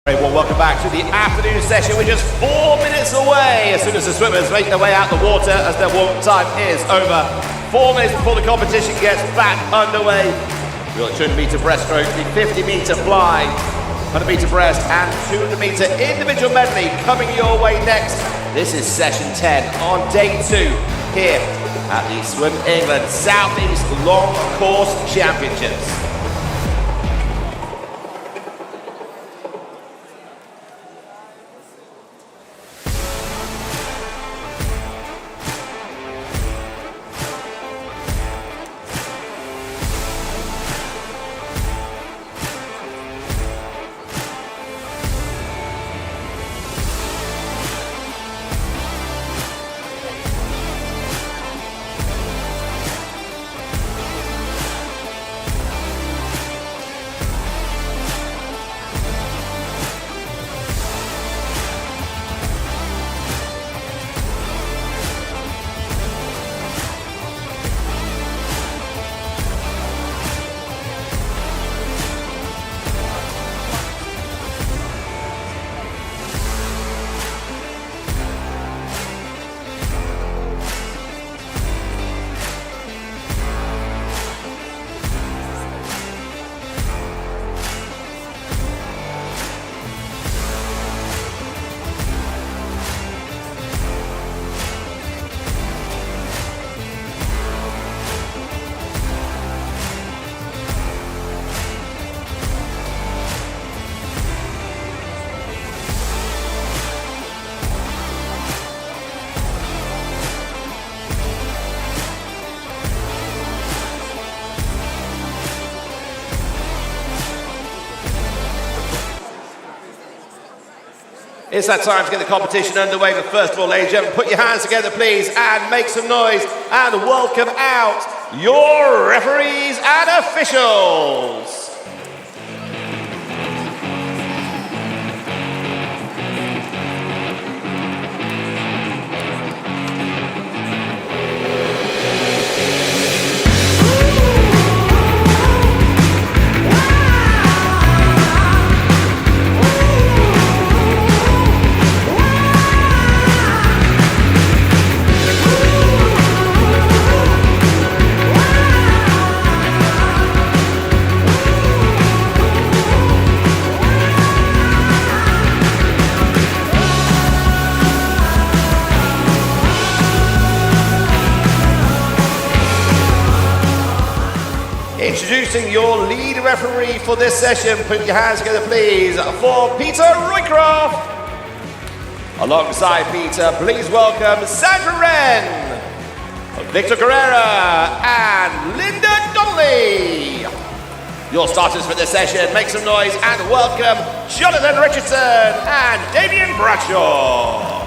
Very well, welcome back to the afternoon session. We're just 4 minutes away as soon as the swimmers make their way out the water as their warm-up time is over. 4 minutes before the competition gets back underway. We've got 200-meter breaststroke, the 50-meter fly, 100-meter breast and 200-meter individual medley coming your way next. This is session 10 on day 2 here at the Swim England Southeast Long Course Championships. It's that time to get the competition underway, but first of all, ladies and gentlemen, put your hands together, please, and make some noise, and welcome out your referees and officials. Introducing your lead referee for this session, put your hands together please, for Peter Roycroft. Alongside Peter, please welcome Sandra Wren, Victor Carrera and Linda Donnelly. Your starters for this session, make some noise and welcome Jonathan Richardson and Damien Bradshaw.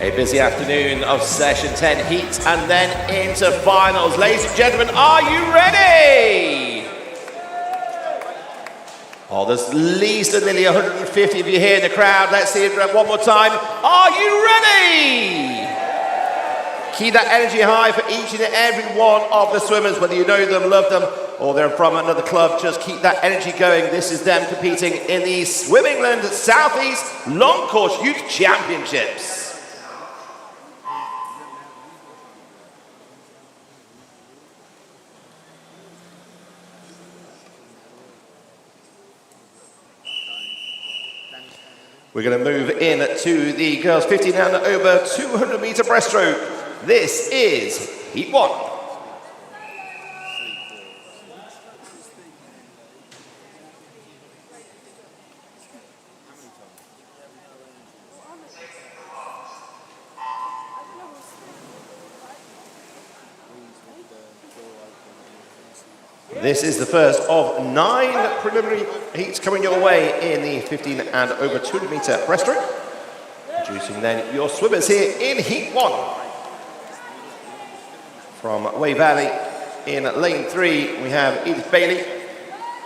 A busy afternoon of session 10 heats and then into finals. Ladies and gentlemen, are you ready? Oh, there's at least nearly 150 of you here in the crowd. Let's see it one more time. Are you ready? Keep that energy high for each and every one of the swimmers, whether you know them, love them, or they're from another club. Just keep that energy going. This is them competing in the Swim England Southeast Long Course Youth Championships. We're going to move in to the girls 15 and over 200-meter breaststroke. This is heat 1. This is the first of 9 preliminary heats coming your way in the 15 and over 200-meter breaststroke. Introducing then your swimmers here in heat 1. From Way Valley. In lane 3, we have Edith Bailey.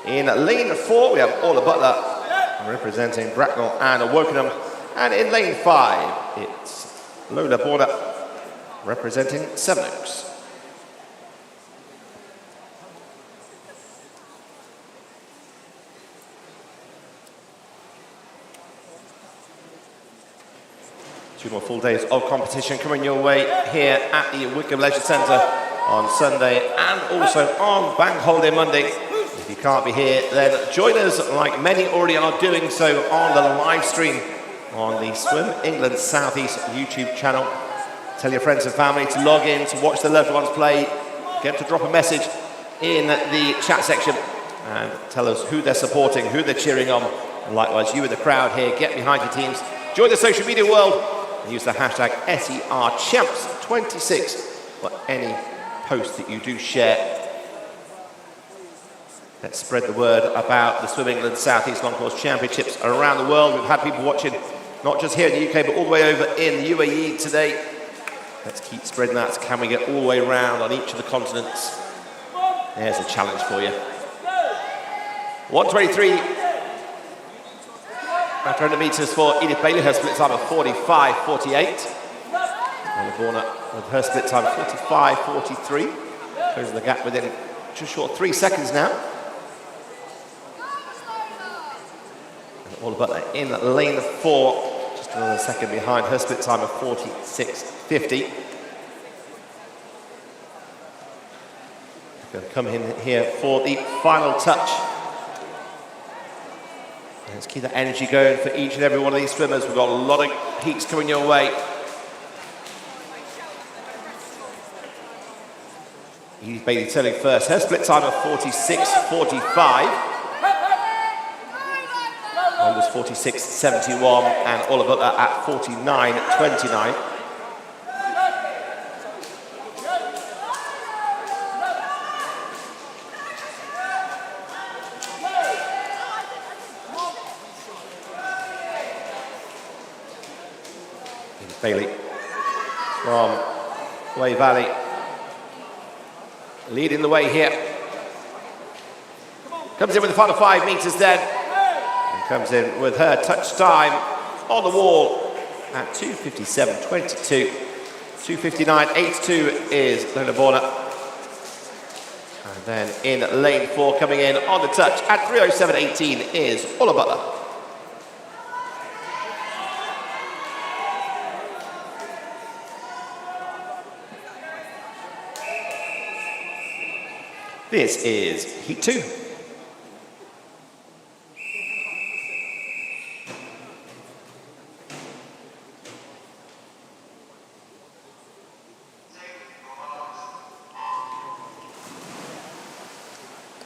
In lane 4, we have Orla Butler representing Bracknell and Wokingham. And in lane 5, it's Lola Border representing Sevenoaks. Two more full days of competition coming your way here at the Wickham Leisure Centre on Sunday and also on Bank Holiday Monday. If you can't be here, then join us like many already are doing so on the live stream on the Swim England South East YouTube channel. Tell your friends and family to log in to watch the loved ones play. Get them to drop a message in the chat section and tell us who they're supporting, who they're cheering on. And likewise, you in the crowd here, get behind your teams. Join the social media world and use the hashtag SERChamps26 for any post that you do share. Let's spread the word about the Swim England South East Long Course Championships around the world. We've had people watching, not just here in the UK, but all the way over in the UAE today. Let's keep spreading that. Can we get all the way around on each of the continents? There's a challenge for you. 1:23. 100 metres for Edith Bailey, her split time of 45.48. Lola Border with her split time 45.43. Closing the gap within just short 3 seconds now. Orla Butler in lane 4, just another second behind, her split time of 46.50. Going to come in here for the final touch. Let's keep that energy going for each and every one of these swimmers. We've got a lot of heats coming your way. Edith Bailey turning first. Her split time of 46.45. One was 46.71 and Orla Butler at 49.29. Bailey from Way Valley leading the way here. Comes in with the final 5 metres then. And comes in with her touch time on the wall at 2:57.22. 2:59.82 is Lola Border. And then in lane 4 coming in on the touch at 3:07.18 is Orla Butler. This is Heat 2.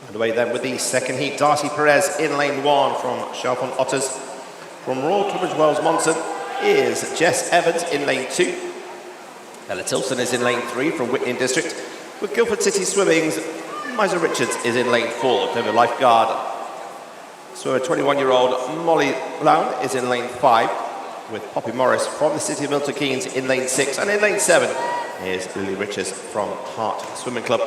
Underway then with the second heat. Darcy Perez in lane 1 from Sharpon Otters. From Royal Tunbridge Wells Monson is Jess Evans in lane 2. Ella Tilson is in lane 3 from Whitney District. With Guildford City Swimming's Misa Richards is in lane 4, the lifeguard. Swimmer 21-year-old Molly Lown is in lane 5, with Poppy Morris from the City of Milton Keynes in lane 6, and in lane 7 is Lily Richards from Hart Swimming Club.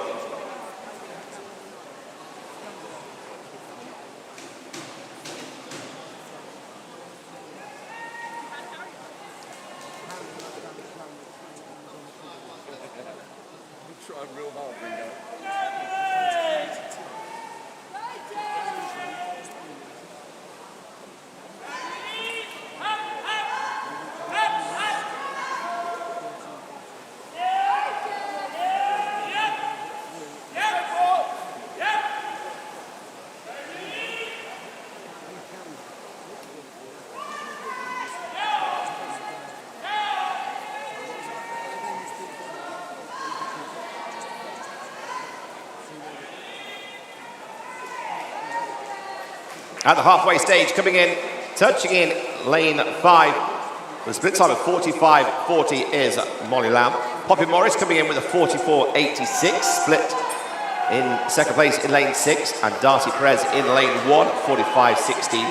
At the halfway stage, coming in, touching in lane 5. The split time of 45.40 is Molly Lamb. Poppy Morris coming in with a 44.86 split in second place in lane 6. And Darcy Perez in lane 1, 45.16.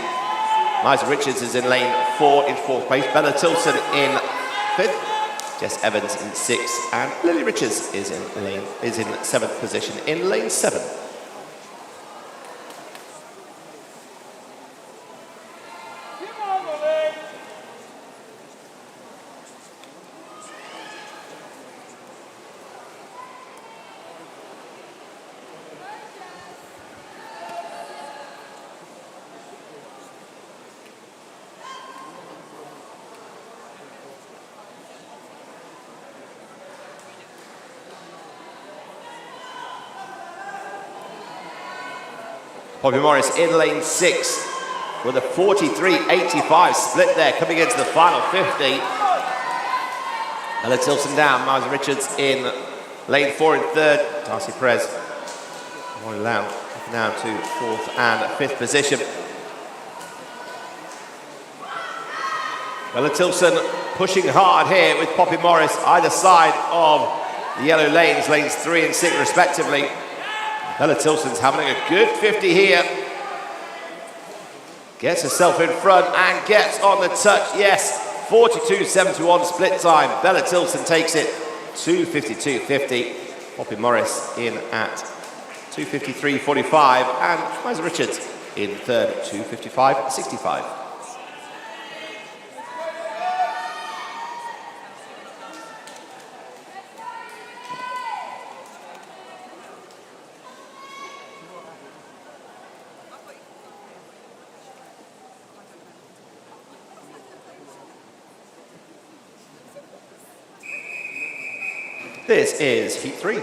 Misa Richards is in lane 4 in 4th place. Bella Tilson in 5th. Jess Evans in 6th, and Lily Richards is in 7th position in lane 7. Poppy Morris in lane 6 with a 43.85 split there, coming into the final 50. Ella Tilson down, Miles Richards in lane 4 in 3rd. Darcy Perez going down now to 4th and 5th position. Ella Tilson pushing hard here with Poppy Morris either side of the yellow lanes, lanes 3 and 6 respectively. Ella Tilson's having a good 50 here. Gets herself in front and gets on the touch. Yes, 42.71 split time. Bella Tilson takes it 2:52.50. Poppy Morris in at 2:53.45 and Miles Richards in 3rd, 2:55.65. This is heat 3.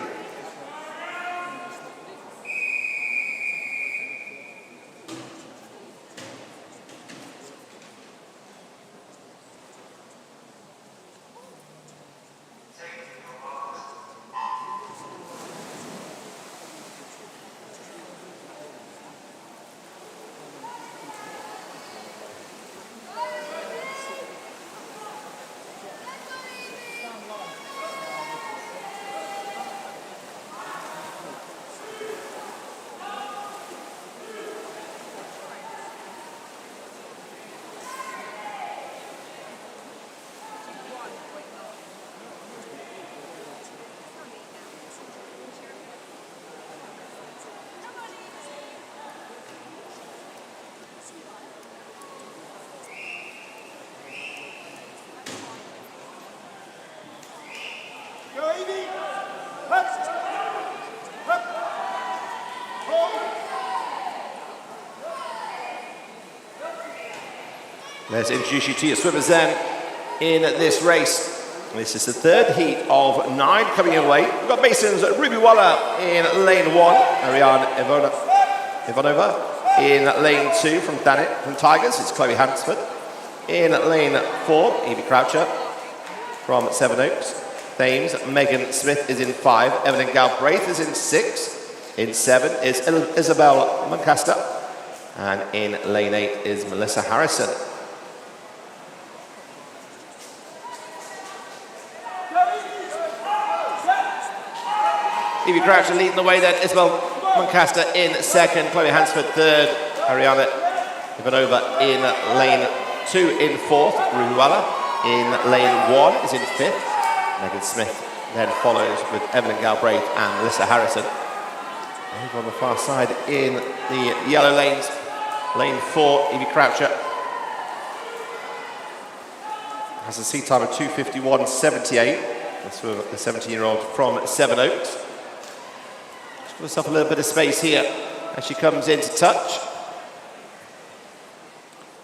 Let's introduce you to your swimmers then in this race. This is the 3rd heat of 9 coming your way. We've got Mason's Ruby Waller in lane 1, Ariane Ivanova in lane 2 from Tigers, it's Chloe Hansford. In lane 4, Evie Croucher from Seven Oaks. Thames, Megan Smith is in 5, Evelyn Galbraith is in 6. In 7 is Isabel Muncaster. And in lane 8 is Melissa Harrison. Evie Croucher leading the way then, Isabel Muncaster in 2nd, Chloe Hansford 3rd, Ariana Ivanova in lane 2 in 4th, Ruby Waller in lane 1 is in 5th, Megan Smith then follows with Evelyn Galbraith and Melissa Harrison. Over on the far side in the yellow lanes, lane 4, Evie Croucher has a seat time of 2:51.78. That's for the 17-year-old from Seven Oaks. Give herself a little bit of space here as she comes into touch.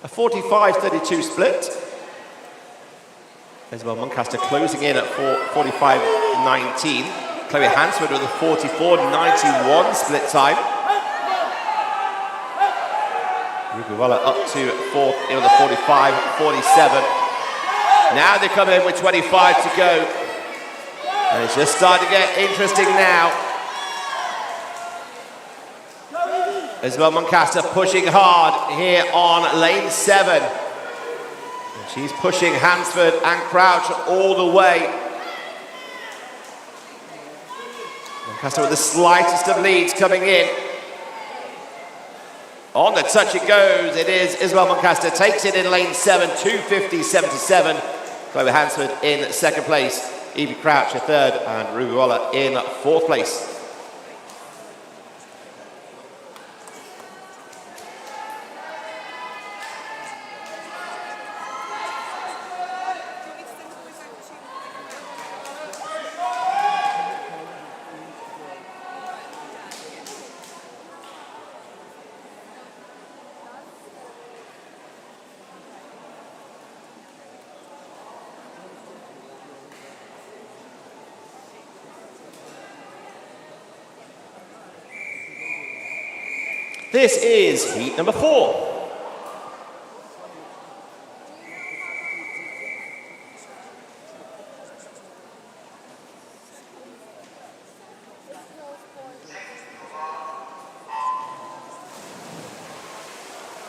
A 45.32 split. Isabel Muncaster closing in at 45.19. Chloe Hansford with a 44.91 split time. Ruby Waller up to 4th in with a 45.47. Now they come in with 25 to go. And it's just starting to get interesting now. Isabel Muncaster pushing hard here on lane 7. And she's pushing Hansford and Crouch all the way. Muncaster with the slightest of leads coming in. On the touch it goes. It is Isabel Muncaster takes it in lane 7, 2:50.77. Chloe Hansford in second place, Evie Crouch in third, and Ruby Waller in fourth place. This is heat number 4.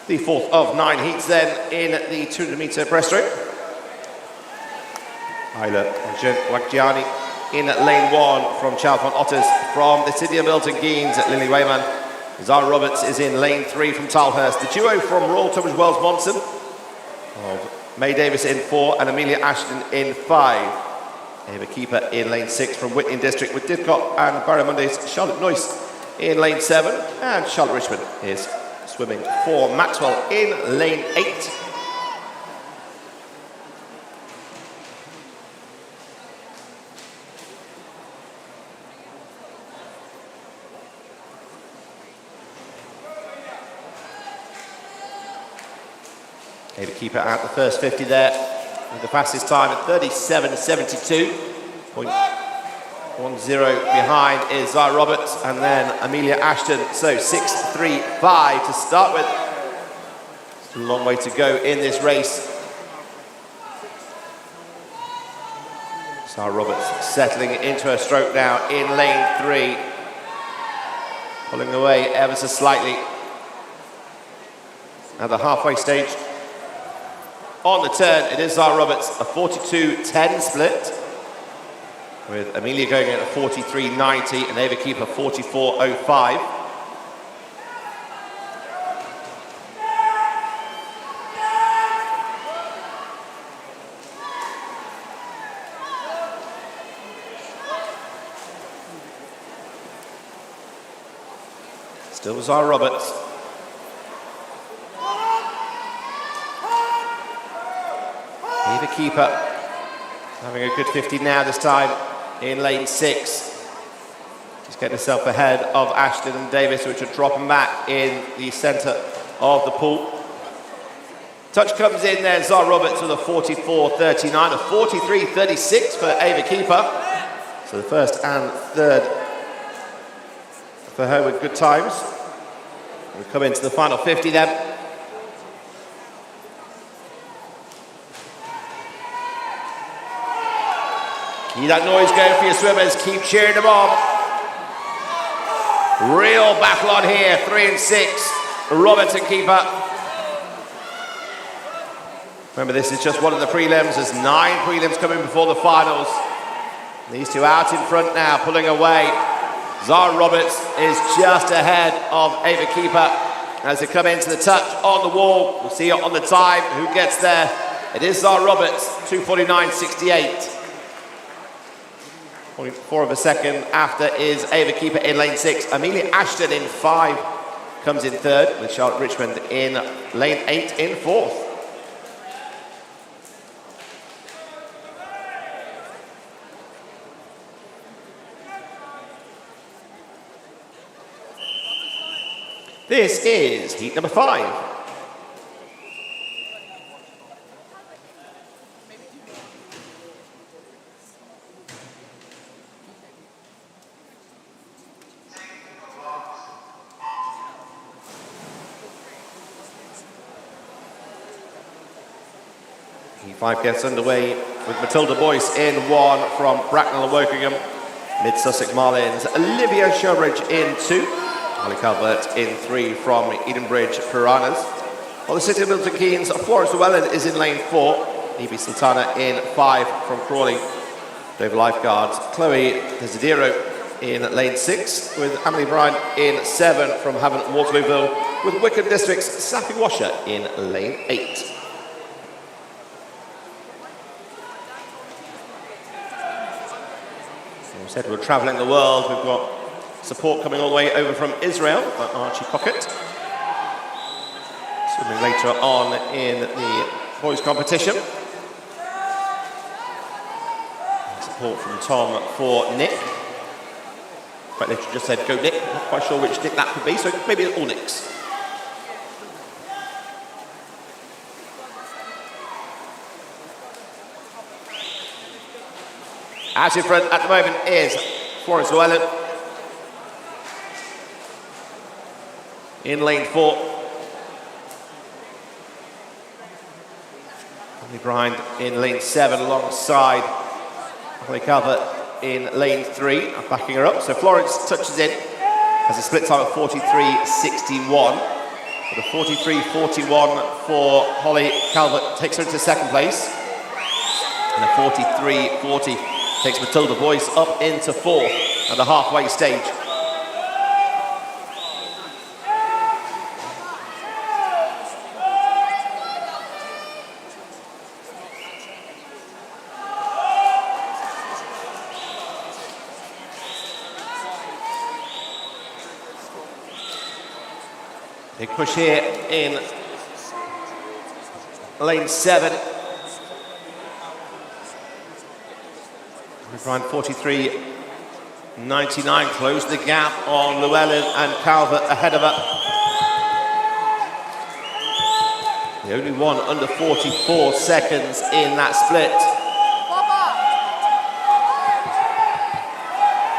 The fourth of 9 heats then in the 200-metre breaststroke. Isla Wagjiani in lane 1 from Chalfont Otters. From the city of Milton Keynes, Lily Wayman. Zara Roberts is in lane 3 from Tilehurst. The duo from Royal Tunbridge Wells Monson of May Davis in 4 and Amelia Ashton in 5. Ava Keeper in lane 6 from Whitney District with Didcot and Barrowmunday's Charlotte Noyce in lane 7. And Charlotte Richmond is swimming for Maxwell in lane 8. Ava Keeper at the first 50 there with the fastest time at 37.72. 0.10 behind is Zara Roberts and then Amelia Ashton. So 6.35 to start with. Still a long way to go in this race. Zara Roberts settling into her stroke now in lane 3. Pulling away ever so slightly at the halfway stage. On the turn, it is Zara Roberts, a 42.10 split, with Amelia going in at 43.90 and Ava Keeper 44.05. Still Zara Roberts. Ava Keeper having a good 50 now this time in lane 6. She's getting herself ahead of Ashton and Davis, which are dropping back in the centre of the pool. Touch comes in there, Zara Roberts with a 44.39, a 43.36 for Ava Keeper. So the first and third for her with good times. We come into the final 50 then. Keep that noise going for your swimmers. Keep cheering them on. Real battle on here. 3 and 6. Roberts and Keeper. Remember, this is just one of the prelims. There's 9 prelims coming before the finals. These two out in front now, pulling away. Zara Roberts is just ahead of Ava Keeper as they come into the touch on the wall. We'll see on the time who gets there. It is Zara Roberts, 2:49.68. 0.4 of a second after is Ava Keeper in lane 6. Amelia Ashton in 5 comes in 3rd, with Charlotte Richmond in lane 8 in 4th. This is heat number 5. Heat 5 gets underway with Matilda Boyce in 1 from Bracknell and Wokingham. Mid-Sussex Marlins, Olivia Showbridge in 2. Holly Calvert in 3 from Edenbridge Piranhas. While the city of Milton Keynes, Florence Llewellyn is in lane 4. Evie Sultana in 5 from Crawley. Dover Lifeguards, Chloe Desidero in lane 6, with Emily Bryan in 7 from Havant Waterlooville, with Wickham District's Sappy Washer in lane 8. we said we're travelling the world. We've got support coming all the way over from Israel by Archie Cockett. Swimming later on in the boys' competition. Support from Tom for Nick. Quite literally just said go Nick. Not quite sure which Nick that could be, so maybe all Nicks. Out in front at the moment is Florence Llewellyn. In lane 4. Holly Bryant in lane 7 alongside Holly Calvert in lane 3. I'm backing her up. So Florence touches in, has a split time of 43.61. But a 43.41 for Holly Calvert takes her into second place. And a 43.40 takes Matilda Boyce up into 4th at the halfway stage. Big push here in lane 7. Brian 43.99 closed the gap on Llewellyn and Calvert ahead of her. The only one under 44 seconds in that split.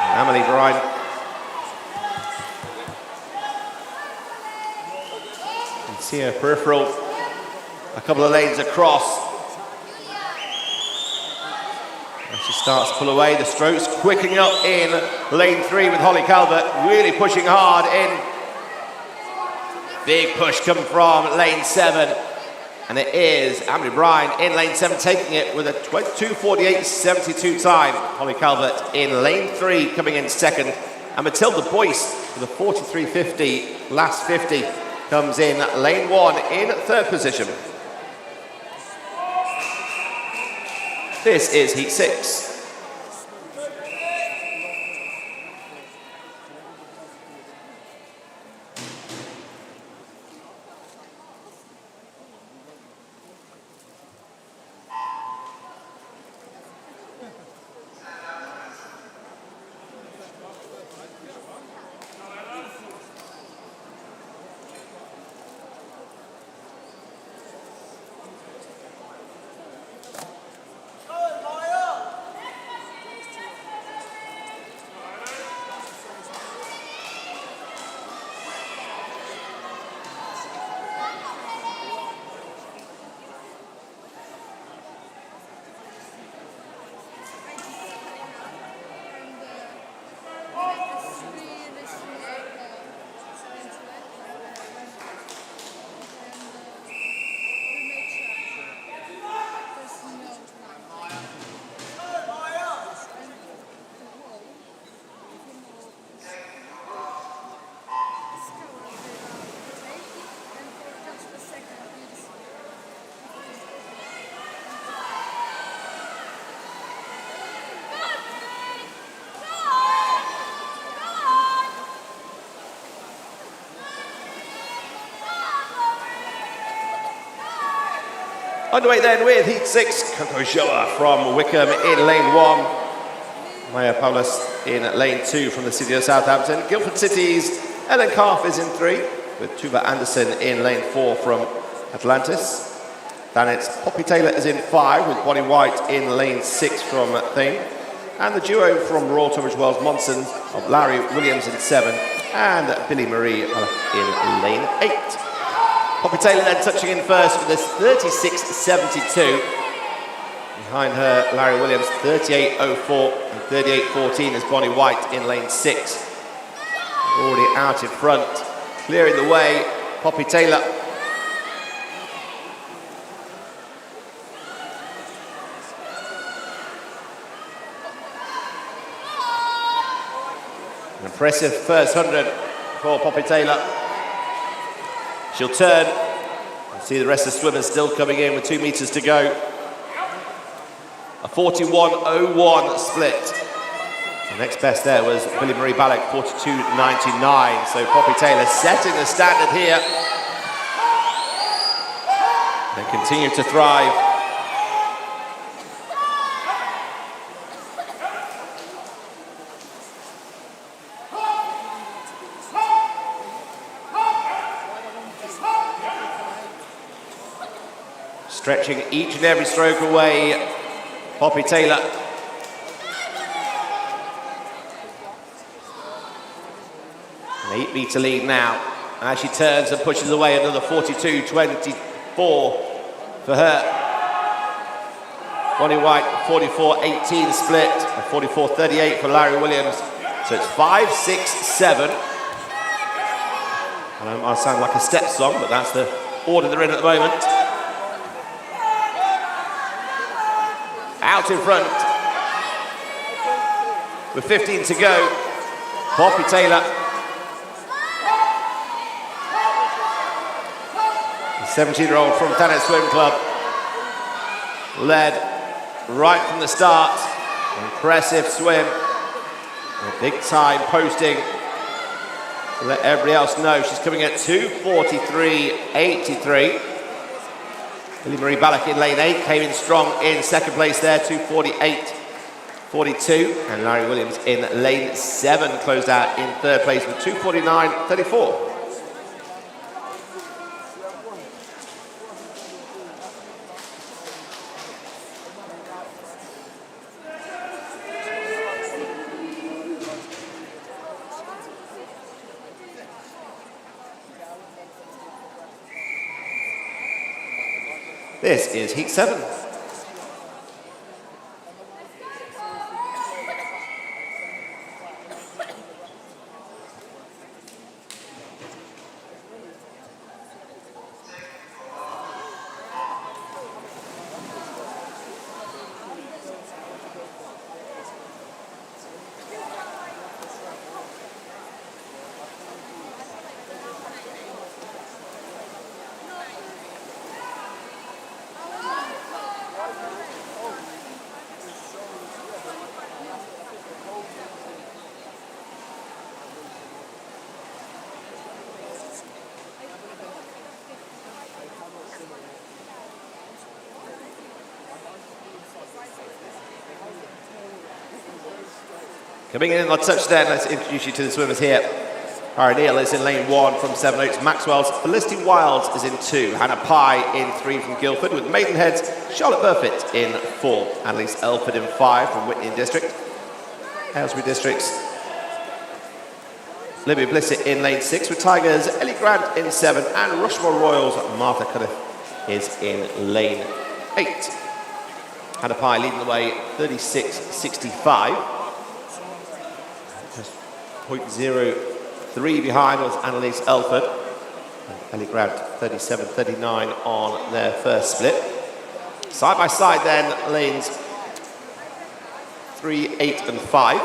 And Emily Bryan. You can see her peripheral a couple of lanes across. She starts to pull away, the strokes quickening up in lane 3 with Holly Calvert, really pushing hard in. Big push coming from lane 7, and it is Emily Bryan in lane 7 taking it with a 2:48.72 time. Holly Calvert in lane 3 coming in second, and Matilda Boyce with a 43.50, last 50, comes in lane 1 in third position. This is heat 6. Underway then with heat 6, Coco Joa from Wickham in lane 1. Maya Paulus in lane 2 from the city of Southampton. Guildford City's Ellen Calf is in 3, with Tuva Anderson in lane 4 from Atlantis. Then it's Poppy Taylor is in 5, with Bonnie White in lane 6 from Thane. And the duo from Royal Tunbridge Wells Monson of Larry Williams in 7, and Billy Marie in lane 8. Poppy Taylor then touching in first with this 36.72. Behind her, Larry Williams, 38.04, and 38.14 is Bonnie White in lane 6. Already out in front, clearing the way, Poppy Taylor. An impressive first 100 for Poppy Taylor. She'll turn and see the rest of the swimmers still coming in with 2 meters to go. A 41.01 split. The next best there was Billy Marie Ballack, 42.99. So Poppy Taylor setting the standard here and continue to thrive. Stretching each and every stroke away, Poppy Taylor. An 8-meter lead now as she turns and pushes away another 42.24 for her. Bonnie White, 44.18 split, and 44.38 for Larry Williams. So it's 5, 6, 7. I know it might sound like a step song, but that's the order they're in at the moment. Out in front with 15 to go, Poppy Taylor. The 17-year-old from Thanet Swim Club led right from the start. Impressive swim, a big time posting to let everybody else know she's coming at 2:43.83. Billy Marie Ballack in lane 8 came in strong in second place there, 2:48.42. And Larry Williams in lane 7 closed out in third place with 2:49.34. This is heat 7. Coming in on touch then, let's introduce you to the swimmers here. Cara Neal is in lane 1 from Seven Oaks Maxwell's. Felicity Wilds is in 2. Hannah Pye in 3 from Guildford, with Maidenhead's Charlotte Burfitt in 4. Annalise Elford in 5 from Whitney District. Aylesbury District's Libby Blissett in lane 6, with Tigers Ellie Grant in 7, and Rushmore Royals Martha Cunliffe is in lane 8. Hannah Pye leading the way, 36.65. Just 0.03 behind was Annalise Elford. And Ellie Grant, 37.39 on their first split. Side by side then, lanes 3, 8 and 5.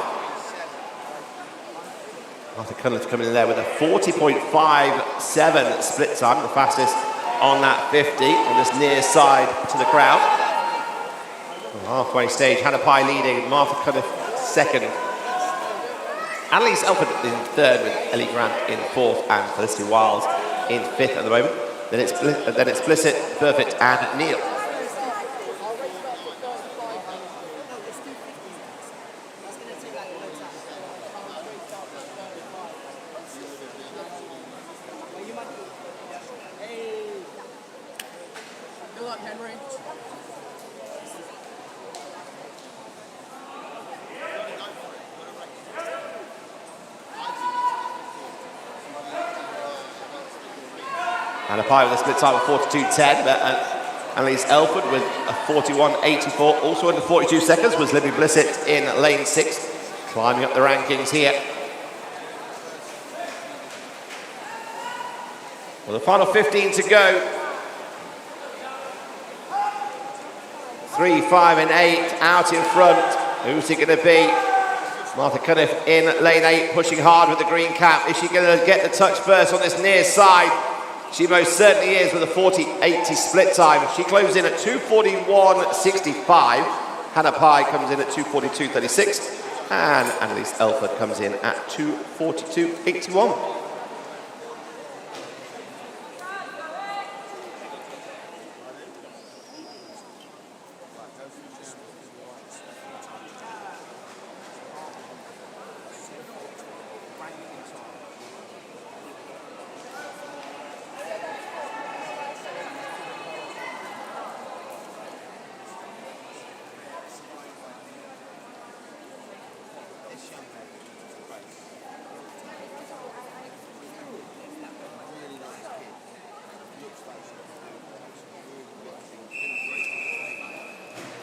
Martha Cunliffe coming in there with a 40.57 split time, the fastest on that 50, on this near side to the crowd. On the halfway stage, Hannah Pye leading, Martha Cunliffe second. Annalise Elford in third, with Ellie Grant in 4th, and Felicity Wilds in 5th at the moment. Then it's Blissett, Burfitt and Neal. Good luck, Henry. Hannah Pye with a split time of 42.10, but Annalise Elford with a 41.84. Also under 42 seconds was Libby Blissett in lane 6, climbing up the rankings here. Well, the final 15 to go. 3, 5 and 8 out in front. Who's it going to be? Martha Cunliffe in lane 8, pushing hard with the green cap. Is she going to get the touch first on this near side? She most certainly is, with a 40.80 split time. She closes in at 2:41.65. Hannah Pye comes in at 2:42.36. And Annalise Elford comes in at 2:42.81.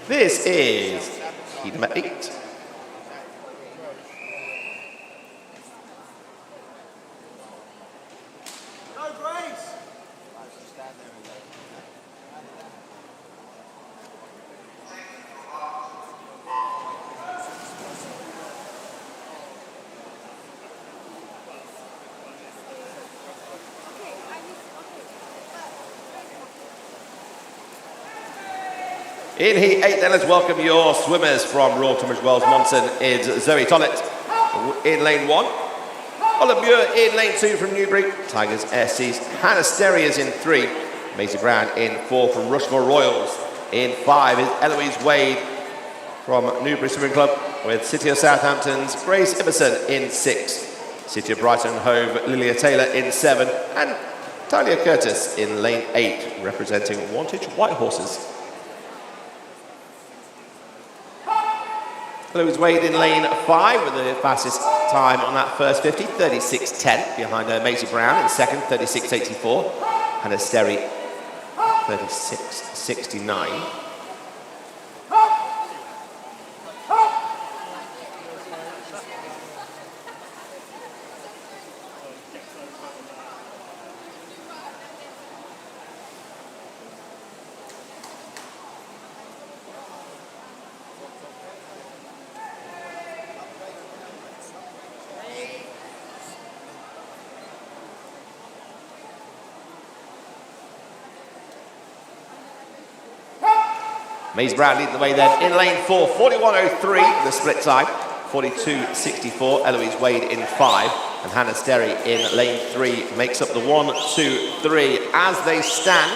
This is heat number 8. In Heat 8 then, let's welcome your swimmers from Royal Tunbridge Wells Monson. Is Zoe Tollett in lane 1. Olive Muir in lane 2 from Newbury. Tigers SESE. Hannah Sterry is in 3. Maisie Brown in 4 from Rushmore Royals. In 5 is Eloise Wade from Newbury Swimming Club, with City of Southampton's Grace Iverson in 6. City of Brighton and Hove, Lilia Taylor in 7. And Talia Curtis in lane 8, representing Wantage White Horses. Eloise Wade in lane 5 with the fastest time on that first 50, 36.10, behind Maisie Brown in second, 36.84. Hannah Sterry, 36.69. Maisie Brown leading the way then in lane 4, 41.03 the split time, 42.64. Eloise Wade in 5, and Hannah Sterry in lane 3 makes up the 1, 2, 3 as they stand.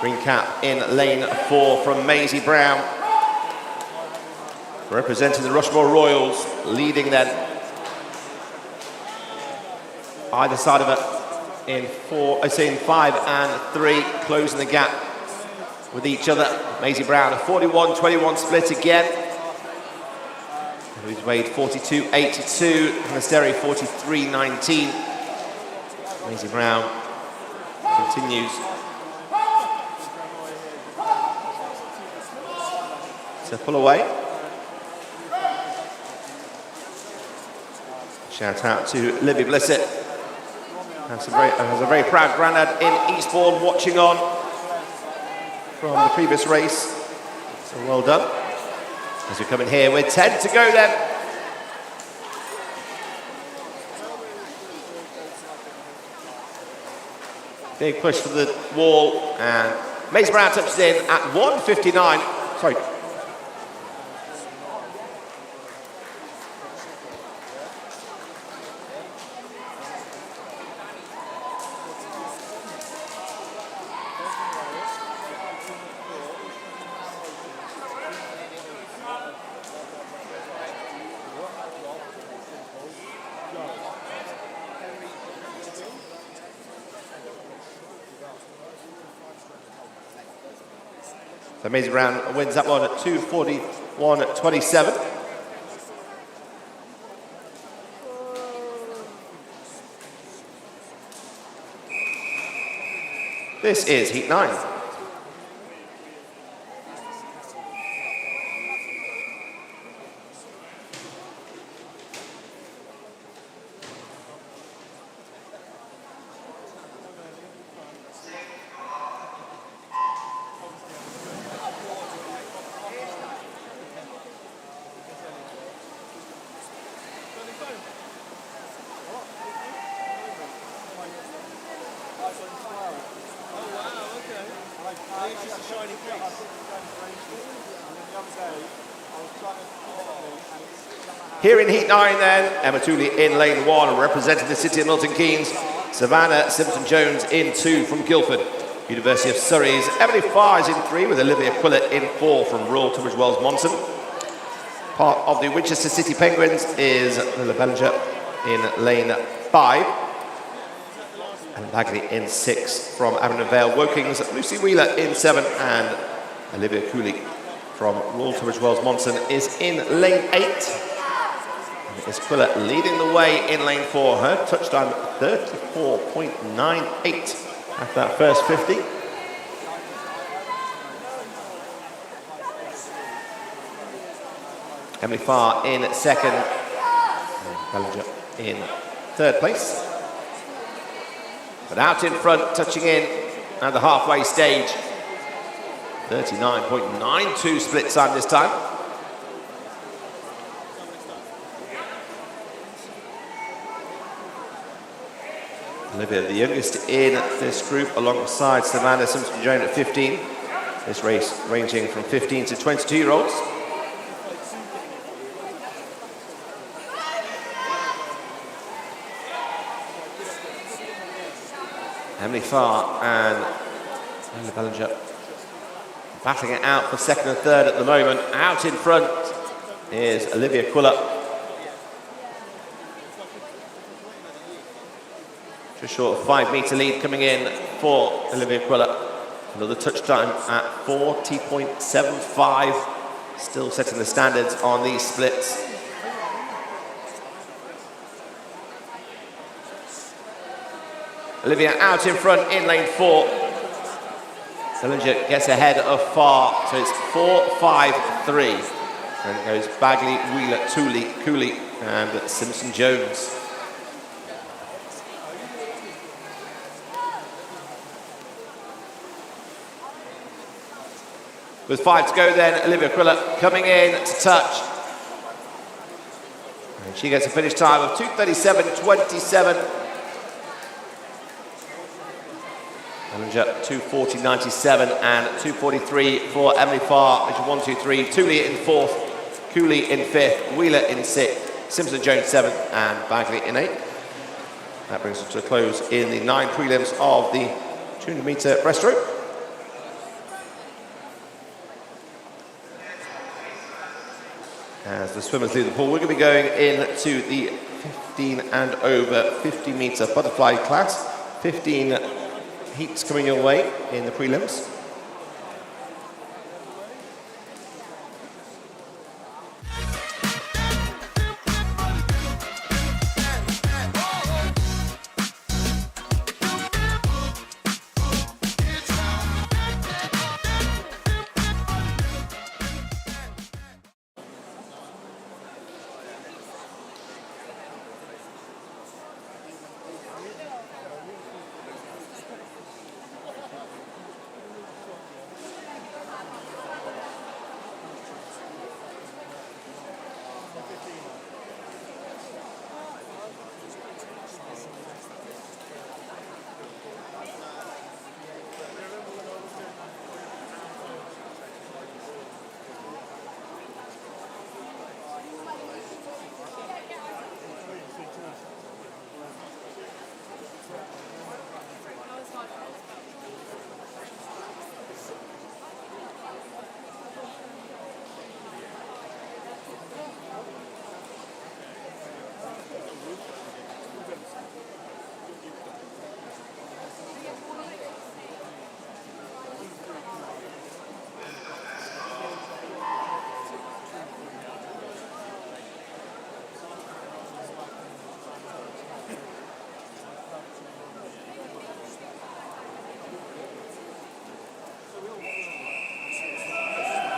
Green cap in lane 4 from Maisie Brown, representing the Rushmore Royals, leading then either side of it. In 5 and 3, closing the gap with each other. Maisie Brown, a 41-21 split again. Eloise Wade, 42-82. Hannah Sterry, 43-19. Maisie Brown continues to pull away. Shout out to Libby Blissett. Has a very proud granddad in Eastbourne watching on from the previous race. So well done. As we come in here with 10 to go then. Big push for the wall, and Maisie Brown touches in at 1:59. Sorry. So Maisie Brown wins that one at 2:41.27. This is Heat 9. Oh wow, okay. Here in Heat 9 then, Emma Tooley in lane 1, representing the city of Milton Keynes. Savannah Simpson-Jones in 2 from Guildford. University of Surrey's Emily Farr is in 3 with Olivia Quillett in 4 from Royal Tunbridge Wells Monson. Part of the Winchester City Penguins is Lila Bellinger in lane 5. And Bagley in 6 from Aberdeen Vale Wokings. Lucy Wheeler in 7 and Olivia Cooley from Royal Tunbridge Wells Monson is in lane 8. Is Quillett leading the way in lane 4. Her touch time 34.98 after that first 50. Emily Farr in 2nd. And Bellinger in 3rd place. But out in front, touching in at the halfway stage. 39.92 split time this time. Olivia, the youngest in this group, alongside Savannah Simpson-Jones at 15. This race ranging from 15 to 22-year-olds. Emily Farr and Lila Bellinger battling it out for 2nd and 3rd at the moment. Out in front is Olivia Quillett. Just short of 5-metre lead coming in for Olivia Quillett. Another touch time at 40.75. Still setting the standards on these splits. Olivia out in front in lane 4. Bellinger gets ahead of Farr, so it's 4-5-3. And it goes Bagley, Wheeler, Tooley, Cooley, and Simpson-Jones. With 5 to go then, Olivia Quillett coming in to touch. And she gets a finish time of 2:37.27. Bellinger 2:40.97 and 2:43 for Emily Farr. 1, 2, 3. Tooley in 4th, Cooley in 5th, Wheeler in 6th, Simpson-Jones 7th, and Bagley in 8th. That brings us to a close in the 9 prelims of the 200-metre breaststroke. As the swimmers leave the pool, we're going to be going into the 15 and over 50-metre butterfly class. 15 heats coming your way in the prelims.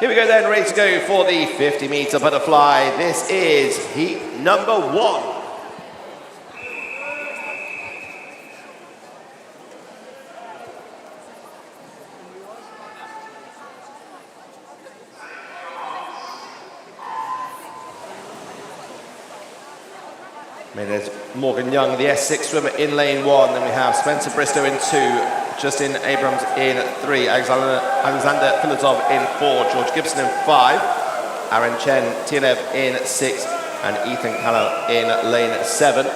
Here we go then, ready to go for the 50-metre butterfly. This is heat number 1. There's Morgan Young, the S6 swimmer in lane 1. Then we have Spencer Bristow in 2, Justin Abrams in 3, Alexander Filatov in 4, George Gibson in 5, Aaron Chen Tilev in 6, and Ethan Callow in lane 7.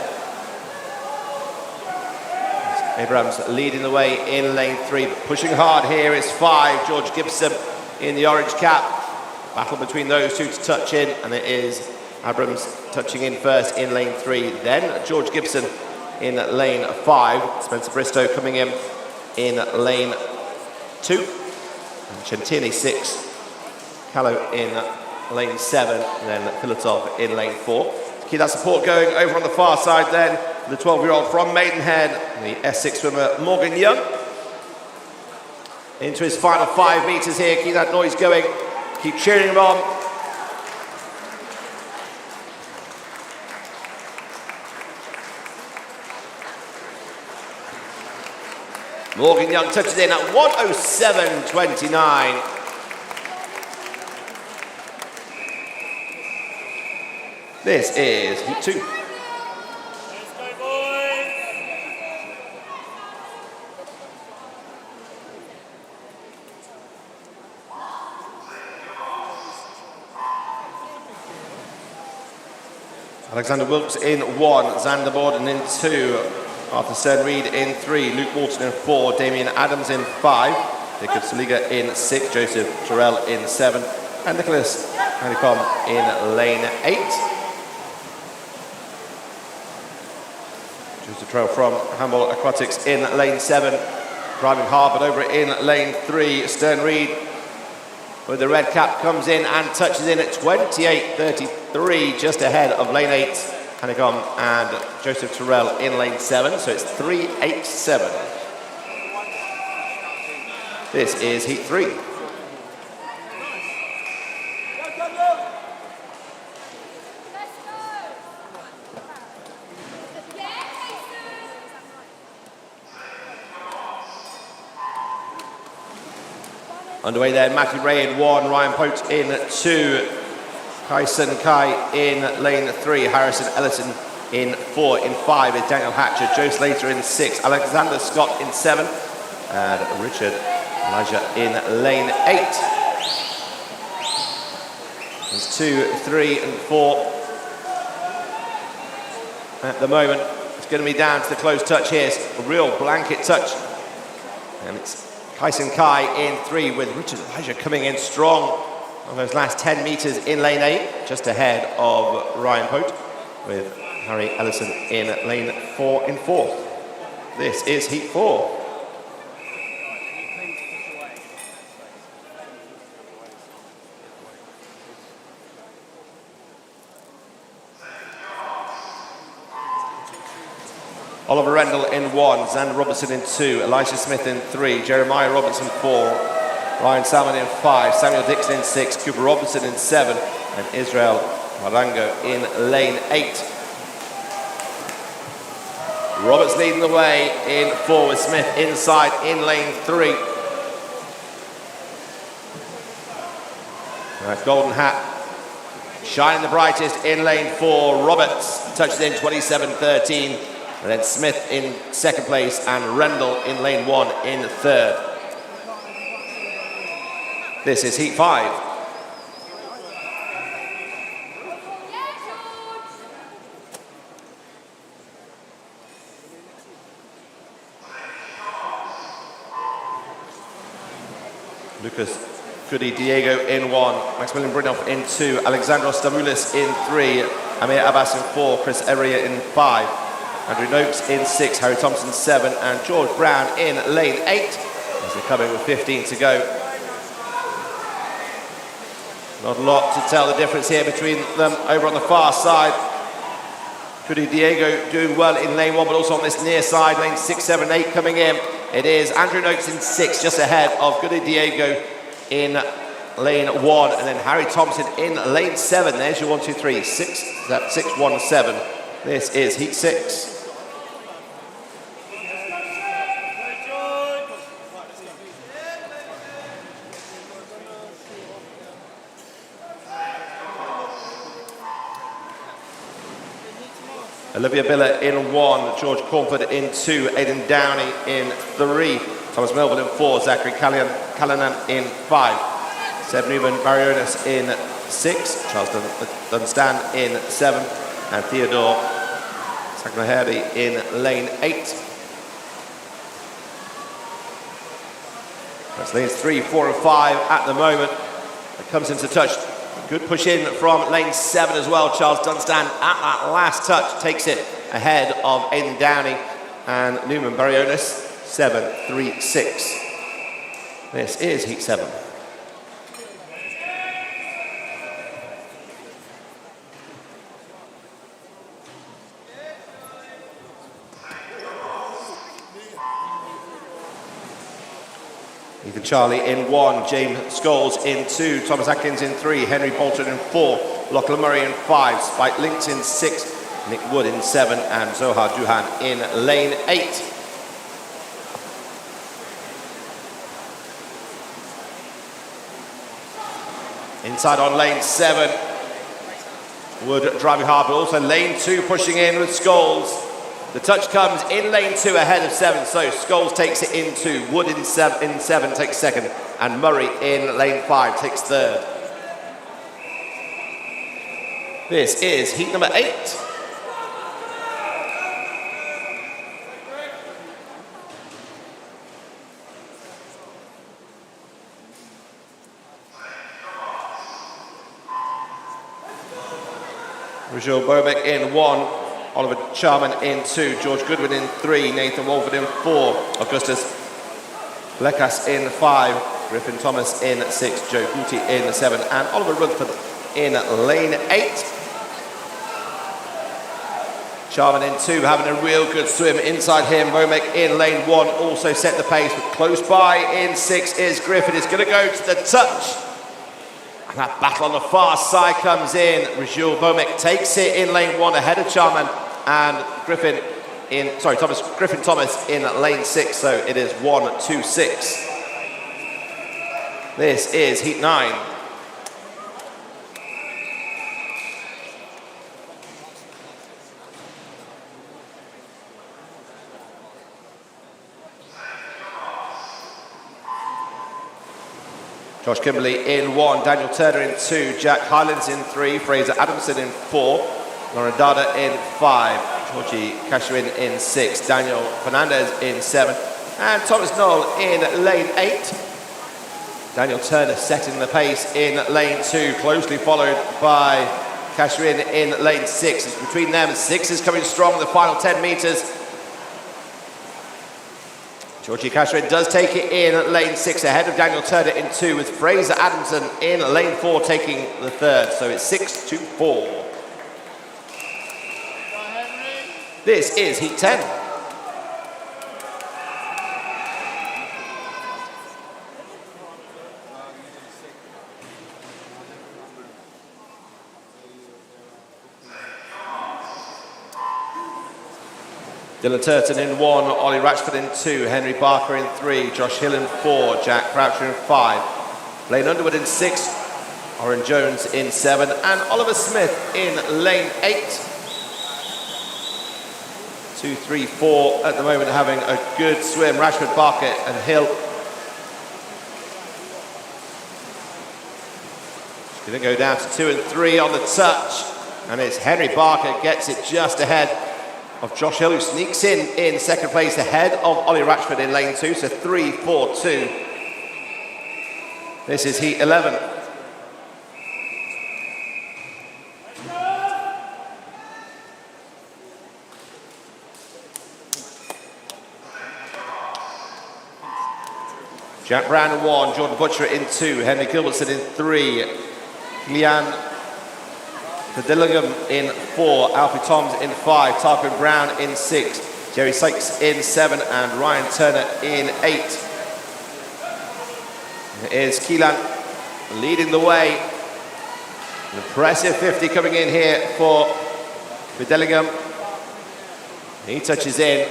Abrams leading the way in lane 3, but pushing hard here is 5, George Gibson in the orange cap. Battle between those two to touch in, and it is Abrams touching in first in lane 3, then George Gibson in lane 5, Spencer Bristow coming in lane 2, and Centini 6, Callow in lane 7, and then Filatov in lane 4. To keep that support going over on the far side then, the 12-year-old from Maidenhead, the S6 swimmer Morgan Young. Into his final 5 metres here, keep that noise going, keep cheering him on. Morgan Young touches in at 1:07.29. This is heat 2. Alexander Wilkes in 1, Xander Borden in 2, Arthur Stern-Reed in 3, Luke Walton in 4, Damian Adams in 5, Jacob Saliga in 6, Joseph Terrell in 7, and Nicholas Hanicom in lane 8. Joseph Terrell from Handball Aquatics in lane 7, driving hard but over in lane 3, Stern-Reed with the red cap comes in and touches in at 28.33, just ahead of lane 8, Hanicom and Joseph Terrell in lane 7, so it's 3.87. This is heat 3. Underway there, Matthew Ray in 1, Ryan Pote in 2, Kyson Kai in lane 3, Harrison Ellison in 4, in 5 is Daniel Hatcher, Joe Slater in 6, Alexander Scott in 7, and Richard Elijah in lane 8. There's 2, 3 and 4. At the moment, it's going to be down to the close touch here, it's a real blanket touch. And it's Kyson Kai in 3 with Richard Elijah coming in strong on those last 10 metres in lane 8, just ahead of Ryan Pote, with Harry Ellison in lane 4 in 4th. This is heat 4. Oliver Rendell in 1, Xander Robertson in 2, Elisha Smith in 3, Jeremiah Robertson 4, Ryan Salmon in 5, Samuel Dixon in 6, Cooper Robertson in 7, and Israel Marango in lane 8. Roberts leading the way in 4 with Smith inside in lane 3. Golden Hat shining the brightest in lane 4. Roberts touches in 27.13. And then Smith in 2nd place and Rendell in lane 1 in 3rd. This is heat 5. Lucas Goody Diego in 1, Maximilian Brinoff in 2, Alexandros Stamoulis in 3, Amir Abbas in 4, Chris Eria in 5, Andrew Noakes in 6, Harry Thompson 7, and George Brown in lane 8 as they're coming with 15 to go. Not a lot to tell the difference here between them over on the far side. Goody Diego doing well in lane 1, but also on this near side, lane 6, 7, 8 coming in. It is Andrew Noakes in 6, just ahead of Goody Diego in lane 1, and then Harry Thompson in lane 7. There's your 1, 2, 3, 6, 1, 7. This is heat 6. Olivia Biller in 1, George Cornford in 2, Aidan Downey in 3, Thomas Melville in 4, Zachary Callanan in 5, Seb Newman Barionis in 6, Charles Dunstan in 7, and Theodore Sagnaherdi in lane 8. That's lanes 3, 4 and 5 at the moment. It comes into touch. Good push in from lane 7 as well. Charles Dunstan at that last touch takes it ahead of Aidan Downey and Newman Barionis. 7-3-6. This is heat 7. Ethan Charlie in 1, James Scholes in 2, Thomas Atkins in 3, Henry Bolton in 4, Lachlan Murray in 5, Spike Links in 6, Nick Wood in 7, and Zohar Duhan in lane 8. Inside on lane 7, Wood driving hard, but also lane 2 pushing in with Scholes. The touch comes in lane 2 ahead of 7, so Scholes takes it in 2, Wood in 7 takes 2nd, and Murray in lane 5 takes 3rd. This is heat number 8. Rajul Bobek in 1, Oliver Charman in 2, George Goodwin in 3, Nathan Walford in 4, Augustus Lekas in 5, Griffin Thomas in 6, Joe Booty in 7, and Oliver Rutherford in lane 8. Charman in 2, having a real good swim inside him. Womack in lane 1 also set the pace, but close by in 6 is Griffin. He's going to go to the touch. And that battle on the far side comes in. Rajul Womack takes it in lane 1 ahead of Charman, and Griffin Thomas in lane 6, so it is 1-2-6. This is heat 9. Josh Kimberley in 1, Daniel Turner in 2, Jack Highlands in 3, Fraser Adamson in 4, Lauren Dada in 5, Georgie Casherin in 6, Daniel Fernandez in 7, and Thomas Knoll in lane 8. Daniel Turner setting the pace in lane 2, closely followed by Casherin in lane 6. It's between them, 6 is coming strong in the final 10 metres. Georgie Casherin does take it in lane 6 ahead of Daniel Turner in 2, with Fraser Adamson in lane 4 taking the 3rd, so it's 6-4. This is heat 10. Dylan Turton in 1, Ollie Ratchford in 2, Henry Barker in 3, Josh Hill in 4, Jack Croucher in 5, Blaine Underwood in 6, Oren Jones in 7, and Oliver Smith in lane 8. 2, 3, 4 at the moment having a good swim. Rashford, Barker and Hill. It's going to go down to 2 and 3 on the touch, and it's Henry Barker gets it just ahead of Josh Hill, who sneaks in second place ahead of Ollie Ratchford in lane 2, so 3-4-2. This is heat 11. Jack Brown in 1, Jordan Butcher in 2, Henry Gilbertson in 3, Leanne Dillingham in 4, Alfie Toms in 5, Tarquin Brown in 6, Jerry Sykes in 7, and Ryan Turner in 8. Is Keelan leading the way. An impressive 50 coming in here for Dillingham. He touches in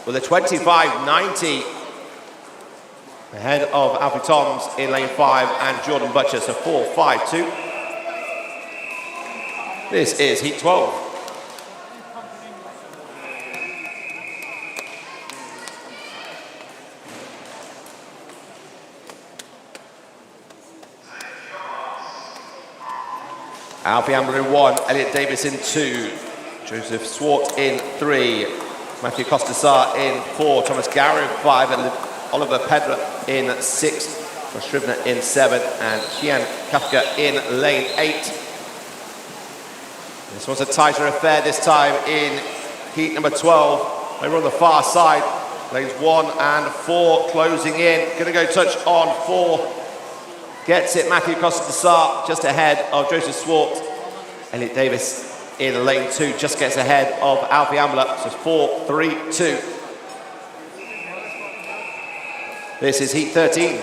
with a 25.90 ahead of Alfie Toms in lane 5 and Jordan Butcher, so 4-5-2. This is heat 12. Alfie Ambler in 1, Elliot Davis in 2, Joseph Swart in 3, Matthew Costasar in 4, Thomas Gower in 5, and Oliver Pedra in 6, Shrivner in 7, and Kian Kafka in lane 8. This was a tighter affair this time in heat number 12. Over on the far side, lanes 1 and 4 closing in. Gonna go touch on 4. Gets it, Matthew Costasar just ahead of Joseph Swart. Elliot Davis in lane 2 just gets ahead of Alfie Ambler. So it's 4-3-2. This is heat 13.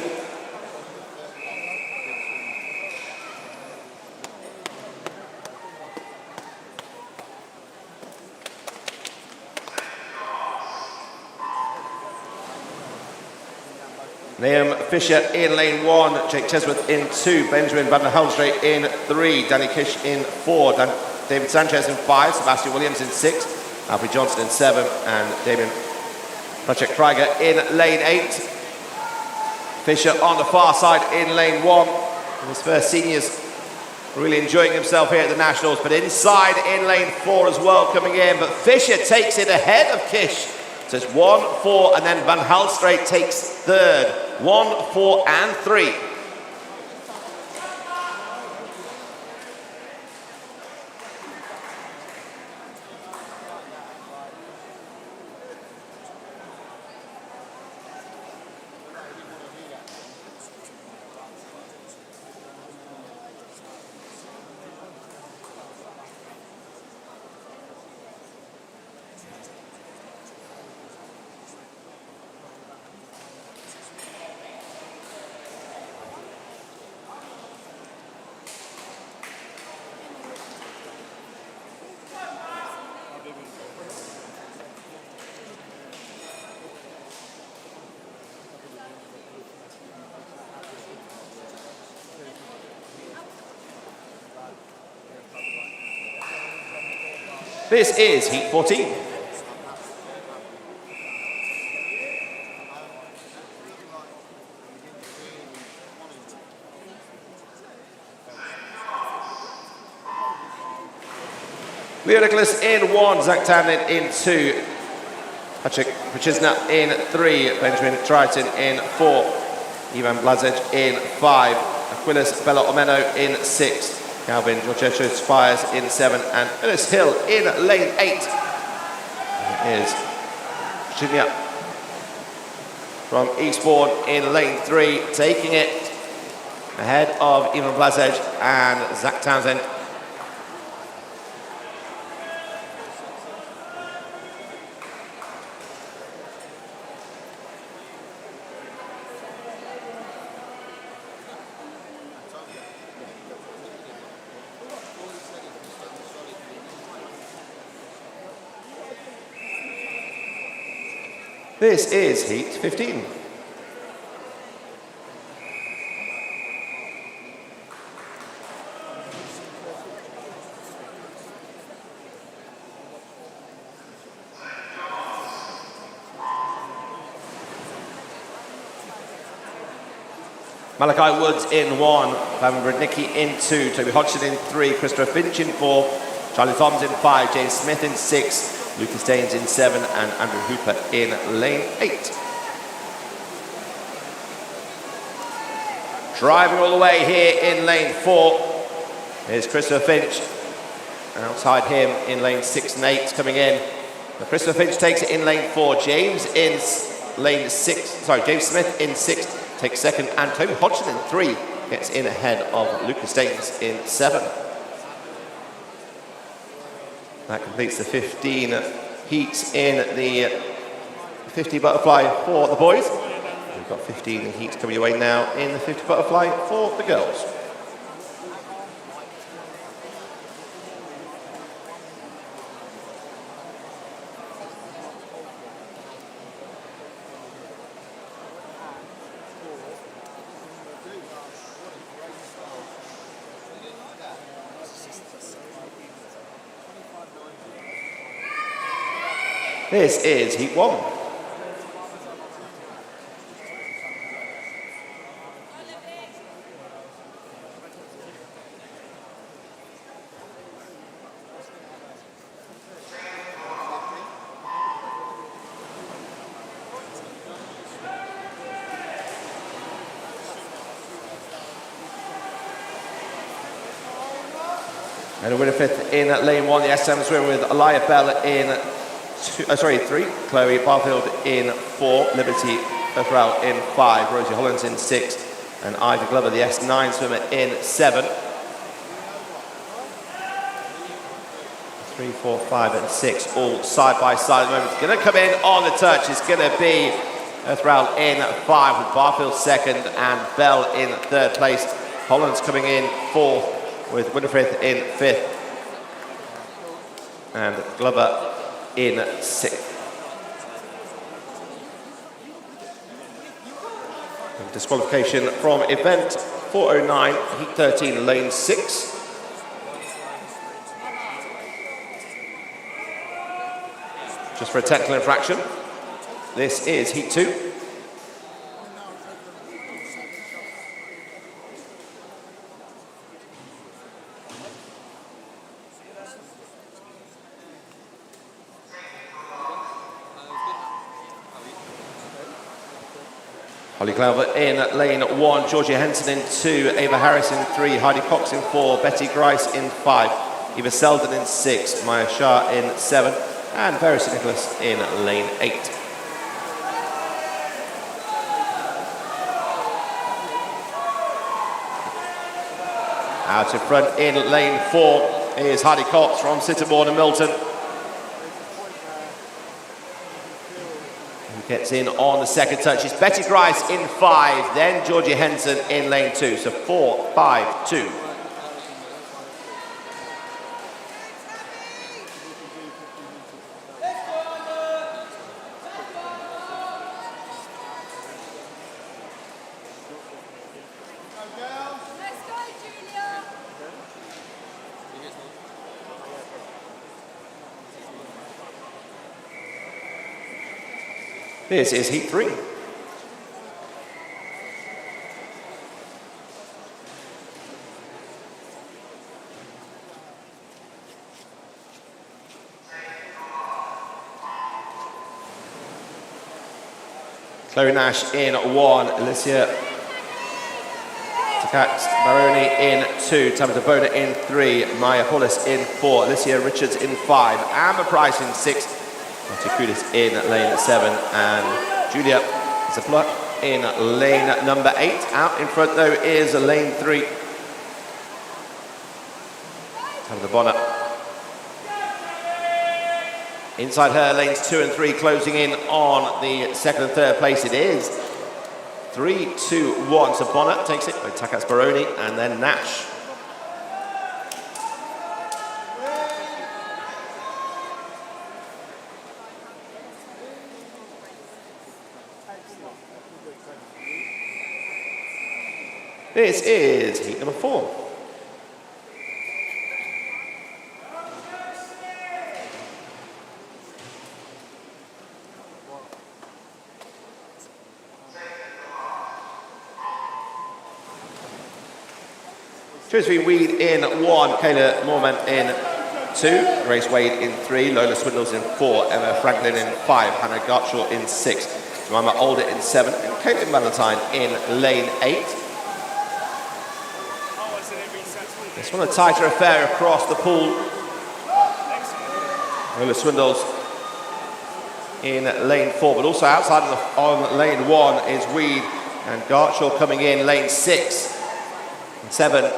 Liam Fisher in lane 1, Jake Chesworth in 2, Benjamin Van der Helmstreet in 3, Danny Kish in 4, David Sanchez in 5, Sebastian Williams in 6, Alfie Johnson in 7, and Damien Project Krieger in lane 8. Fisher on the far side in lane 1. And his first seniors really enjoying himself here at the Nationals, but inside in lane 4 as well coming in. But Fisher takes it ahead of Kish. So it's 1, 4, and then Van Helmstreet takes third. 1, 4, and 3. This is heat 14. Leo Nicholas in 1, Zach Tamlin in 2, Patrick Pachizna in 3, Benjamin Triton in 4, Ivan Blazec in 5, Aquilas Bella Omeno in 6, Calvin Georgetto Spires in 7, and Ellis Hill in lane 8. It is Virginia from Eastbourne in lane 3, taking it ahead of Ivan Blazec and Zach Townsend. This is heat 15. Malachi Woods in 1, Van Brednicki in 2, Toby Hodgson in 3, Christopher Finch in 4, Charlie Thoms in 5, James Smith in 6, Lucas Daines in 7, and Andrew Hooper in lane 8. Driving all the way here in lane 4 is Christopher Finch. And outside him in lane 6 and 8 coming in. But Christopher Finch takes it in lane 4. James in lane 6, sorry, James Smith in 6 takes 2nd, and Toby Hodgson in 3 gets in ahead of Lucas Daines in 7. That completes the 15 heats in the 50 butterfly for the boys. We've got 15 heats coming away now in the 50 butterfly for the girls. This is heat 1. And a winner fifth in lane 1, the S7 swim with Aliyah Bell in 3, Chloe Barfield in 4, Liberty Ethereal in 5, Rosie Hollins in 6, and Ivy Glover, the S9 swimmer, in 7. 3, 4, 5 and 6 all side by side at the moment. It's going to come in on the touch. It's going to be Ethereal in 5 with Barfield second and Bell in 3rd place. Hollins coming in 4th with Winifred in 5th and Glover in 6th. Disqualification from event 409, heat 13, lane 6. Just for a technical infraction. This is heat 2. Holly Clover in lane 1, Georgia Henson in 2, Ava Harris in 3, Heidi Cox in 4, Betty Grice in 5, Eva Selden in 6, Maya Shah in 7, and Verity Nicholas in lane 8. Out in front in lane 4 is Heidi Cox from Sitterbourne and Milton. Who gets in on the second touch. It's Betty Grice in 5, then Georgia Henson in lane 2. So 4, 5, 2. This is heat 3. Chloe Nash in 1, Alicia Takax Baroni in 2, Tabitha Bona in 3, Maya Hollis in 4, Alicia Richards in 5, Amber Price in 6, Matty Kudis in lane 7, and Julia Zapla in lane number 8. Out in front though is lane 3. Tabitha Bona. Inside her, lanes 2 and 3 closing in on the 2nd and 3rd place. It is 3, 2, 1. So Bonner takes it by Takas Baroni and then Nash. This is heat number 4. Josephine Weed in 1, Kayla Moorman in 2, Grace Wade in 3, Lola Swindles in 4, Emma Franklin in 5, Hannah Gartshaw in 6, Jemima Alder in 7, and Caitlin Valentine in lane 8. This one a tighter affair across the pool. Lola Swindles in lane 4, but also outside on lane 1 is Weed and Gartshaw coming in lane 6 and 7.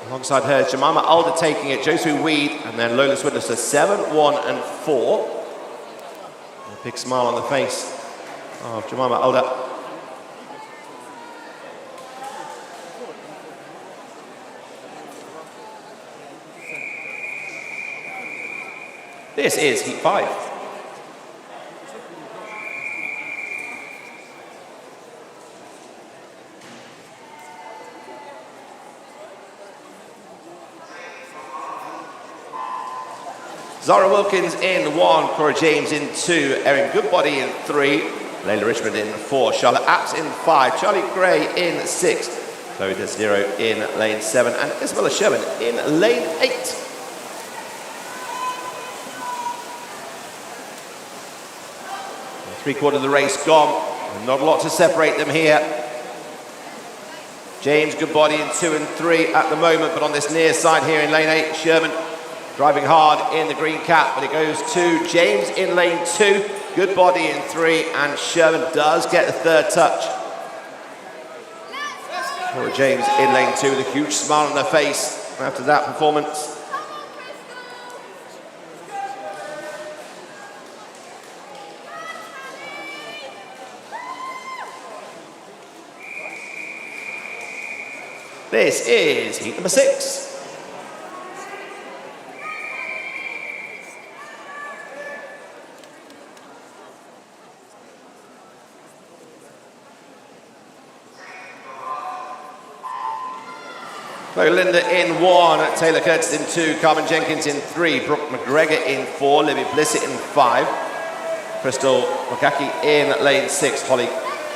Alongside her, Jemima Alder taking it, Josephine Weed, and then Lola Swindles to 7, 1 and 4. A big smile on the face of Jemima Alder. This is heat 5. Zara Wilkins in 1, Cora James in 2, Erin Goodbody in 3, Layla Richmond in 4, Charlotte Apps in 5, Charlie Gray in 6, Chloe Desidero in lane 7, and Isabella Sherman in lane 8. Three-quarters of the race gone, and not a lot to separate them here. James, good body in 2 and 3 at the moment, but on this near side here in lane 8, Sherman driving hard in the green cap, but it goes to James in lane 2, good body in 3, and Sherman does get the third touch. Poor James in lane 2 with a huge smile on their face after that performance. This is heat number 6. Chloe Linda in 1, Taylor Curtis in 2, Carmen Jenkins in 3, Brooke McGregor in 4, Libby Blissett in 5, Crystal Wakaki in lane 6, Holly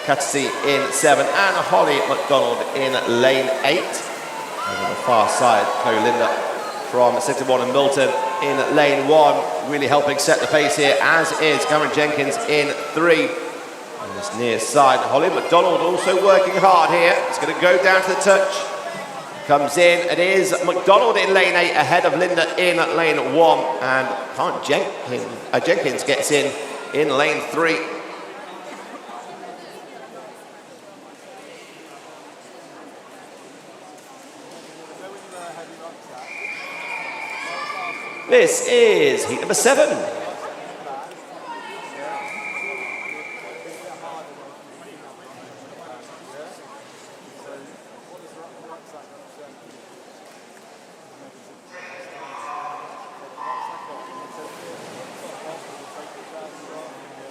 Katsi in 7, and Holly McDonald in lane 8. And on the far side, Chloe Linda from Sector 1 and Milton in lane 1, really helping set the pace here, as is Cameron Jenkins in 3. On this near side, Holly McDonald also working hard here. It's going to go down to the touch. Comes in, it is McDonald in lane 8 ahead of Linda in lane 1, and Jenkins gets in lane 3. This is heat number 7.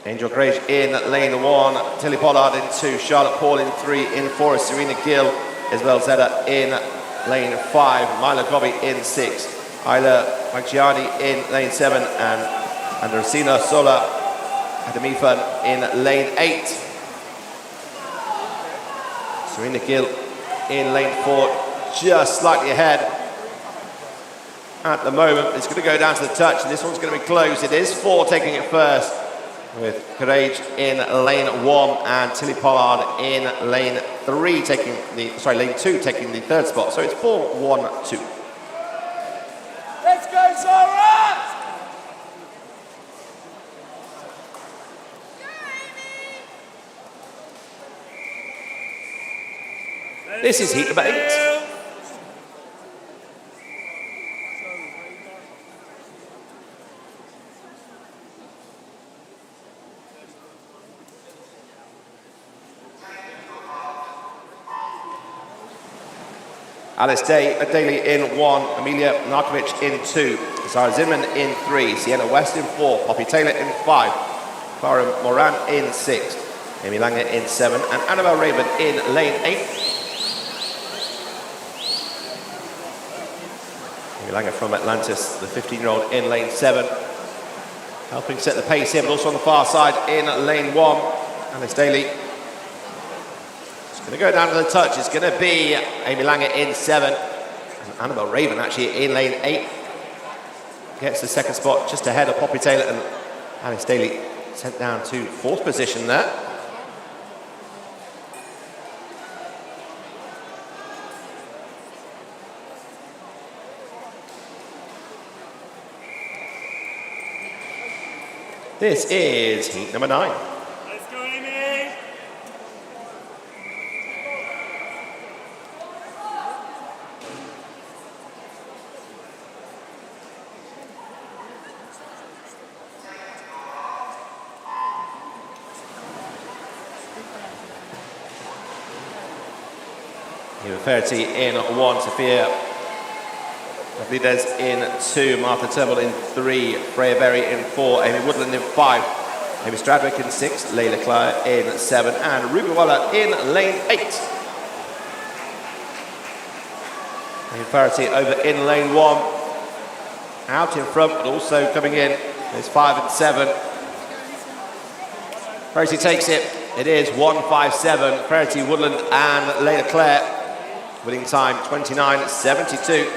Angel Grage in lane 1, Tilly Pollard in 2, Charlotte Paul in 3, in 4 is Serena Gill, Isabel Zeta in lane 5, Mila Gobby in 6, Isla Maggiani in lane 7, and Andresina Sola Adamifan in lane 8. Serena Gill in lane 4, just slightly ahead at the moment. It's going to go down to the touch, and this one's going to be close. It is 4 taking it first, with Courage in lane 1 and Tilly Pollard in lane 3 taking lane 2 taking the third spot. So it's 4-1-2. Let's go, Zara! This is heat number 8. Alice Daly in 1, Amelia Narkovic in 2, Zara Zimmerman in 3, Sienna West in 4, Poppy Taylor in 5, Clara Moran in 6, Amy Langer in 7, and Annabelle Raven in lane 8. Amy Langer from Atlantis, the 15-year-old in lane 7, helping set the pace here, but also on the far side in lane 1, Alice Daly. Going to go down to the touch. It's going to be Amy Langer in 7. And Annabelle Raven actually in lane 8. Gets the second spot just ahead of Poppy Taylor, and Alice Daly sent down to 4th position there. This is heat number 9. Let's go, Amy! Eva Ferretti in 1, Sophia Pavlidez in 2, Martha Turnbull in 3, Freya Berry in 4, Amy Woodland in 5, Amy Stradwick in 6, Layla Clare in 7, and Ruby Waller in lane 8. Amy Ferretti over in lane 1, out in front, but also coming in is 5 and 7. Ferretti takes it. It is 1:57. Ferretti, Woodland, and Layla Clare. Winning time 29:72.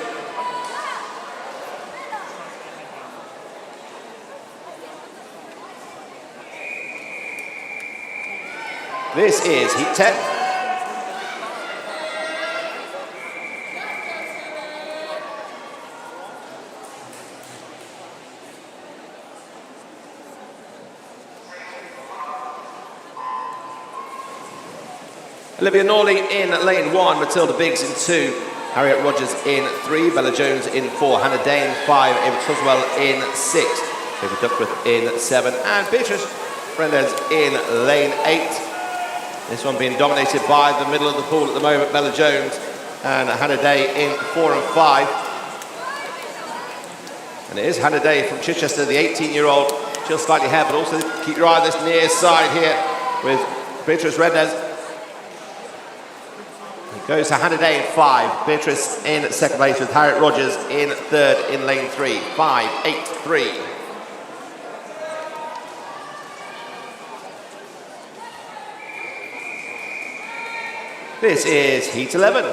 This is heat 10. Olivia Norley in lane 1, Matilda Biggs in 2, Harriet Rogers in 3, Bella Jones in 4, Hannah Day in 5, Ava Tuswell in 6, David Duckworth in 7, and Beatrice Brendes in lane 8. This one being dominated by the middle of the pool at the moment, Bella Jones and Hannah Day in 4 and 5. And it is Hannah Day from Chichester, the 18-year-old, just slightly ahead, but also keep your eye on this near side here with Beatrice Brendes. It goes to Hannah Day in 5, Beatrice in second place with Harriet Rogers in third in lane 3, 5, 8, 3. This is heat 11.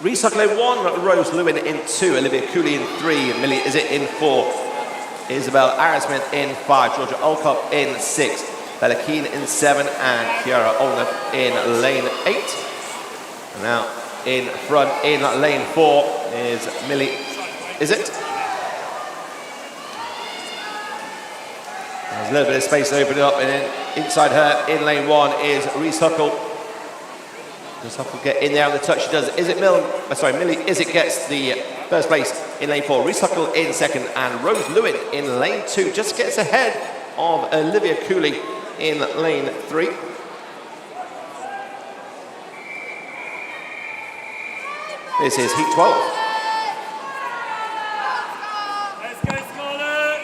Recycle 1, Rose Lewin in 2, Olivia Cooley in 3, Millie Izzet in 4, Isabel Arrowsmith in 5, Georgia Olcott in 6, Bella Keane in 7, and Kiara Olner in lane 8. And now in front in lane 4 is Millie Izzet. There's a little bit of space to open it up, and then inside her in lane 1 is Reese Huckle. Reese Huckle get in there on the touch. She does. Millie Izzet gets the first place in lane 4. Reese Huckle in second, and Rose Lewin in lane 2 just gets ahead of Olivia Cooley in lane 3. This is heat 12. Let's go, Scarlett.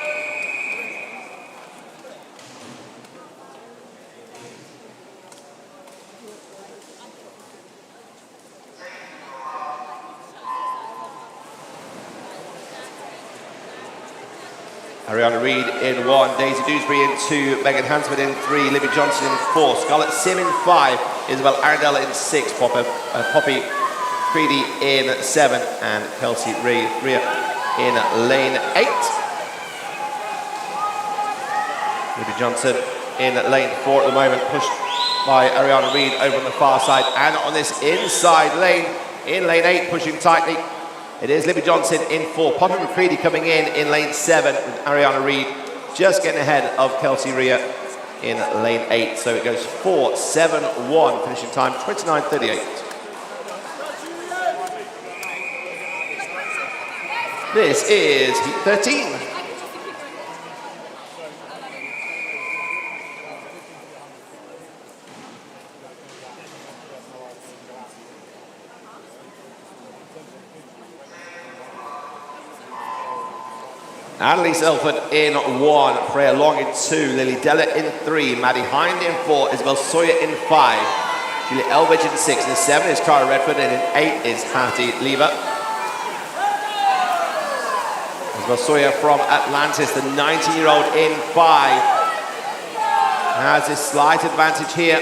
Ariana Reid in 1, Daisy Dewsbury in 2, Megan Hansford in 3, Libby Johnson in 4, Scarlett Sim in 5, Isabel Arundel in 6, Poppy Creedy in 7, and Kelsey Rhea in lane 8. Libby Johnson in lane 4 at the moment, pushed by Ariana Reid over on the far side, and on this inside lane, in lane 8, pushing tightly. It is Libby Johnson in 4. Poppy McCready coming in lane 7 with Ariana Reid just getting ahead of Kelsey Rhea in lane 8. So it goes 4-7-1, finishing time 29:38. This is heat 13. Annalise Elford in 1, Freya Long in 2, Lily Della in 3, Maddie Hind in 4, Isabel Sawyer in 5, Julia Elbridge in 6, in 7 is Cara Redford, and in 8 is Hattie Lever. Isabel Sawyer from Atlantis, the 19-year-old in 5, has this slight advantage here.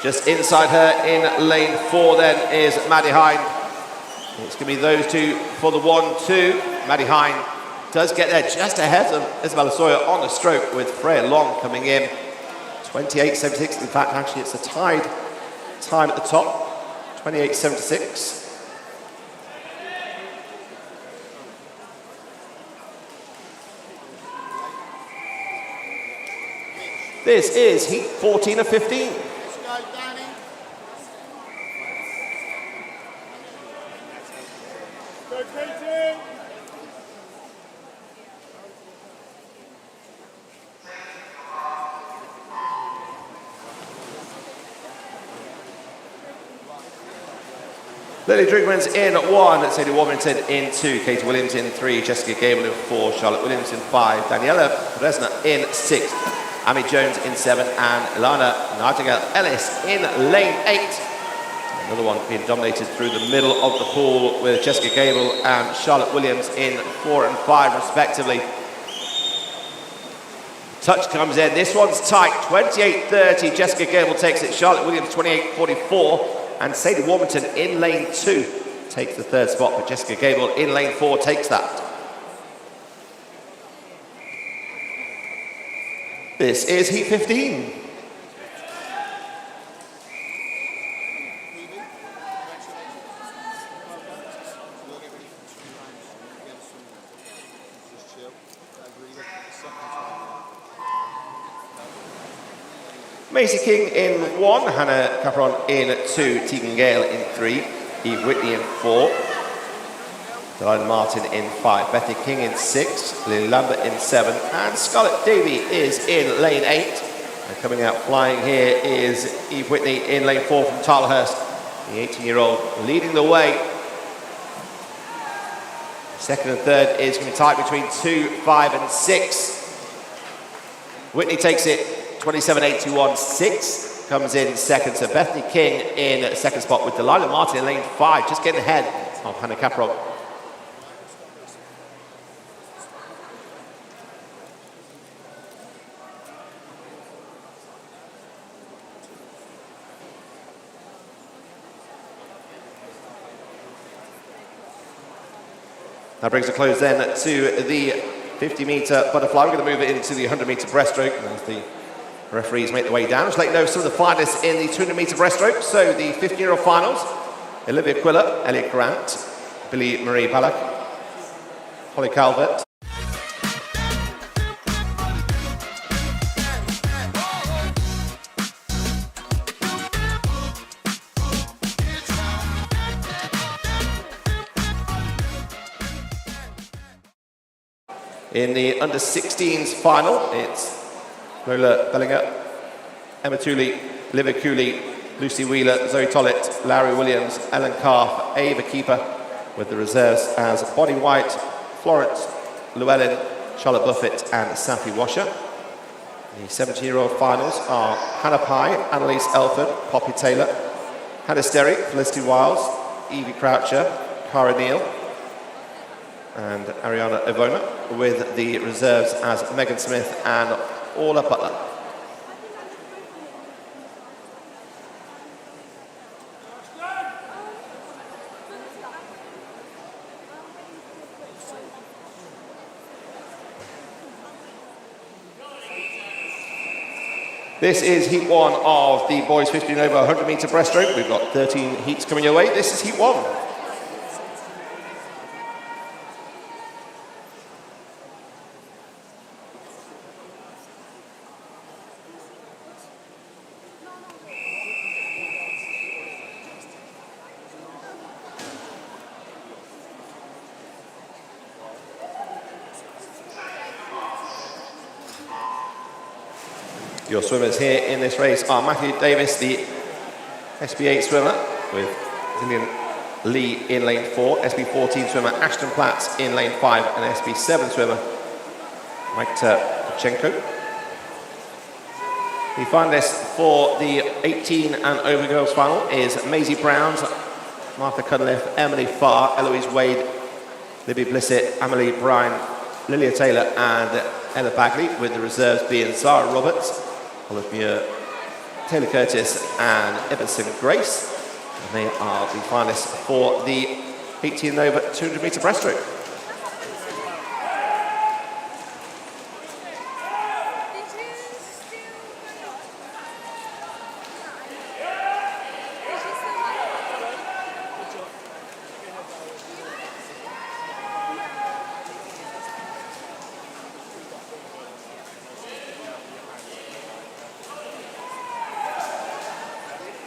Just inside her in lane 4 then is Maddie Hind. It's going to be those two for the 1-2. Maddie Hind does get there just ahead of Isabella Sawyer on the stroke, with Freya Long coming in 28.76. In fact, actually it's a tied time at the top, 28.76. This is heat 14 of 15. Go, Katie. Lily Drigman's in 1, Sadie Warmington in 2, Katie Williams in 3, Jessica Gable in 4, Charlotte Williams in 5, Daniela Resna in 6, Amy Jones in 7, and Ilana Nightingale Ellis in lane 8. Another one being dominated through the middle of the pool with Jessica Gable and Charlotte Williams in 4 and 5 respectively. Touch comes in, this one's tight, 28.30, Jessica Gable takes it, Charlotte Williams 28.44, and Sadie Warmington in lane 2 takes the third spot, but Jessica Gable in lane 4 takes that. This is heat 15. Maisie King in 1, Hannah Capron in 2, Tegan Gale in 3, Eve Whitney in 4, Delilah Martin in 5, Bethany King in 6, Lily Lambert in 7, and Scarlett Davey is in lane 8. And coming out flying here is Eve Whitney in lane 4 from Tilehurst, the 18-year-old leading the way. Second and third is going to be tight between 2, 5 and 6. Whitney takes it 27.821, 6 comes in second. So Bethany King in second spot with Delilah Martin in lane 5, just getting ahead of Hannah Capron. That brings a close then to the 50-metre butterfly. We're going to move it into the 100-metre breaststroke as the referees make their way down. Just let you know some of the finalists in the 200-metre breaststroke. So the 15-year-old finals: Olivia Quiller, Elliot Grant, Billy Marie Ballack, Holly Calvert. In the under-16s final, it's Lola Bellinger, Emma Tooley, Olivia Cooley, Lucy Wheeler, Zoe Tollett, Larry Williams, Ellen Calf, Ava Keeper, with the reserves as Bonnie White, Florence Llewellyn, Charlotte Buffett and Safi Washer. The 17-year-old finals are Hannah Pye, Annalise Elford, Poppy Taylor, Hannah Sterry, Felicity Wiles, Evie Croucher, Cara Neal, and Ariana Ivona, with the reserves as Megan Smith and Orla Butler. This is heat 1 of the boys 15 over 100 metre breaststroke. We've got 13 heats coming your way. This is heat 1. Your swimmers here in this race are Matthew Davis, the SB8 swimmer, with Zillian Lee in lane 4, SB14 swimmer Ashton Platts in lane 5, and SB7 swimmer Mike Pachenko. The finalists for the 18 and over girls final is Maisie Browns, Martha Cunliffe, Emily Farr, Eloise Wade, Libby Blissett, Amelie Bryan, Lilia Taylor and Ella Bagley, with the reserves being Zara Roberts, Olive Muir, Taylor Curtis and Everson Grace. And they are the finalists for the 18 over 200 metre breaststroke.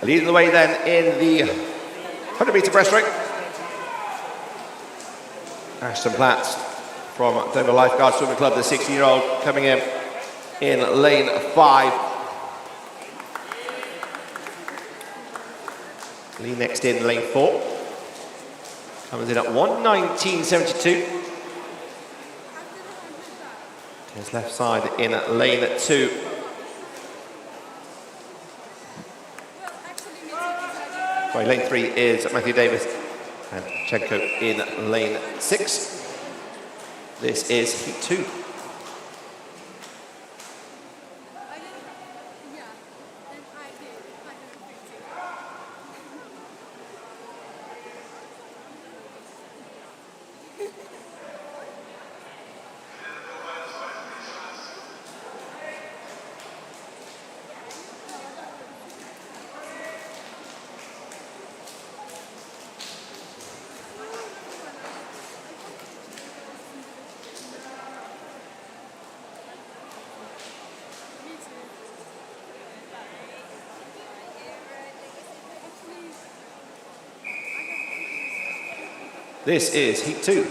Leading the way then in the 100 metre breaststroke, Ashton Platts from Dover Lifeguard Swimming Club, the 16-year-old, coming in lane 5. Lee next in lane 4. Comes in at 1:19.72. His left side in lane 2. Sorry, lane 3 is Matthew Davis and Chenko in lane 6. This is heat 2. This is heat 2.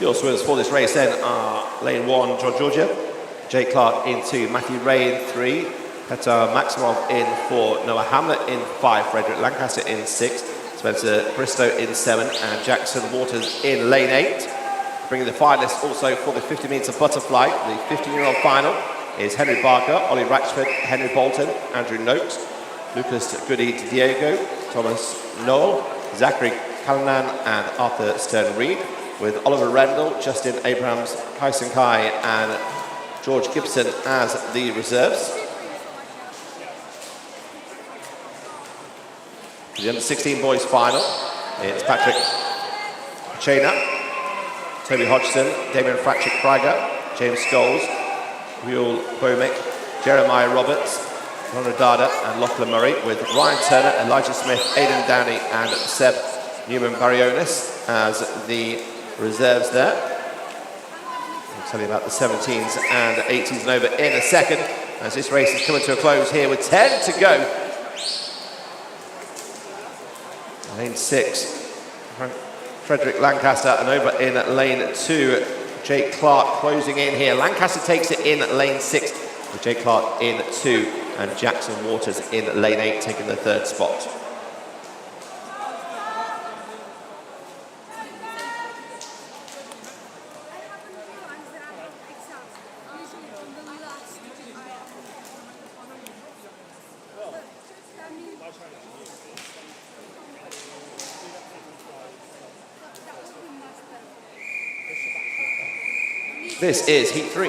Your swimmers for this race then are lane 1, John Georgia, Jake Clark in 2, Matthew Ray in 3, Petar Maximov in 4, Noah Hamlet in 5, Frederick Lancaster in 6, Spencer Bristow in 7, and Jackson Waters in lane 8. Bringing the finalists also for the 50 metres butterfly, the 15-year-old final is Henry Barker, Ollie Ratchford, Henry Bolton, Andrew Noakes, Lucas Goody Diego, Thomas Noel, Zachary Callanan, and Arthur Stern-Reed, with Oliver Rendell, Justin Abrams, Kyson Kai, and George Gibson as the reserves. For the under-16 boys final, it's Patrick Chaina, Toby Hodgson, Damien Fratchik-Krieger, James Scholes, Will Bomick, Jeremiah Roberts, Ronald Dada, and Lachlan Murray, with Ryan Turner, Elijah Smith, Aidan Downey, and Seb Newman-Barionis as the reserves there. I'll tell you about the 17s and 18s and over in a second, as this race is coming to a close here with 10 to go. Lane 6, Frederick Lancaster, and over in lane 2, Jake Clark closing in here. Lancaster takes it in lane 6, with Jake Clark in 2, and Jackson Waters in lane 8 taking the 3rd spot. This is heat 3.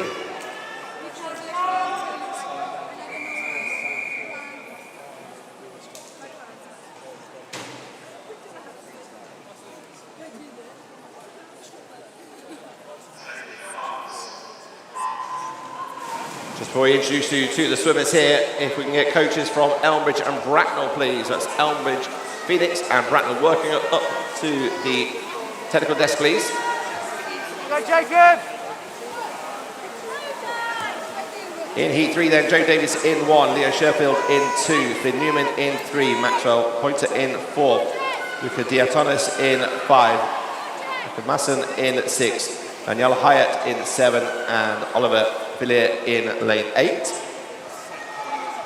Just before we introduce you to the swimmers here, if we can get coaches from Elmbridge and Bracknell, please. That's Elmbridge, Phoenix, and Bracknell working up to the technical desk, please. Go, Jacob! In heat 3 then, Joe Davis in 1, Leo Sherfield in 2, Finn Newman in 3, Maxwell Pointer in 4, Luca Diatonis in 5, Luca Masson in 6, Danielle Hyatt in 7, and Oliver Villiers in lane 8.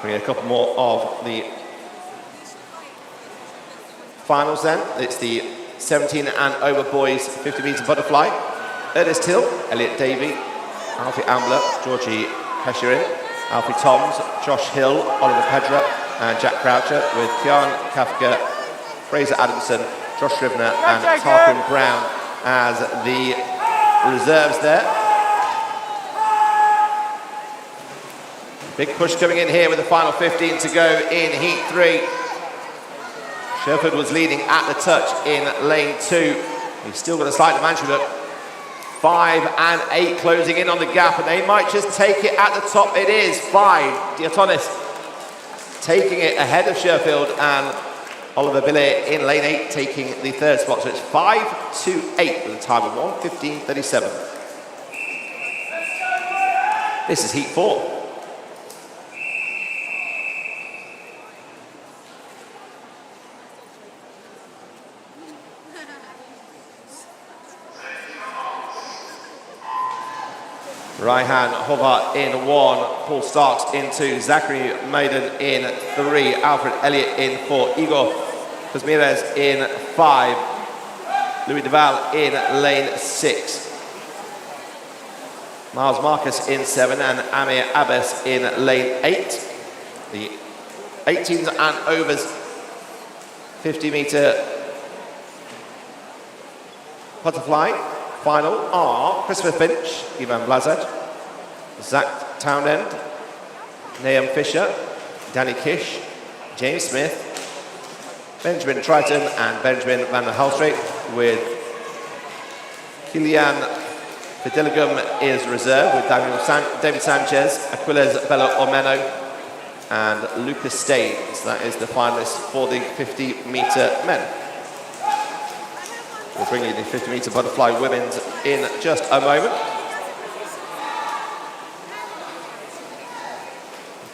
Bring a couple more of the finals then. It's the 17 and over boys 50 metre butterfly. Ernest Hill, Elliot Davey, Alfie Ambler, Georgie Pesherin, Alfie Toms, Josh Hill, Oliver Pedra, and Jack Croucher, with Kian Kafka, Fraser Adamson, Josh Scrivener, and Tarquin Brown as the reserves there. Big push coming in here with the final 15 to go in heat 3. Sherford was leading at the touch in lane 2. He's still got a slight advantage, but 5 and 8 closing in on the gap, and they might just take it at the top. It is 5. Diatonis taking it ahead of Sherfield, and Oliver Villiers in lane 8 taking the 3rd spot. So it's 5-8 with a time of 1:15.37. This is heat 4. Raihan Hobart in 1, Paul Starks in 2, Zachary Maiden in 3, Alfred Elliott in 4, Igor Kuzmirez in 5, Louis Duval in lane 6, Miles Marcus in 7, and Amir Abbas in lane 8. The 18s and overs 50 metre butterfly final are Christopher Finch, Ivan Blazard, Zach Townend, Nahum Fisher, Danny Kish, James Smith, Benjamin Triton, and Benjamin Van der Halstreet, with Kilian Fideligum is reserve, with David Sanchez, Aquiles Bello Omeno, and Lucas Staines. That is the finalists for the 50 metre men. We'll bring you the 50-meter butterfly women's in just a moment.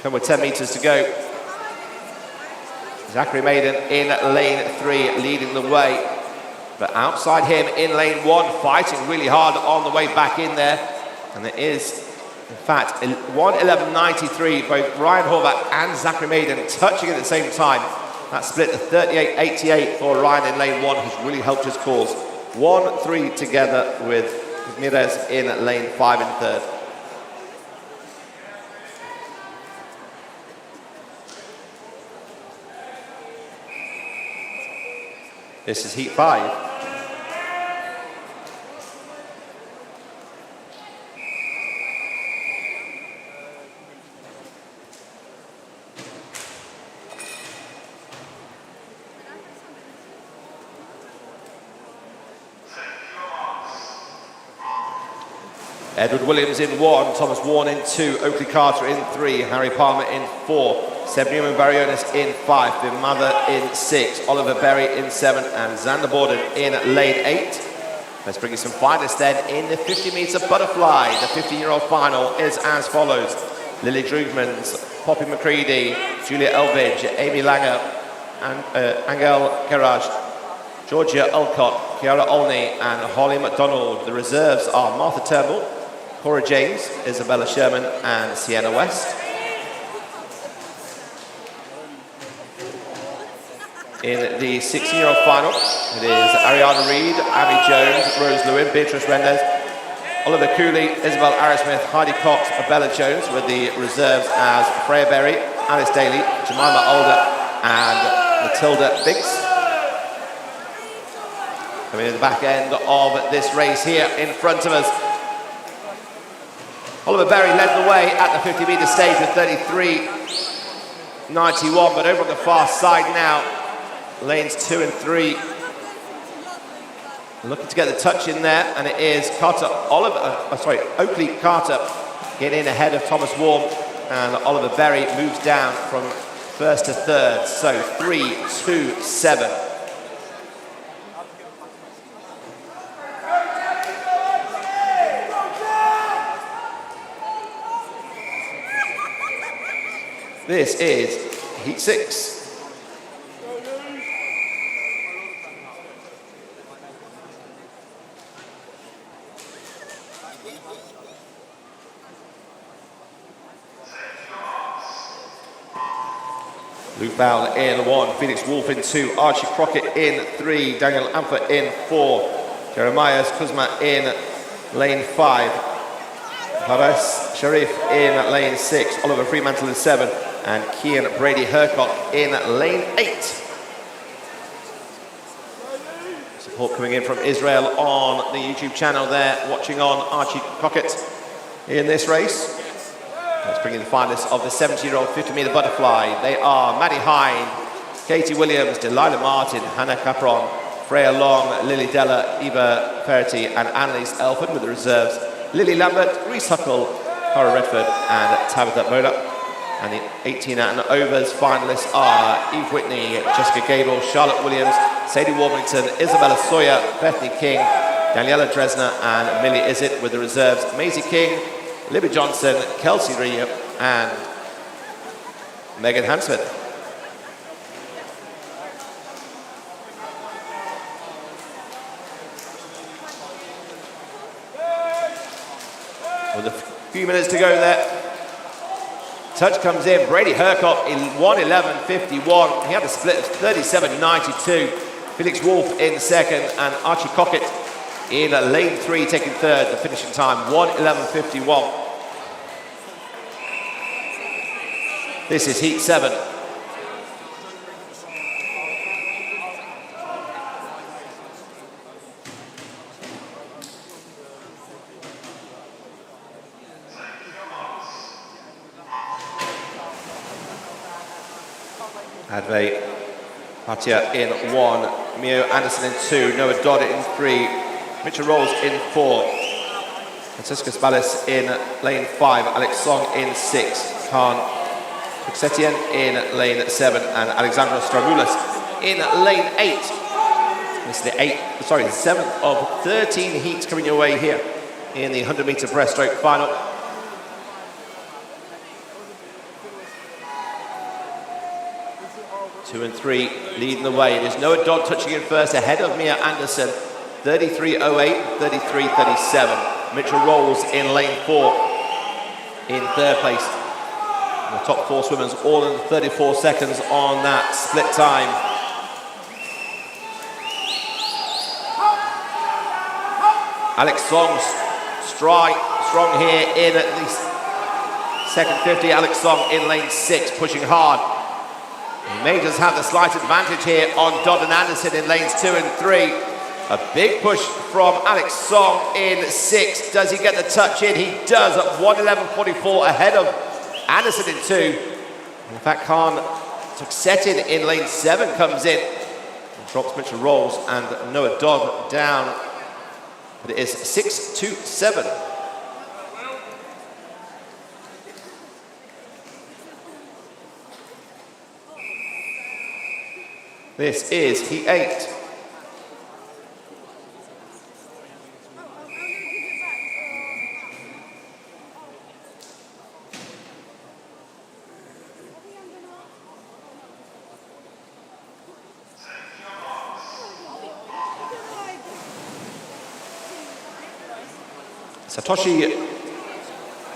Come with 10 meters to go. Zachary Maiden in lane 3, leading the way. But outside him in lane 1, fighting really hard on the way back in there. And it is, in fact, 1:11.93, both Ryan Horvath and Zachary Maiden touching at the same time. That split the 38.88 for Ryan in lane 1, who's really helped his cause. 1-3 together with Ramirez in lane 5 and 3rd. This is heat 5. Edward Williams in 1, Thomas Warren in 2, Oakley Carter in 3, Harry Palmer in 4, Seb Newman Barrionis in 5, Vin Mather in 6, Oliver Berry in 7, and Xander Borden in lane 8. Let's bring you some finalists then in the 50-meter butterfly. The 15-year-old final is as follows. Lily Drugmans, Poppy McCready, Julia Elvidge, Amy Langer, Angel Garage, Georgia Alcott, Kiara Olney, and Holly McDonald. The reserves are Martha Turnbull, Cora James, Isabella Sherman, and Sienna West. In the 16-year-old final, it is Ariana Reed, Abby Jones, Rose Lewin, Beatrice Rendez, Oliver Cooley, Isabel Arrowsmith, Heidi Cox, Bella Jones, with the reserves as Freya Berry, Alice Daly, Jemima Alder, and Matilda Biggs. Coming in the back end of this race here in front of us. Oliver Berry led the way at the 50-meter stage with 33.91, but over on the far side now, lanes 2 and 3 looking to get the touch in there, and it is Oakley Carter getting in ahead of Thomas Warm, and Oliver Berry moves down from 1st to 3rd, so 3-2-7. This is heat 6. Luke Bowell in 1, Felix Wolf in 2, Archie Crockett in 3, Daniel Amfer in 4, Jeremiah Kuzma in lane 5, Haras Sharif in lane 6, Oliver Fremantle in 7, and Kian Brady Hercott in lane 8. Support coming in from Israel on the YouTube channel there, watching on Archie Crockett in this race. Let's bring in the finalists of the 70-year-old 50-meter butterfly. They are Maddie Hine, Katie Williams, Delilah Martin, Hannah Capron, Freya Long, Lily Della, Eva Ferretti, and Annalise Elford, with the reserves Lily Lambert, Reese Huckle, Cara Redford, and Tabitha Moda. And the 18 and overs finalists are Eve Whitney, Jessica Gable, Charlotte Williams, Sadie Warmington, Isabella Sawyer, Bethany King, Daniela Dresner, and Millie Izzet, with the reserves Maisie King, Libby Johnson, Kelsey Rhea, and Megan Hansford. With a few minutes to go there. Touch comes in, Brady Hercott in 1:11.51. He had a split of 37.92. Felix Wolf in 2nd, and Archie Crockett in lane 3 taking 3rd. The finishing time, 1:11.51. This is heat 7. Advay Patia in 1, Mio Anderson in 2, Noah Dodd in 3, Mitchell Rolls in 4, Francisco Spallis in lane 5, Alex Song in 6, Khan Puxetian in lane 7, and Alexandra Stramoulis in lane 8. This is the seventh of 13 heats coming your way here in the 100-meter breaststroke final. Two and three leading the way. It is Noah Dodd touching in first ahead of Mia Anderson. 33.08, 33.37. Mitchell Rolls in lane 4 in third place. And the top 4 swimmers all in 34 seconds on that split time. Alex Song strong here in at least second 50. Alex Song in lane 6 pushing hard. He may just have the slight advantage here on Dodd and Anderson in lanes 2 and 3. A big push from Alex Song in 6. Does he get the touch in? He does at 1:11.44 ahead of Anderson in 2. In fact, Khan took Setin in lane 7, comes in and drops Mitchell Rolls and Noah Dodd down. But it is 6-2-7. This is heat 8. Satoshi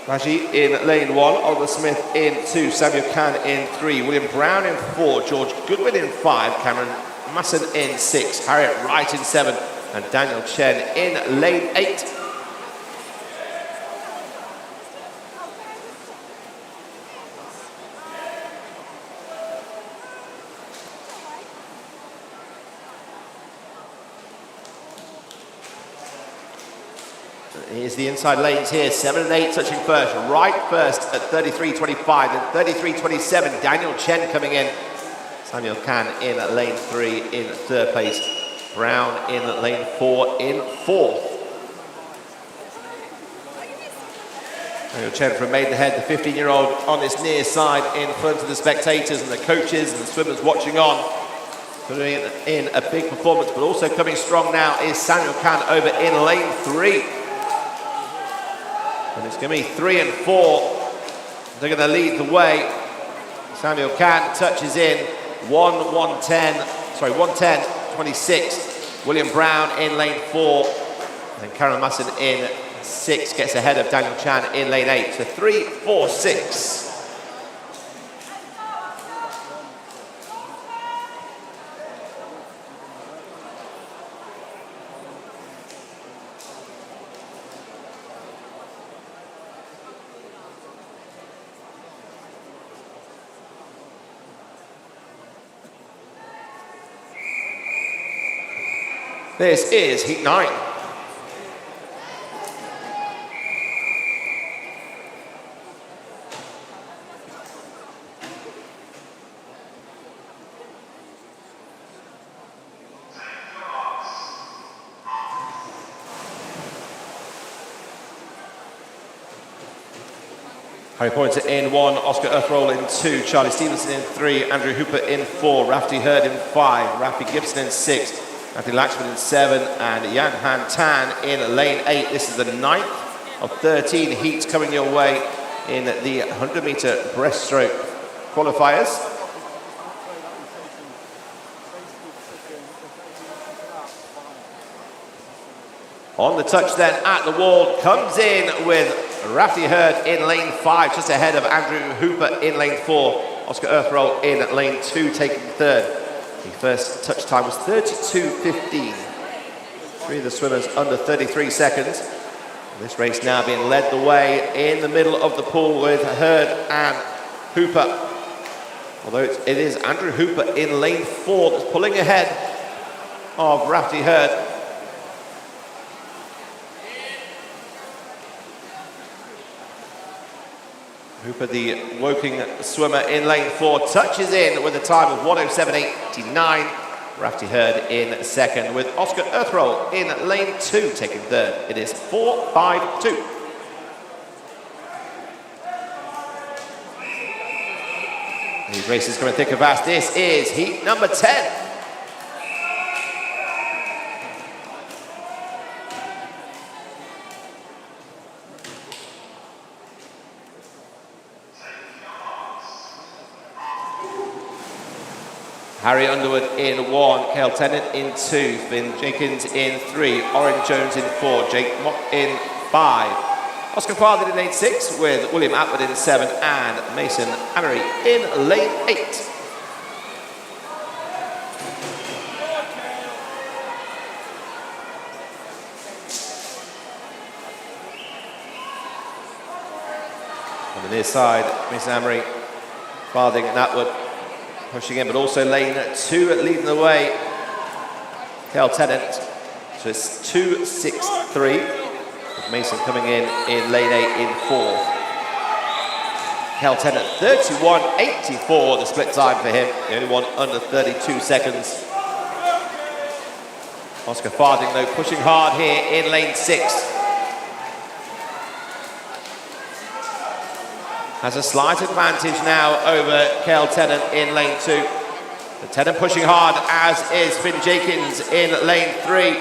Raji in lane 1, Oliver Smith in 2, Samuel Khan in 3, William Brown in 4, George Goodwin in 5, Cameron Masson in 6, Harriet Wright in 7, and Daniel Chen in lane 8. Here's the inside lanes here, 7 and 8 touching first. Wright first at 33.25 and 33.27. Daniel Chen coming in. Samuel Khan in lane 3 in third place. Brown in lane 4 in fourth. Daniel Chen from Maidenhead, the 15-year-old on this near side in front of the spectators and the coaches and the swimmers watching on. Putting in a big performance, but also coming strong now is Samuel Khan over in lane 3. And it's going to be 3 and 4. They're going to lead the way. Samuel Khan touches in 1:10.26. William Brown in lane 4. And Karen Masson in 6 gets ahead of Daniel Chan in lane 8. So 3, 4, 6. This is heat 9. Harry Pointer in 1, Oscar Earthroll in 2, Charlie Stevenson in 3, Andrew Hooper in 4, Rafty Hurd in 5, Rafi Gibson in 6, Anthony Laxman in 7, and Yan Han Tan in lane 8. This is the 9th of 13 heats coming your way in the 100-meter breaststroke qualifiers. On the touch then at the wall, comes in with Rafty Hurd in lane 5, just ahead of Andrew Hooper in lane 4. Oscar Earthroll in lane 2, taking third. The first touch time was 32.15. 3 of the swimmers under 33 seconds. This race now being led the way in the middle of the pool with Hurd and Hooper. Although it is Andrew Hooper in lane 4 that's pulling ahead of Rafty Hurd. Hooper, the Woking swimmer in lane 4, touches in with a time of 1:07.89. Rafty Hurd in second, with Oscar Earthroll in lane 2 taking third. It is 4:52. These races coming thick and fast. This is heat number 10. Harry Underwood in 1, Cale Tennant in 2, Finn Jenkins in 3, Oren Jones in 4, Jake Mock in 5. Oscar Farthing in lane 6 with William Atwood in 7 and Mason Amery in lane 8. On the near side, Mason Amery, Farthing and Atwood pushing in, but also lane 2 leading the way, Cale Tennant. So it's 2-6-3, with Mason coming in lane 8 in 4th. Cale Tennant 31.84, the split time for him, the only one under 32 seconds. Oscar Farthing though pushing hard here in lane 6. Has a slight advantage now over Cale Tennant in lane 2. The Tennant pushing hard, as is Finn Jenkins in lane 3.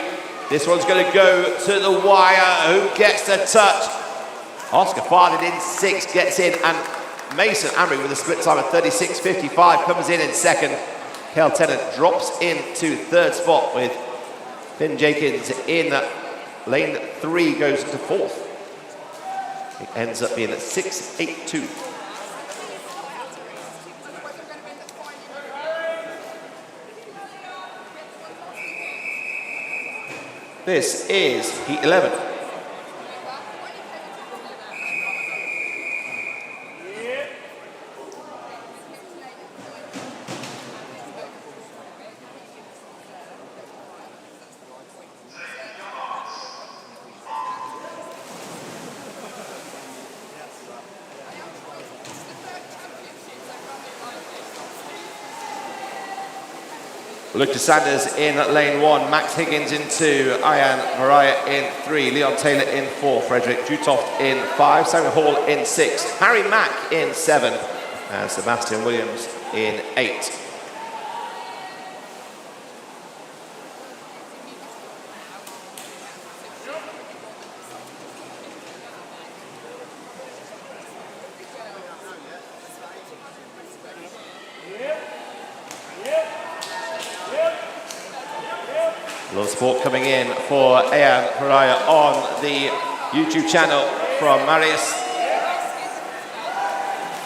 This one's going to go to the wire. Who gets the touch? Oscar Farthing in 6 gets in, and Mason Amery with a split time of 36.55 comes in second. Cale Tennant drops into 3rd spot with Finn Jenkins in lane 3 goes into 4th. It ends up being at 6.82. This is heat 11. Lucas Sanders in lane 1, Max Higgins in 2, Ian Mariah in 3, Leon Taylor in 4, Frederick Jutoft in 5, Samuel Hall in 6, Harry Mack in 7, and Sebastian Williams in 8. A lot of support coming in for Ian Mariah on the YouTube channel from Marius.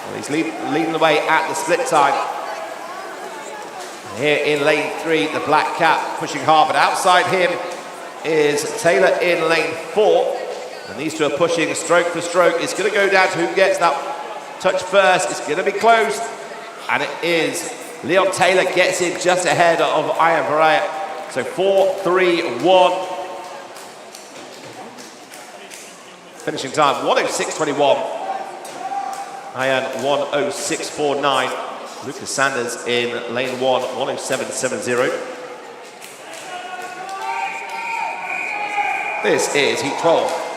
Well, he's leading the way at the split time. Here in lane 3, the black cap pushing hard, but outside him is Taylor in lane 4. And these two are pushing stroke for stroke. It's going to go down to who gets that touch first. It's going to be close. And it is Leon Taylor gets in just ahead of Ian Mariah. So 4-3-1. Finishing time 1:06.21. Ian 1:06.49. Lucas Sanders in lane 1 1:07.70. This is heat 12.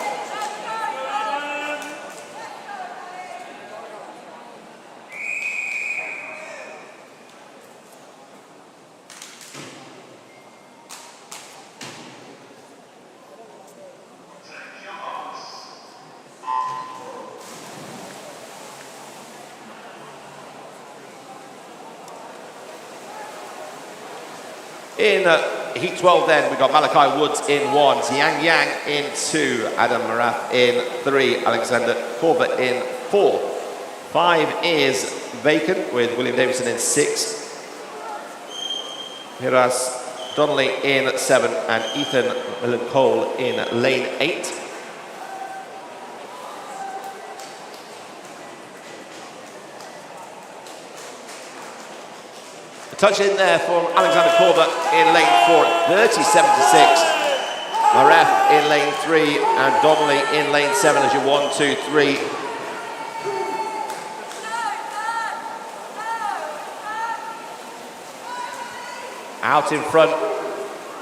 In heat 12 then, we've got Malachi Woods in 1, Xiang Yang in 2, Adam Marath in 3, Alexander Corbett in 4. 5 is vacant with William Davison in 6. Hiras Donnelly in 7 and Ethan Millen Cole in lane 8. Touch in there from Alexander Corbett in lane 4 at 37.6. Maref in lane 3 and Donnelly in lane 7 as your 1, 2, 3. Out in front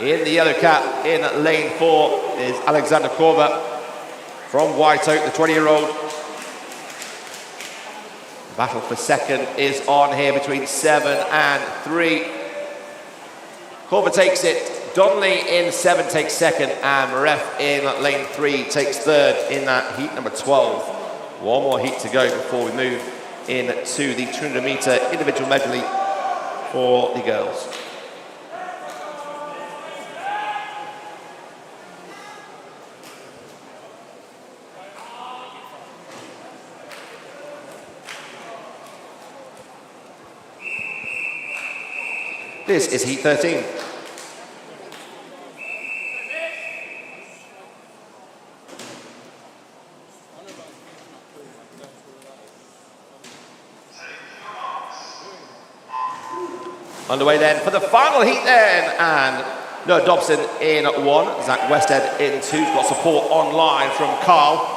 in the yellow cap in lane 4 is Alexander Corbett from White Oak, the 20-year-old. Battle for second is on here between 7 and 3. Corbett takes it. Donnelly in 7 takes second, and Maref in lane 3 takes third in that heat number 12. One more heat to go before we move into the 200-meter individual medley for the girls. This is heat 13. Underway then for the final heat then, and Noah Dobson in 1, Zach Westhead in 2. Got support online from Carl,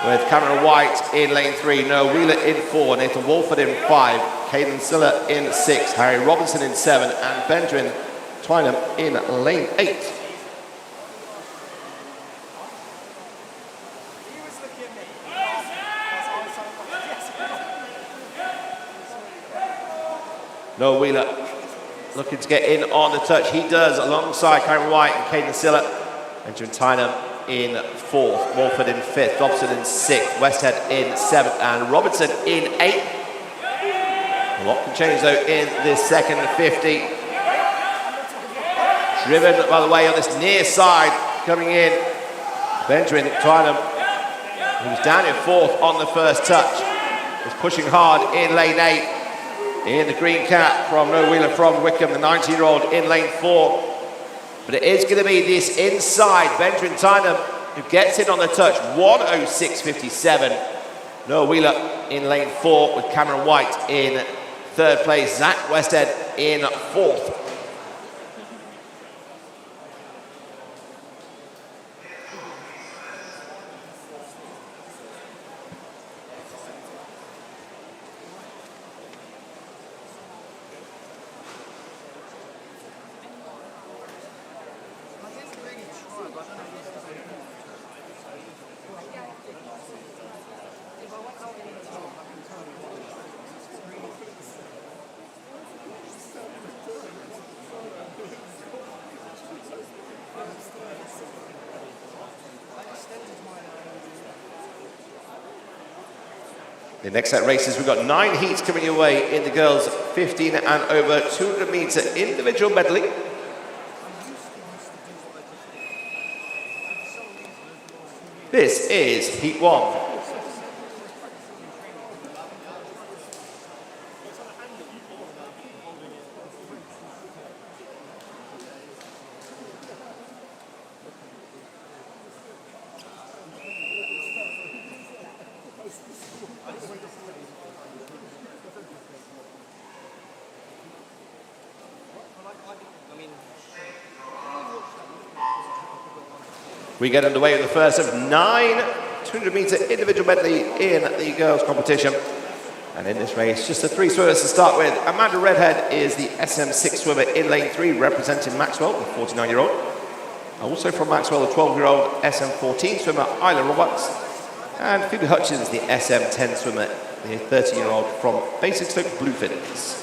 with Cameron White in lane 3, Noah Wheeler in 4, Nathan Walford in 5, Caden Siller in 6, Harry Robinson in 7, and Benjamin Twynham in lane 8. Noah Wheeler looking to get in on the touch. He does, alongside Cameron White and Caden Siller. Benjamin Twynham in 4th, Walford in 5th, Dobson in 6th, Westhead in 7th, and Robinson in 8th. A lot can change though in this second 50. Driven, by the way, on this near side, coming in, Benjamin Twynham, who was down in 4th on the first touch, is pushing hard in lane 8. In the green cap from Noah Wheeler from Wickham, the 19-year-old in lane 4. But it is going to be this inside Benjamin Twynham who gets in on the touch, 1:06.57. Noah Wheeler in lane 4 with Cameron White in 3rd place, Zach Westhead in 4th. The next set races, we've got 9 heats coming your way in the girls' 15 and over 200 metre individual medley. This is heat 1. We get underway with the first of 9 200-metre individual medley in the girls' competition. And in this race, just the 3 swimmers to start with. Amanda Redhead is the SM6 swimmer in lane 3, representing Maxwell, the 49-year-old. Also from Maxwell, the 12-year-old SM14 swimmer, Isla Roberts. And Phoebe Hutchins, the SM10 swimmer, the 30-year-old from Basingstoke Bluefins.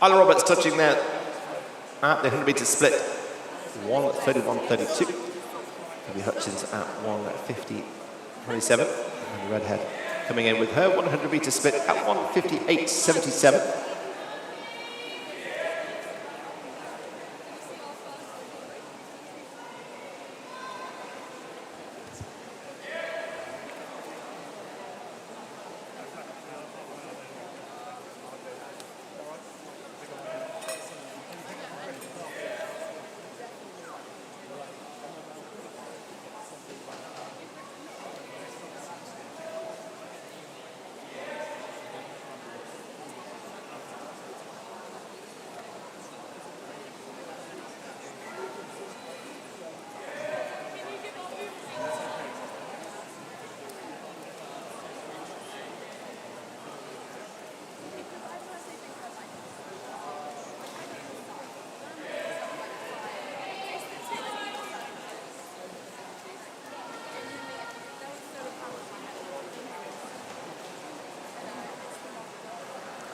Isla Roberts touching there at the 100 metre split, 1:31.32. Phoebe Hutchins at 1:50.27. And the redhead coming in with her 100-meter split at 1:58.77.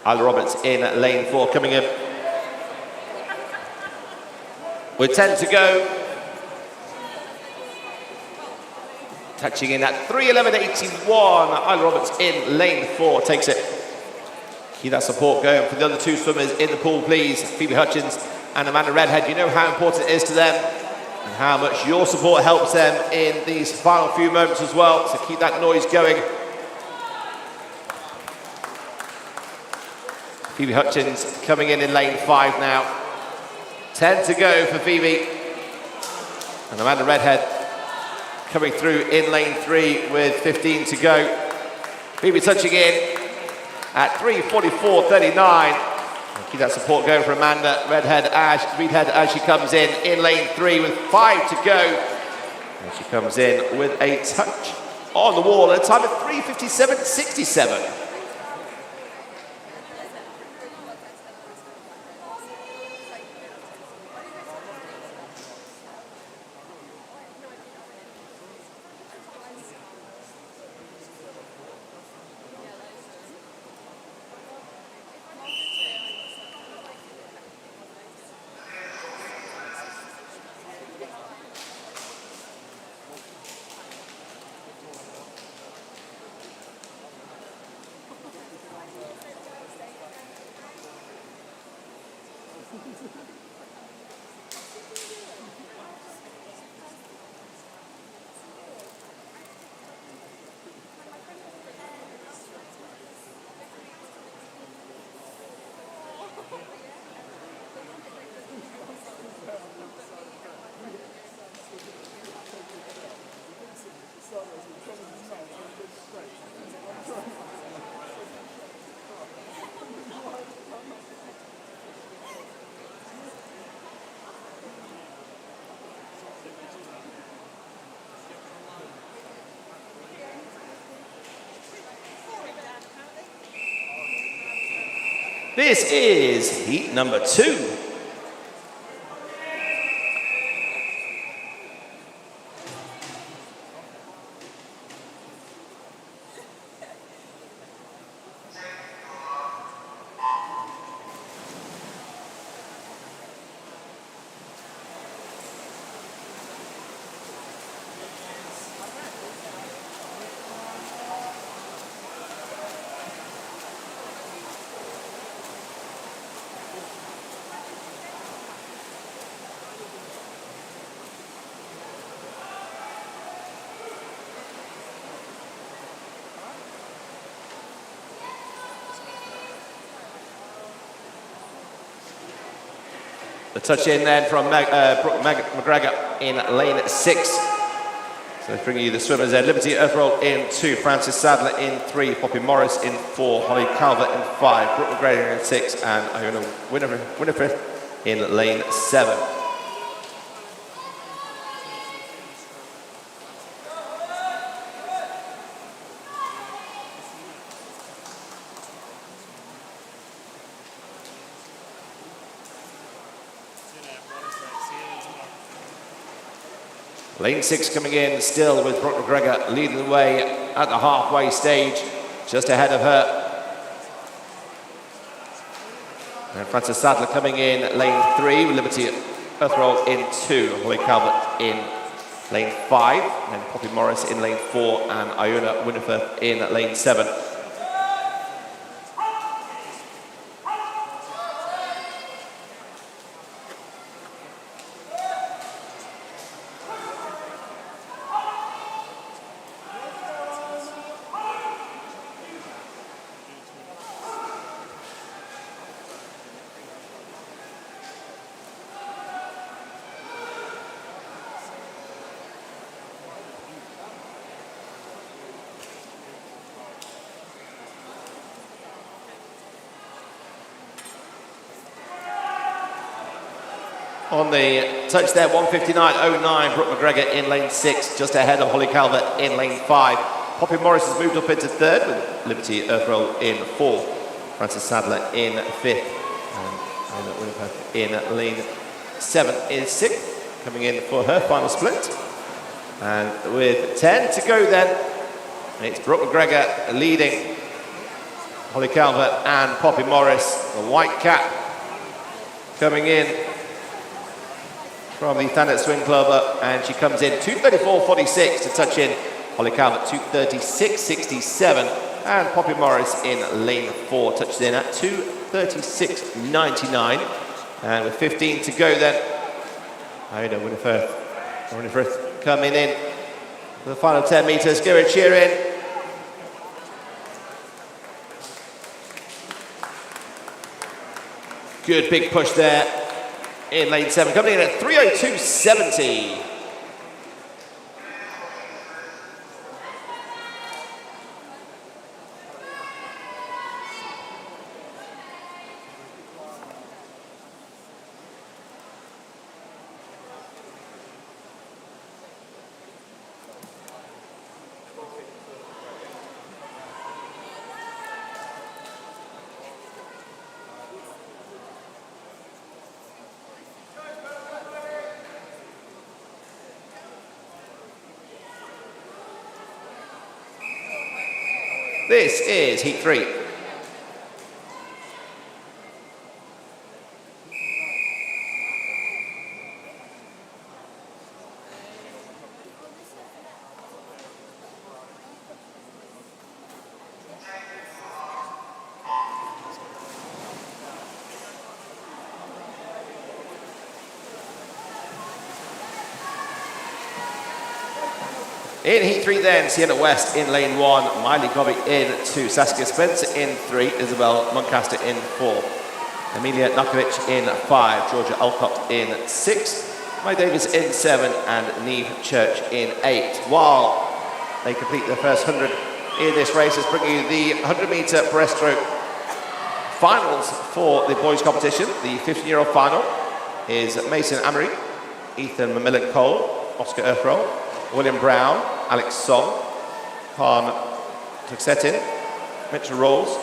Isla Roberts in lane 4 coming in with 10 to go. Touching in at 3:11.81. Isla Roberts in lane 4 takes it. Keep that support going for the other two swimmers in the pool, please. Phoebe Hutchins and Amanda Redhead. You know how important it is to them and how much your support helps them in these final few moments as well. So keep that noise going. Phoebe Hutchins coming in lane 5 now. 10 to go for Phoebe. And Amanda Redhead coming through in lane 3 with 15 to go. Phoebe touching in at 3:44.39. Keep that support going for Amanda Redhead as she comes in lane 3 with 5 to go. And she comes in with a touch on the wall at a time of 3:57.67. This is heat number 2. The touch in then from Brooke McGregor in lane 6. So bringing you the swimmers there. Liberty Earthroll in 2, Frances Sadler in 3, Poppy Morris in 4, Holly Calvert in 5, Brooke McGregor in 6, and Iona Winifred in lane 7. Lane 6 coming in still with Brooke McGregor leading the way at the halfway stage, just ahead of her. And Frances Sadler coming in lane 3 with Liberty Earthroll in 2, Holly Calvert in lane 5, and then Poppy Morris in lane 4, and Iona Winifred in lane 7. On the touch there, 1:59.09, Brooke McGregor in lane 6, just ahead of Holly Calvert in lane 5. Poppy Morris has moved up into 3rd, with Liberty Earthroll in 4th, Frances Sadler in 5th, and Winnipeg in lane 7 is 6th, coming in for her final split. And with 10 to go then, it's Brooke McGregor leading Holly Calvert and Poppy Morris, the white cap coming in from the Thanet Swim Club, and she comes in 2:34.46 to touch in Holly Calvert 2:36.67, and Poppy Morris in lane 4 touched in at 2:36.99, and with 15 to go then, Iona Winifred coming in for the final 10 metres. Give her a cheer in. Good big push there in lane 7, coming in at 3:02.70. This is heat 3. In heat 3 then, Sienna West in lane 1, Miley Cobby in 2, Saskia Spencer in 3, Isabel Muncaster in 4, Amelia Nukovic in 5, Georgia Alcott in 6, Mike Davis in 7, and Neve Church in 8. While they complete their first 100 in this race, let's bring you the 100-metre breaststroke finals for the boys' competition. The 15-year-old final is Mason Amory, Ethan Macmillan Cole, Oscar Earthroll, William Brown, Alex Song, Han Tuxetin, Mitchell Rolls,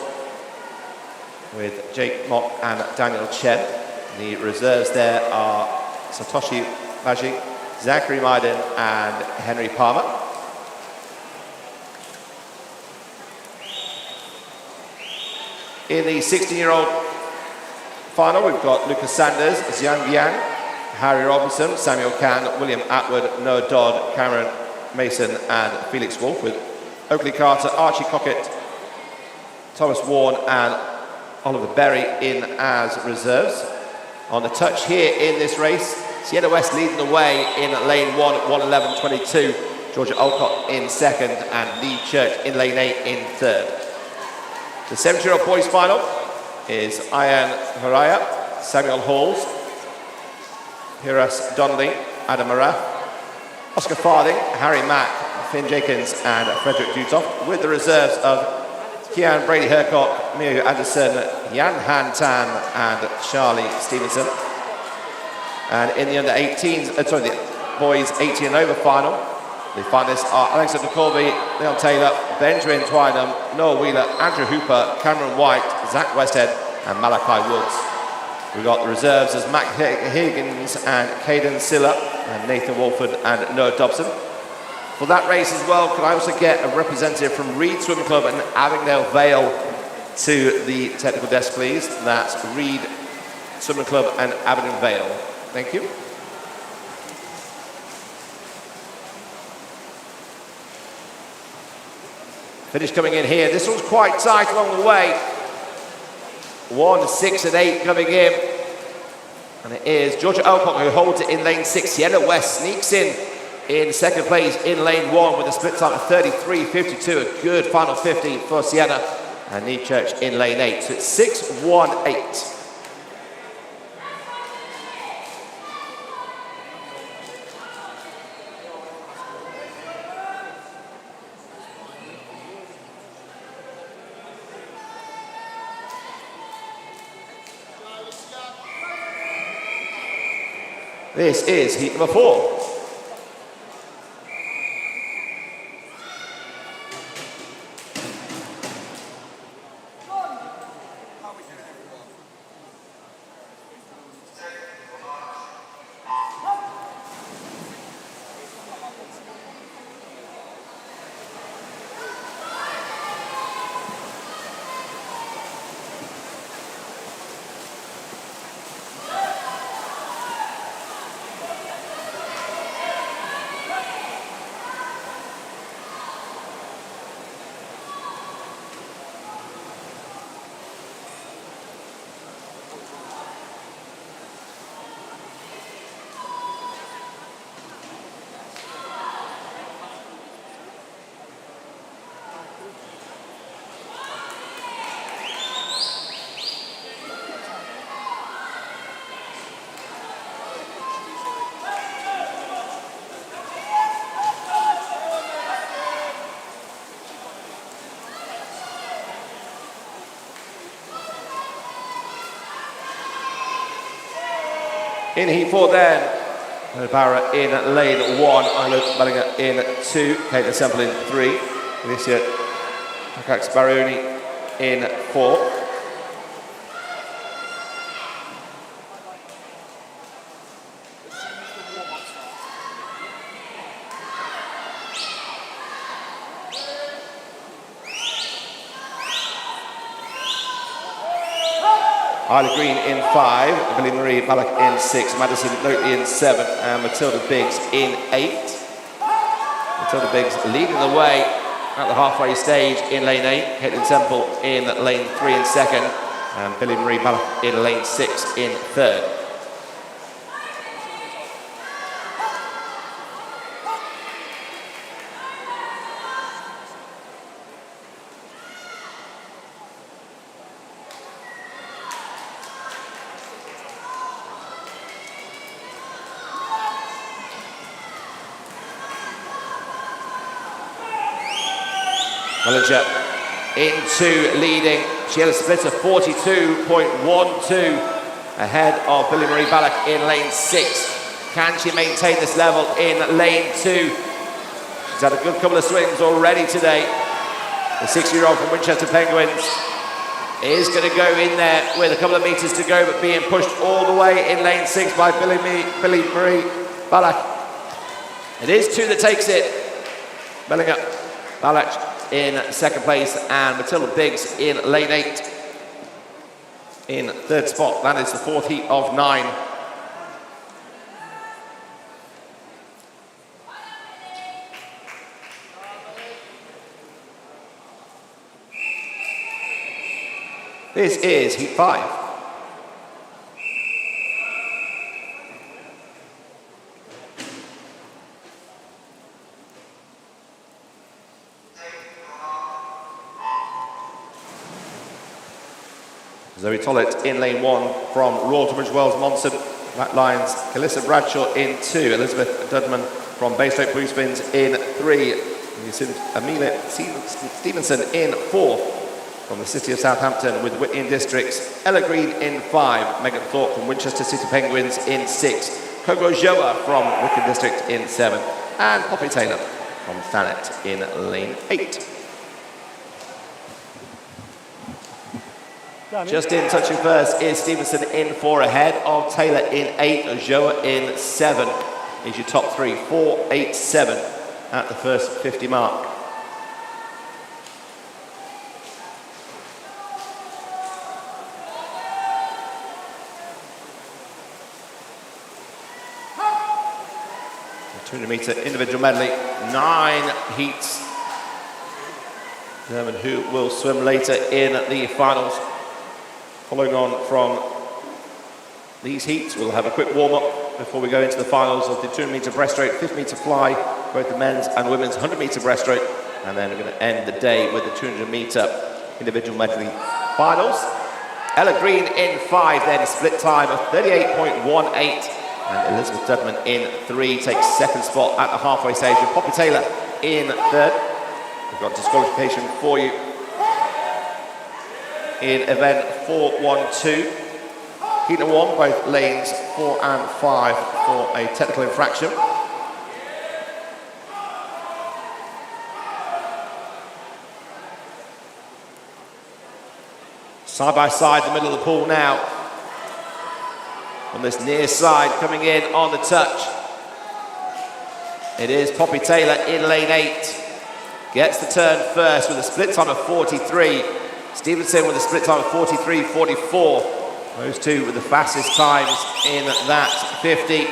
with Jake Mock and Daniel Chen. The reserves there are Satoshi Baji, Zachary Maiden, and Henry Palmer. In the 16-year-old final, we've got Lucas Sanders, Xiang Yang, Harry Robinson, Samuel Can, William Atwood, Noah Dodd, Cameron Mason, and Felix Wolf, with Oakley Carter, Archie Cockett, Thomas Warren, and Oliver Berry in as reserves. On the touch here in this race, Sienna West leading the way in lane 1 at 1:11.22, Georgia Alcott in 2nd, and Lee Church in lane 8 in 3rd. The 70-year-old boys final is Ian Haraya, Samuel Halls, Hiras Donnelly, Adam Marath, Oscar Farthing, Harry Mack, Finn Jenkins, and Frederick Dutoft, with the reserves of Kian Brady Hercock, Miu Anderson, Yan Han Tan, and Charlie Stevenson. And in the under-18s, the boys 18 and over final, the finalists are Alexander Corby, Leon Taylor, Benjamin Twynham, Noah Wheeler, Andrew Hooper, Cameron White, Zach Westhead, and Malachi Woods. We've got the reserves as Matt Higgins and Caden Silla, and Nathan Walford and Noah Dobson. For that race as well, can I also get a representative from Reed Swimming Club and Avondale Vale to the technical desk, please? That's Reed Swimming Club and Aberdeen Vale. Thank you. Finish coming in here. This one's quite tight along the way. 1, 6 and 8 coming in. And it is Georgia Alcock who holds it in lane 6. Sienna West sneaks in second place in lane 1 with a split time of 33.52. A good final 50 for Sienna. And Neve Church in lane 8. So it's 6-1-8. This is heat number 4. In heat 4 then, Barra in lane 1, Isla Bellinger in 2, Caitlin Semple in 3, Alicia Pakax Baroni in 4. Isla Green in 5, Billy Marie Malak in 6, Madison Notley in 7, and Matilda Biggs in 8. Matilda Biggs leading the way at the halfway stage in lane 8, Caitlin Semple in lane 3 in 2nd, and Billy Marie Malak in lane 6 in 3rd. Mellinger in 2 leading. She had a split of 42.12 ahead of Billy Marie Ballack in lane 6. Can she maintain this level in lane 2? She's had a good couple of swings already today. The 6-year-old from Winchester Penguins is going to go in there with a couple of meters to go, but being pushed all the way in lane 6 by Billy Marie Ballack. It is 2 that takes it. Bellinger, Ballack in 2nd place, and Matilda Biggs in lane 8 in 3rd spot. That is the 4th heat of 9. This is heat 5. Zoe Tollett in lane 1 from Royal Tunbridge Wells Monson. Black Lions, Calissa Bradshaw in 2. Elizabeth Dudman from Breaststroke Blue Spins in 3. Amelia Stevenson in 4 from the City of Southampton with Whitney in Districts. Ella Green in 5. Megan Thorpe from Winchester City Penguins in 6. Coco Joa from Wickham District in 7. And Poppy Taylor from Thanet in lane 8. Just in touching first is Stevenson in 4 ahead of Taylor in 8, Joa in 7. Is your top 3, 4, 8, 7 at the first 50 mark. The 200 metre individual medley, 9 heats. German who will swim later in the finals. Following on from these heats, we'll have a quick warm-up before we go into the finals of the 200-meter breaststroke, 50-meter fly, both the men's and women's 100-meter breaststroke, and then we're going to end the day with the 200-meter individual medley finals. Ella Green in 5, then split time of 38.18, and Elizabeth Dudman in 3 takes second spot at the halfway stage, and Poppy Taylor in 3rd. We've got disqualification for you in event 4-1-2. Heat number 1, both lanes 4 and 5 for a technical infraction. Side by side, the middle of the pool now. On this near side, coming in on the touch. It is Poppy Taylor in lane 8. Gets the turn first with a split time of 43. Stevenson with a split time of 43.44. Those two with the fastest times in that 50.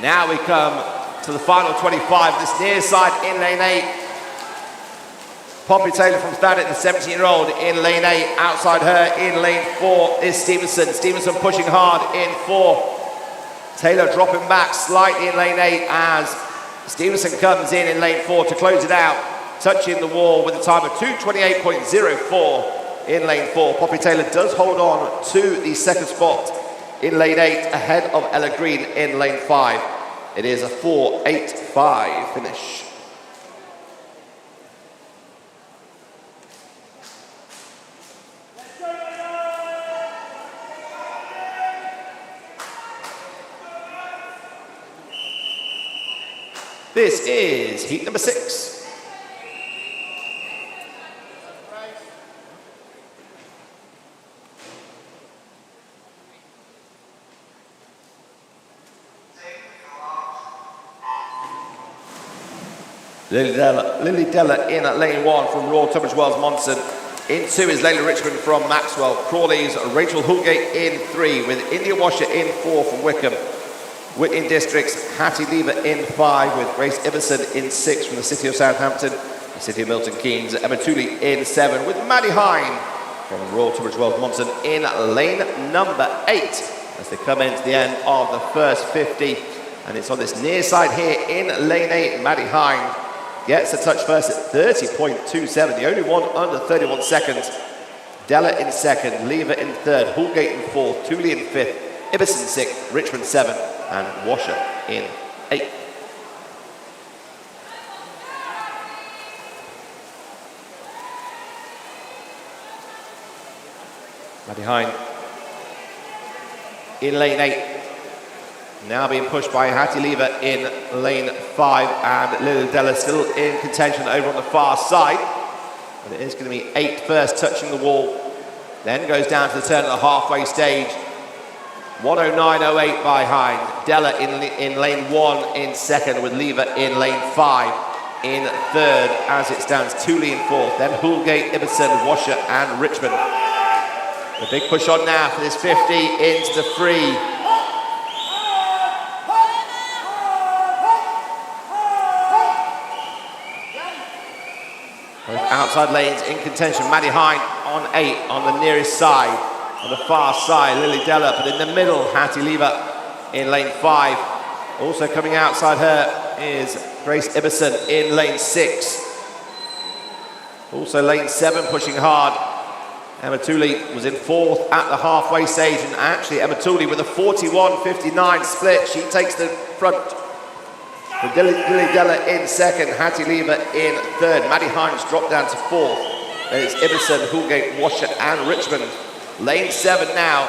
Now we come to the final 25, this near side in lane 8. Poppy Taylor from Thanet, the 17-year-old, in lane 8. Outside her in lane 4 is Stevenson. Stevenson pushing hard in 4. Taylor dropping back slightly in lane 8 as Stevenson comes in lane 4 to close it out, touching the wall with a time of 2:28.04 in lane 4. Poppy Taylor does hold on to the second spot in lane 8 ahead of Ella Green in lane 5. It is a 4:8.5 finish. This is heat number 6. Lily Della in at lane 1 from Royal Tunbridge Wells Monson. In 2 is Layla Richmond from Maxwell. Crawley's Rachel Houlgate in 3 with India Washer in 4 from Wickham. Whitney Districts, Hattie Lever in 5 with Grace Iverson in 6 from the City of Southampton. The City of Milton Keynes, Emma Tooley in 7 with Maddie Hine from Royal Tunbridge Wells Monson in lane number 8 as they come into the end of the first 50. And it's on this near side here in lane 8. Maddie Hine gets a touch first at 30.27, the only one under 31 seconds. Della in 2nd, Lever in 3rd, Houlgate in 4th, Tooley in 5th, Ibbison 6th, Richmond 7th, and Washer in 8th. Maddie Hine in lane 8. Now being pushed by Hattie Lever in lane 5, and Lily Della still in contention over on the far side. And it is going to be 8th first, touching the wall. Then goes down to the turn at the halfway stage. 109.08 by Hine. Della in lane 1 in 2nd with Lever in lane 5 in 3rd as it stands. Tooley in 4th. Then Houlgate, Ibbison, Washer and Richmond. The big push on now for this 50 into the free. Both outside lanes in contention. Maddie Hine on 8 on the nearest side. On the far side, Lily Della, but in the middle, Hattie Lever in lane 5. Also coming outside her is Grace Ibbison in lane 6. Also lane 7 pushing hard. Emma Tooley was in 4th at the halfway stage, and actually Emma Tooley with a 41.59 split. She takes the front. With Lily Della in 2nd, Hattie Lever in 3rd. Maddie Hines dropped down to 4th. Then it's Ibbison, Houlgate, Washer and Richmond. Lane 7 now.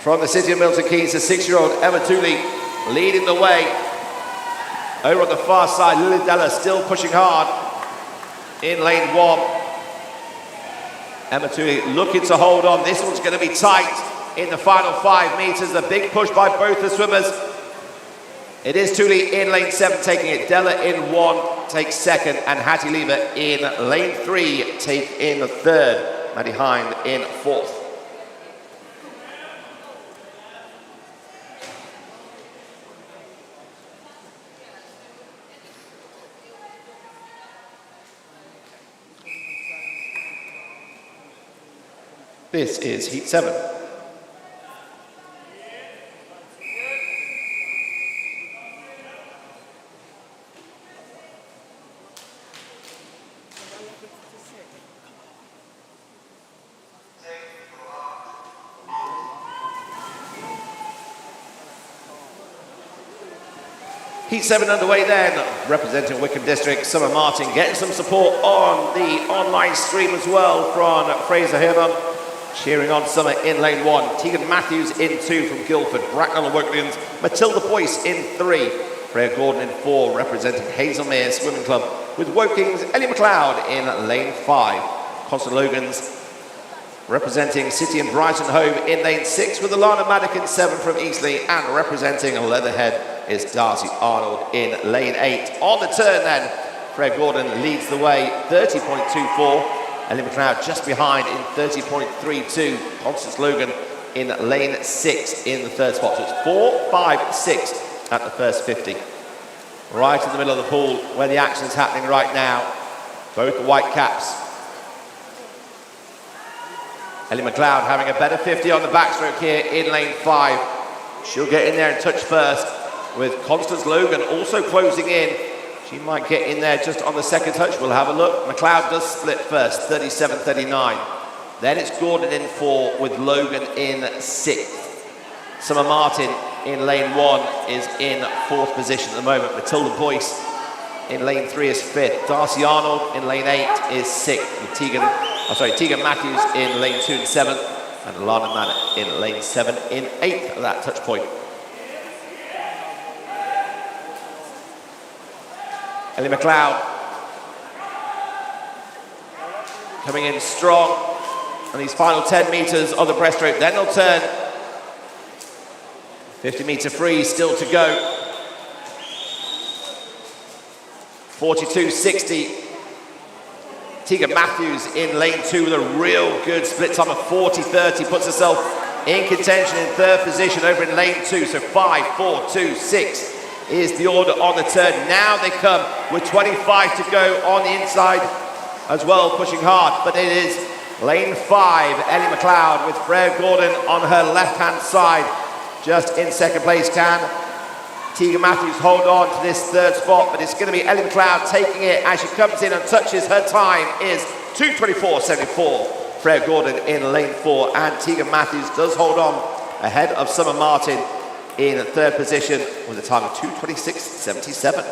From the City of Milton Keynes, the 6-year-old Emma Tooley leading the way. Over on the far side, Lily Della still pushing hard in lane 1. Emma Tooley looking to hold on. This one's going to be tight in the final 5 meters. The big push by both the swimmers. It is Tooley in lane 7 taking it. Della in 1 takes 2nd, and Hattie Lever in lane 3 take in 3rd. Maddie Hine in 4th. This is heat 7. Heat 7 underway then, representing Wickham District, Summer Martin getting some support on the online stream as well from Fraser Herman, cheering on Summer in lane 1, Tegan Matthews in 2 from Guildford, Bracknell and Woodlands, Matilda Boyce in 3, Freya Gordon in 4, representing Hazelmere Swimming Club, with Woking's Ellie McLeod in lane 5, Constant Logans representing City and Brighton Hove in lane 6, with Alana Maddock in 7 from Eastleigh, and representing Leatherhead is Darcy Arnold in lane 8. On the turn then, Fred Gordon leads the way, 30.24. Ellie McLeod just behind in 30.32. Constance Logan in lane 6 in the third spot. So it's 4, 5, 6 at the first 50. Right in the middle of the pool where the action is happening right now. Both the white caps. Ellie McLeod having a better 50 on the backstroke here in lane 5. She'll get in there and touch first, with Constance Logan also closing in. She might get in there just on the second touch. We'll have a look. McLeod does split first, 37.39. Then it's Gordon in 4 with Logan in 6th. Summer Martin in lane 1 is in 4th position at the moment. Matilda Boyce in lane 3 is 5th. Darcy Arnold in lane 8 is 6th. With Tegan Matthews in lane 2 and 7th. And Alana Maddock in lane 7 in 8th at that touch point. Ellie McLeod coming in strong on these final 10 metres of the breaststroke. Then they'll turn. 50-metre free still to go. 42.60. Tegan Matthews in lane 2 with a real good split time of 40.30. Puts herself in contention in 3rd position over in lane 2. So 5, 4, 2, 6. Is the order on the turn. Now they come with 25 to go on the inside as well, pushing hard, but it is lane 5, Ellie McLeod with Freya Gordon on her left-hand side. Just in 2nd place, can Tegan Matthews hold on to this 3rd spot, but it's going to be Ellie McLeod taking it as she comes in and touches. Her time is 2:24.74. Freya Gordon in lane 4, and Tegan Matthews does hold on ahead of Summer Martin in 3rd position with a time of 2:26.77.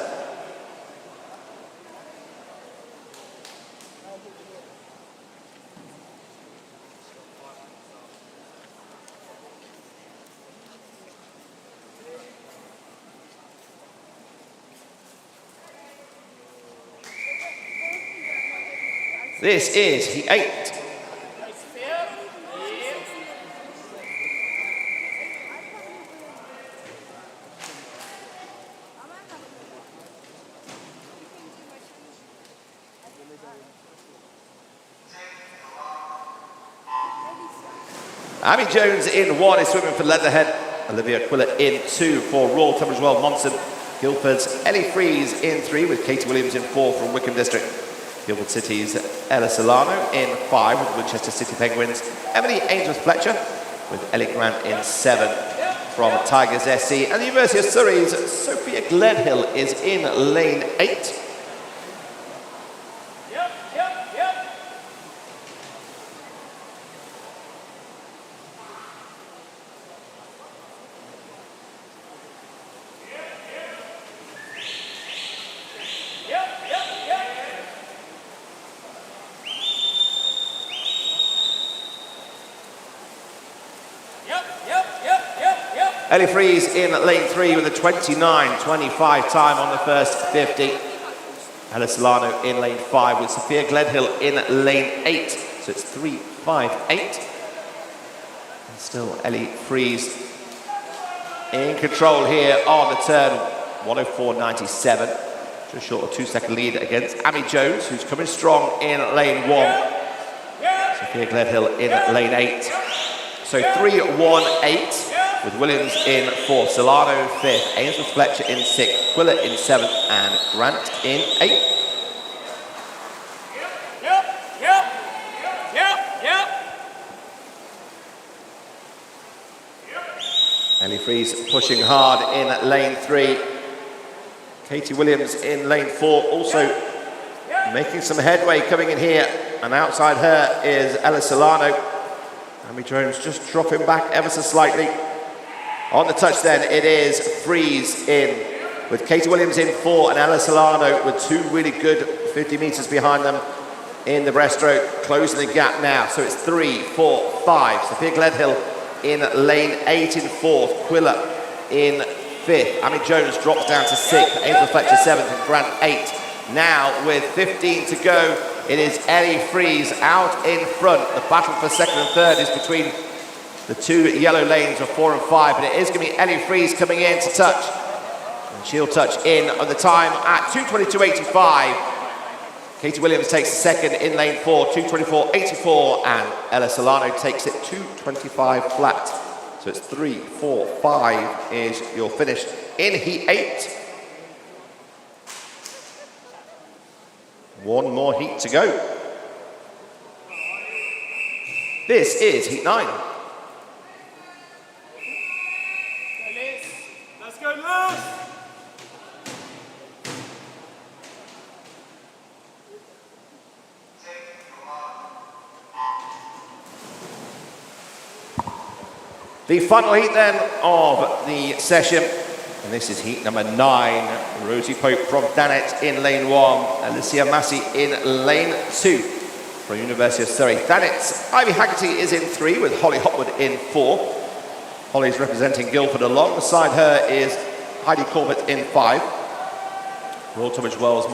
This is heat 8. Abby Jones in 1 is swimming for Leatherhead. Olivia Quillett in 2 for Royal Tunbridge Wells Monson. Guildford's Ellie Freeze in 3 with Katie Williams in 4 from Wickham District. Guildford City's Ella Solano in 5 with Winchester City Penguins. Emily Ainsworth-Fletcher with Ellie Grant in 7 from Tigers SC. And the University of Surrey's Sophia Gledhill is in lane 8. Ellie Freeze in lane 3 with a 29.25 time on the first 50. Ella Solano in lane 5 with Sophia Gledhill in lane 8. So it's 3.58. And still Ellie Freeze in control here on the turn. 1:04.97. Just short of 2-second lead against Amy Jones, who's coming strong in lane 1. Sophia Gledhill in lane 8. So 3.18. With Williams in 4th, Solano 5th, Ainsworth-Fletcher in 6th, Quillett in 7th, and Grant in 8th. Ellie Freeze pushing hard in lane 3. Katie Williams in lane 4 also making some headway coming in here. And outside her is Ella Solano. Amy Jones just dropping back ever so slightly. On the touch then, it is Freeze in with Katie Williams in 4 and Ella Solano with 2 really good 50 meters behind them in the breaststroke, closing the gap now. So it's 3, 4, 5. Sophia Gledhill in lane 8 in 4th, Quilla in 5th. Amy Jones drops down to 6th, Angel Fletcher 7th and Grant 8th. Now with 15 to go, it is Ellie Freeze out in front. The battle for 2nd and 3rd is between the 2 yellow lanes of 4 and 5, but it is going to be Ellie Freeze coming in to touch. And she'll touch in on the time at 2:22.85. Katie Williams takes the 2nd in lane 4, 2:24.84, and Ella Solano takes it 2:25 flat. So it's 3, 4, 5 is your finish in heat 8. One more heat to go. This is heat 9. Let's go, Liz! The final heat then of the session, and this is heat number 9. Rosie Pope from Thanet in lane 1, Alicia Massey in lane 2 from University of Surrey. Thanet's Ivy Haggerty is in 3 with Holly Hopwood in 4. Holly's representing Guildford. Alongside her is Heidi Corbett in 5. Royal Tunbridge Wells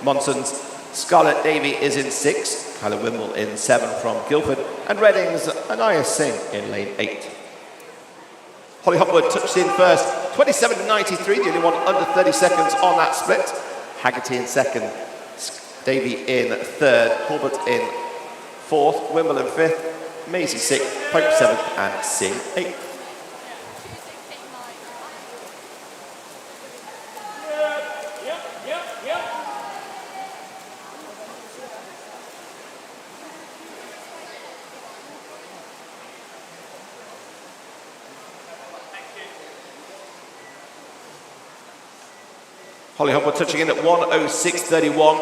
Monson's Scarlett Davey is in 6. Kyla Wimble in 7 from Guildford. And Reading's Anaya Singh in lane 8. Holly Hopwood touched in first, 27.93, the only one under 30 seconds on that split. Haggerty in 2nd, Davey in 3rd, Corbett in 4th, Wimble in 5th, Maisie 6th, Pope 7th, and Singh 8th. Holly Hopwood touching in at 1:06.31,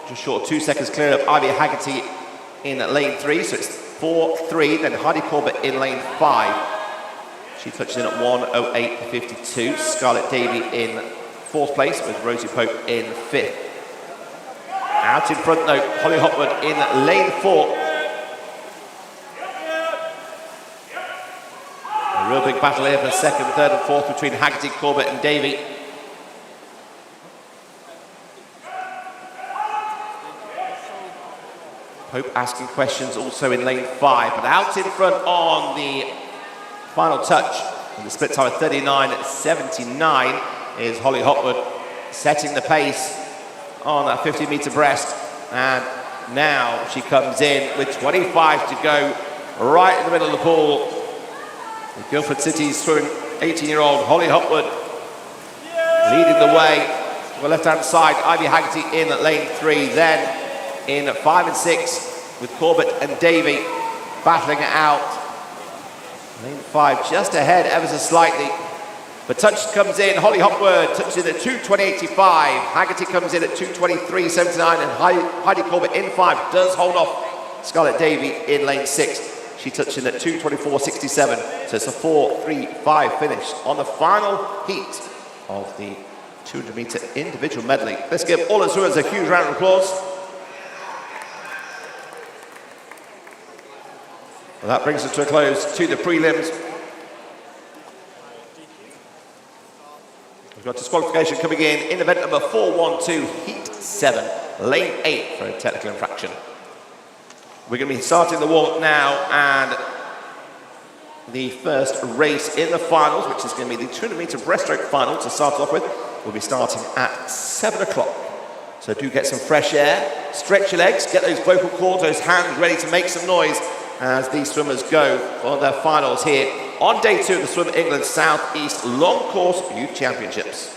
just short of 2 seconds clear of Ivy Haggerty in lane 3, so it's 4-3, then Heidi Corbett in lane 5. She touches in at 1:08.52, Scarlett Davey in 4th place with Rosie Pope in 5th. Out in front though, Holly Hopwood in lane 4. A real big battle here for 2nd, 3rd and 4th between Haggerty, Corbett and Davey. Pope asking questions also in lane 5, but out in front on the final touch, and the split time of 39.79 is Holly Hopwood setting the pace on that 50-meter breast, and now she comes in with 25 to go, right in the middle of the pool. The Guildford City's swimming 18-year-old Holly Hopwood leading the way to the left-hand side. Ivy Haggerty in lane 3, then in 5 and 6 with Corbett and Davey battling it out. Lane 5 just ahead ever so slightly. But touch comes in, Holly Hopwood touches in at 2:20.85. Haggerty comes in at 2:23.79 and Heidi Corbett in 5 does hold off Scarlett Davey in lane 6. She touched in at 2:24.67. So it's a 4-3-5 finish on the final heat of the 200-meter individual medley. Let's give all the swimmers a huge round of applause. Well, that brings us to a close to the prelims. We've got disqualification coming in event number 412, heat 7, lane 8 for a technical infraction. We're going to be starting the warm-up now, and the first race in the finals, which is going to be the 200-meter breaststroke final to start off with, will be starting at 7 o'clock. So do get some fresh air, stretch your legs, get those vocal cords, those hands ready to make some noise as these swimmers go for their finals here on day 2 of the Swim England South East Long Course Youth Championships.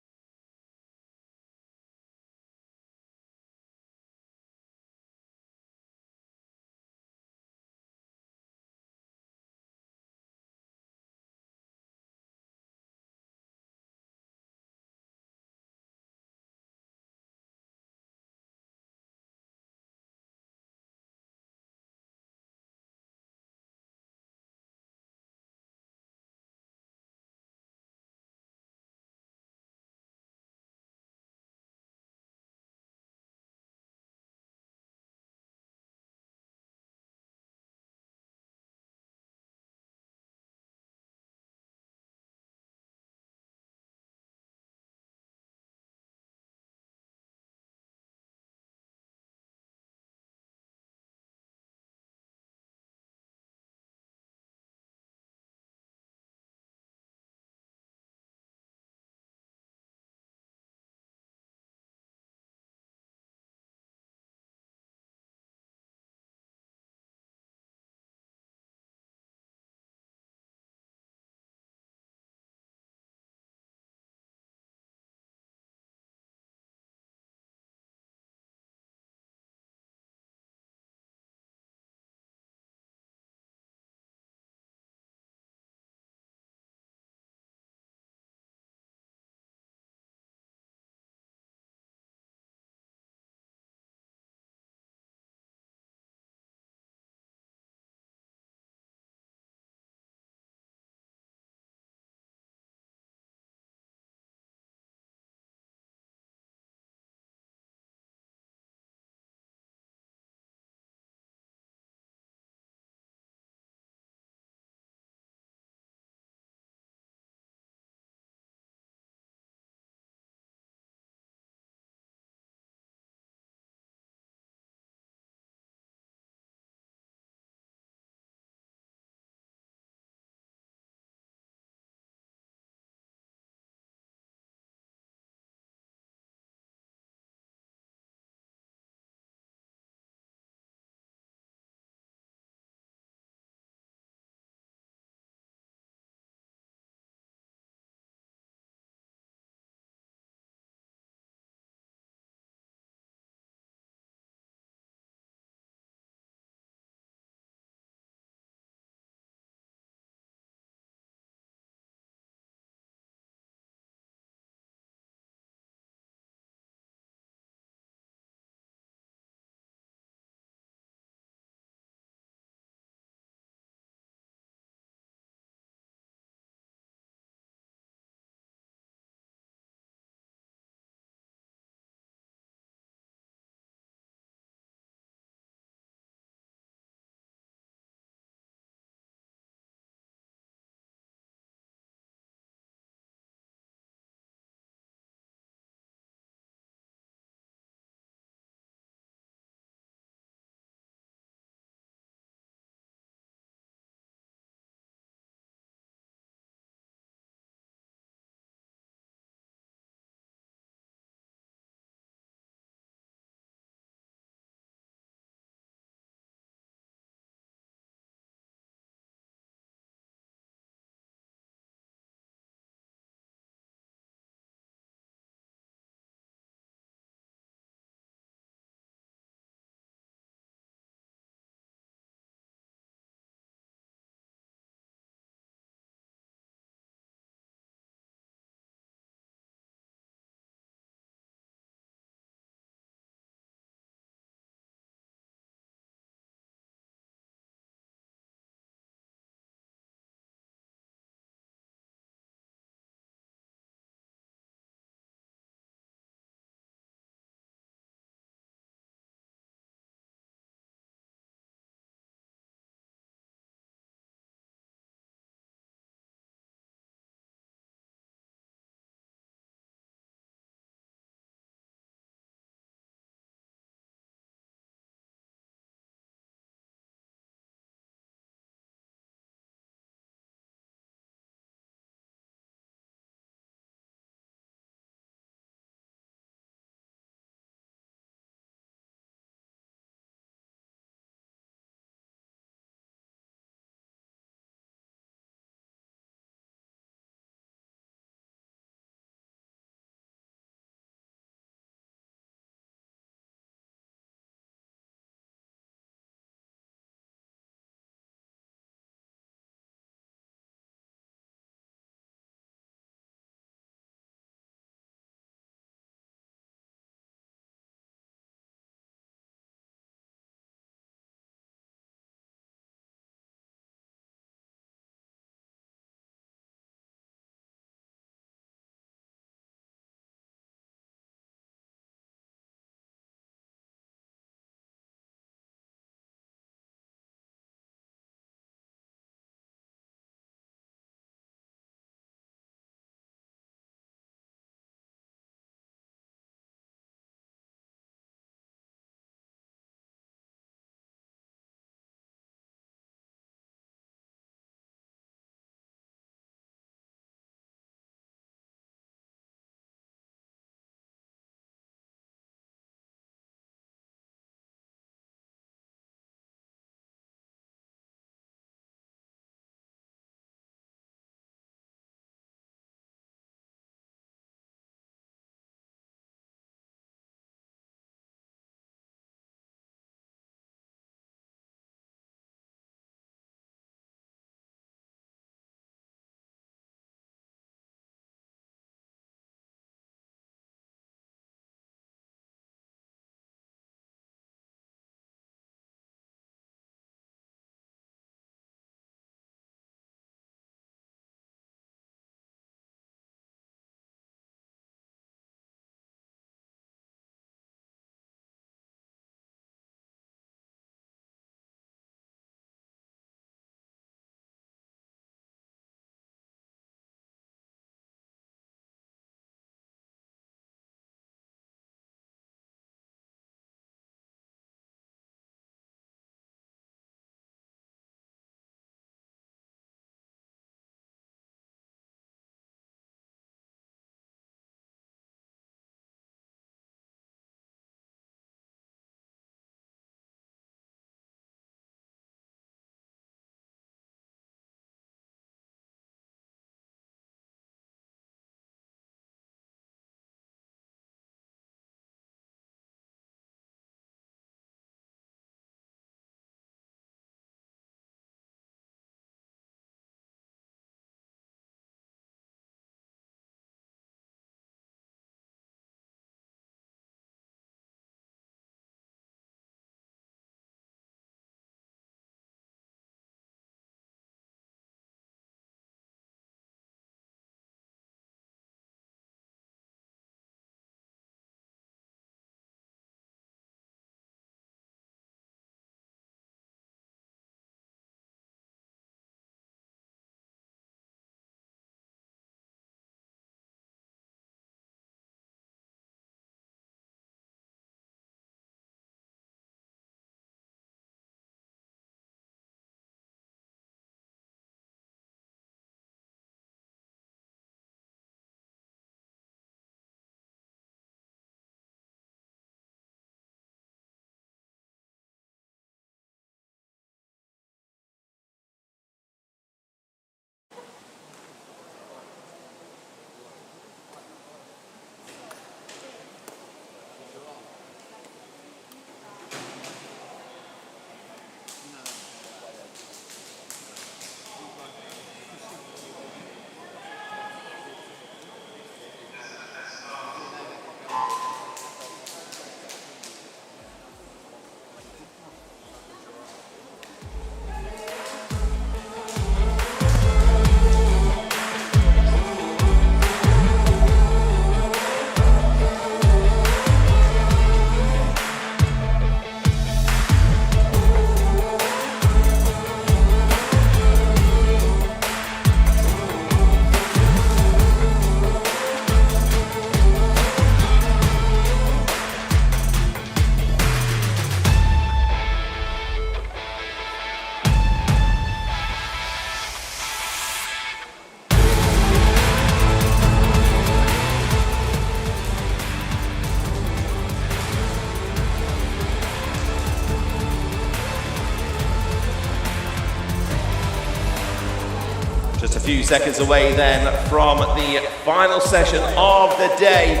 Just a few seconds away then from the final session of the day.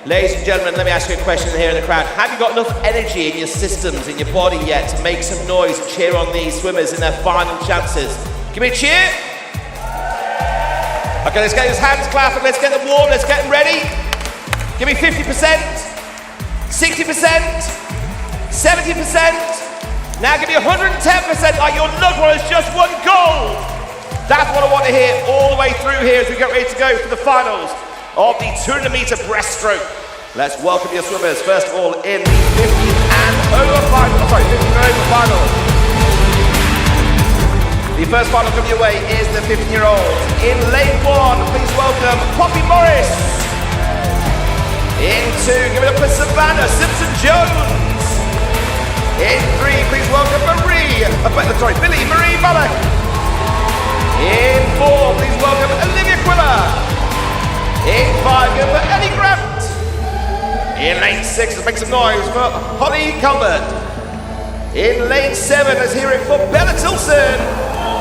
Ladies and gentlemen, let me ask you a question here in the crowd. Have you got enough energy in your systems, in your body yet to make some noise and cheer on these swimmers in their final chances? Give me a cheer. Okay, let's get those hands clapping, let's get them warm, let's get them ready. Give me 50%, 60%, 70%. Now give me 110% like your loved one has just won gold. That's what I want to hear all the way through here as we get ready to go for the finals of the 200-meter breaststroke. Let's welcome your swimmers, first of all, in the 50 and over final. Sorry, 50 and over final. The first final coming your way is the 15-year-old. In lane 1, please welcome Poppy Morris. In 2, give it up for Savannah Simpson-Jones. In 3, please welcome Billy Marie Malek. In 4, please welcome Olivia Quiller. In 5, go for Ellie Grant. In lane 6, let's make some noise for Holly Calvert. In lane 7, let's hear it for Bella Tilson.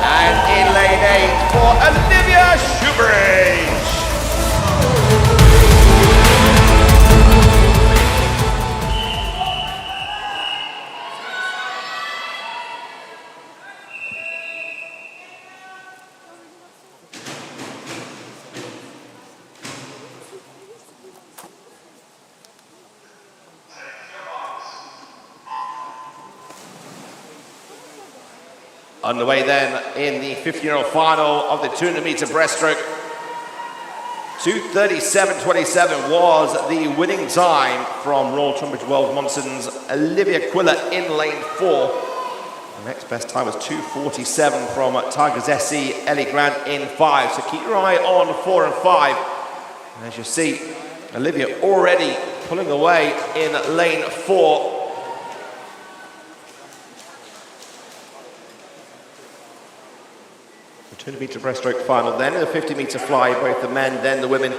And in lane 8, for Olivia Shoebridge. Underway then in the 15-year-old final of the 200-meter breaststroke. 2:37.27 was the winning time from Royal Tunbridge Wells Monson's Olivia Quiller in lane 4. The next best time was 2:47 from Tigers SE Ellie Grant in 5. So keep your eye on 4 and 5. And as you see, Olivia already pulling away in lane 4. The 200-meter breaststroke final, then the 50-meter fly, both the men, then the women.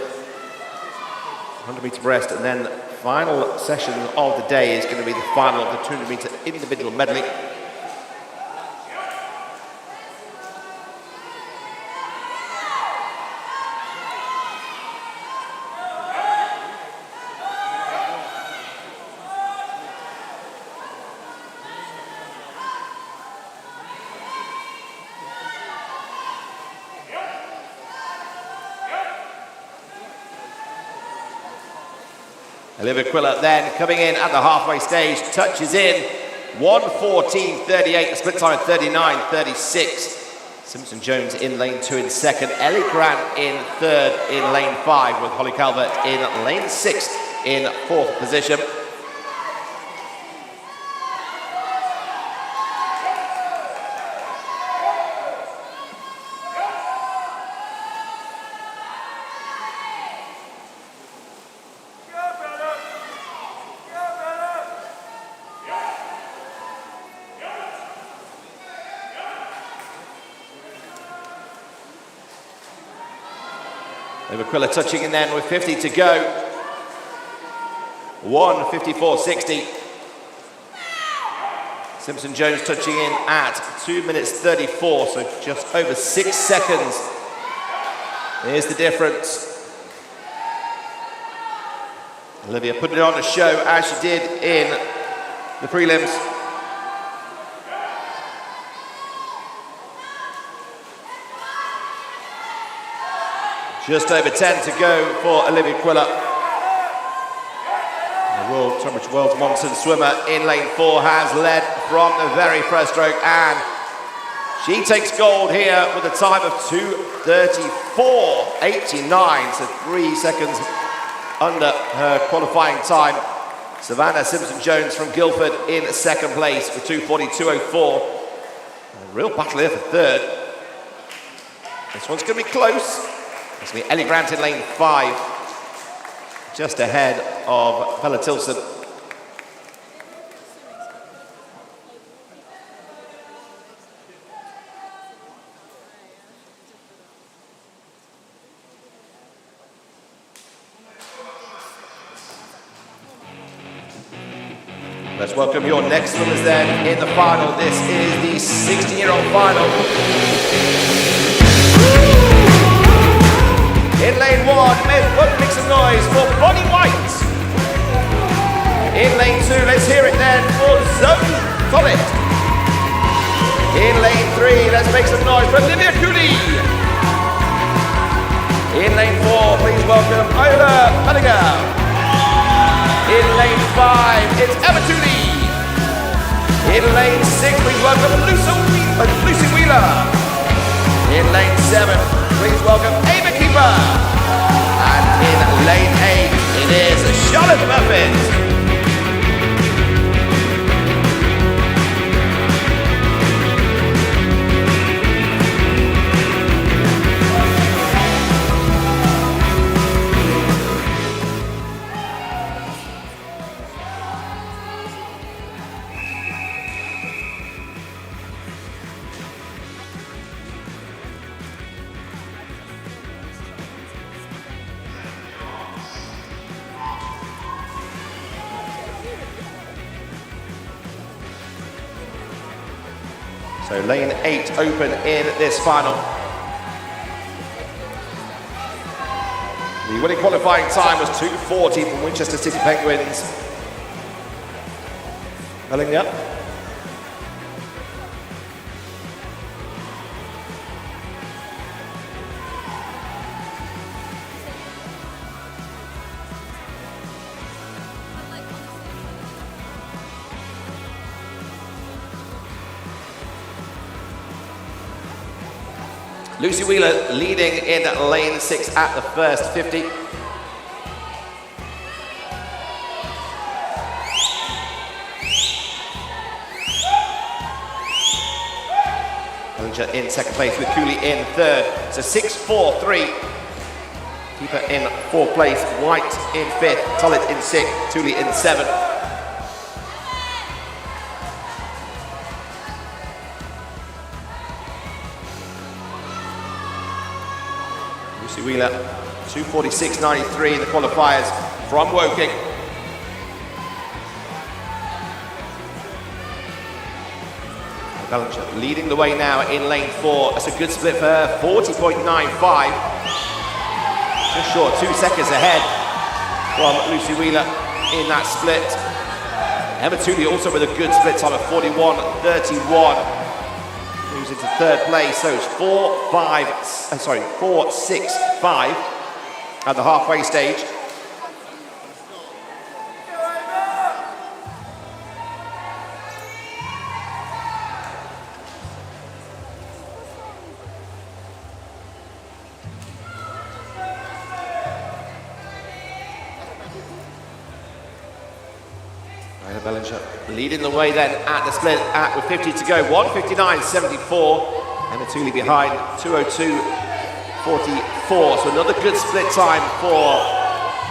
100-meter breast, and then the final session of the day is going to be the final of the 200-meter individual medley. Olivia Quiller then coming in at the halfway stage, touches in 1:14.38, a split time of 39.36. Simpson-Jones in lane 2 in second, Ellie Grant in third in lane 5, with Holly Calvert in lane 6 in fourth position. Olivia Quiller touching in then with 50 to go. 1:54.60. Simpson-Jones touching in at 2:34, so just over 6 seconds. Here's the difference. Olivia putting it on a show as she did in the prelims. Just over 10 to go for Olivia Quiller. The Royal Tunbridge Wells Monson swimmer in lane 4 has led from the very first stroke, and she takes gold here with a time of 2:34.89, so 3 seconds under her qualifying time. Savannah Simpson-Jones from Guildford in second place with 2:42.04. A real battle here for third. This one's going to be close. It's going to be Ellie Grant in lane 5, just ahead of Bella Tilson. Let's welcome your next swimmers then in the final. This is the 16-year-old final. In lane 1, make some noise for Bonnie White. In lane 2, let's hear it then for Zoe Tollett. In lane 3, let's make some noise for Olivia Cooley. In lane 4, please welcome Ola Bellinger. In lane 5, it's Emma Tooley. In lane 6, please welcome Lucy Wheeler. In lane 7, please welcome Ava Keeper. And in lane 8, it is Charlotte Muffins. So lane 8 open in this final. The winning qualifying time was 2:40 from Winchester City Penguins. Bellinger. Lucy Wheeler leading in lane 6 at the first 50. Bellinger in second place with Cooley in third. So 6-4-3. Keeper in fourth place, White in fifth, Tollett in sixth, Tooley in seventh. Lucy Wheeler, 2:46.93 in the qualifiers from Woking. Bellinger leading the way now in lane 4. That's a good split for her, 40.95. Just short 2 seconds ahead from Lucy Wheeler in that split. Emma Tooley also with a good split time of 41.31. Moves into third place, so it's 4.6.5 at the halfway stage. Bellinger leading the way then at the split with 50 to go, 1:59.74. Emma Tooley behind, 2:02.44. So another good split time for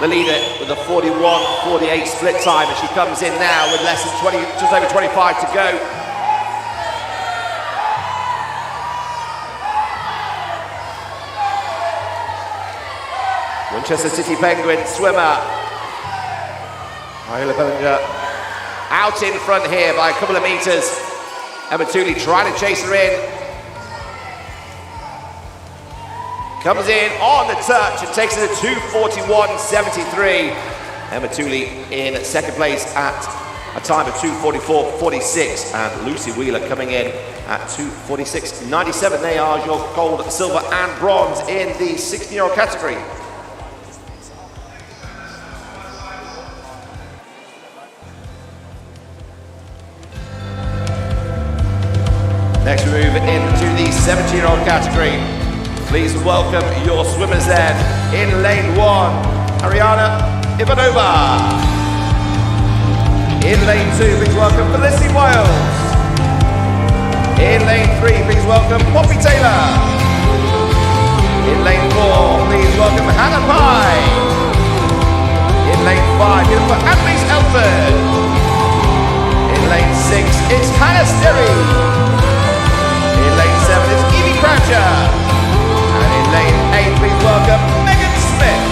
the leader with a 41.48 split time, and she comes in now with less than 20, just over 25 to go. Winchester City Penguin swimmer Ola Bellinger out in front here by a couple of meters. Emma Tooley trying to chase her in. Comes in on the touch and takes it to 2:41.73. Emma Tooley in second place at a time of 2:44.46, and Lucy Wheeler coming in at 2:46.97. They are your gold, silver and bronze in the 16-year-old category. Next we move into the 17-year-old category. Please welcome your swimmers then. In lane 1, Ariana Ivanova. In lane 2, please welcome Felicity Wiles. In lane 3, please welcome Poppy Taylor. In lane 4, please welcome Hannah Pye. In lane 5, beautiful Annalise Elford. In lane 6, it's Hannah Sterry. In lane 7 is Evie Croucher. And in lane 8, please welcome Megan Smith.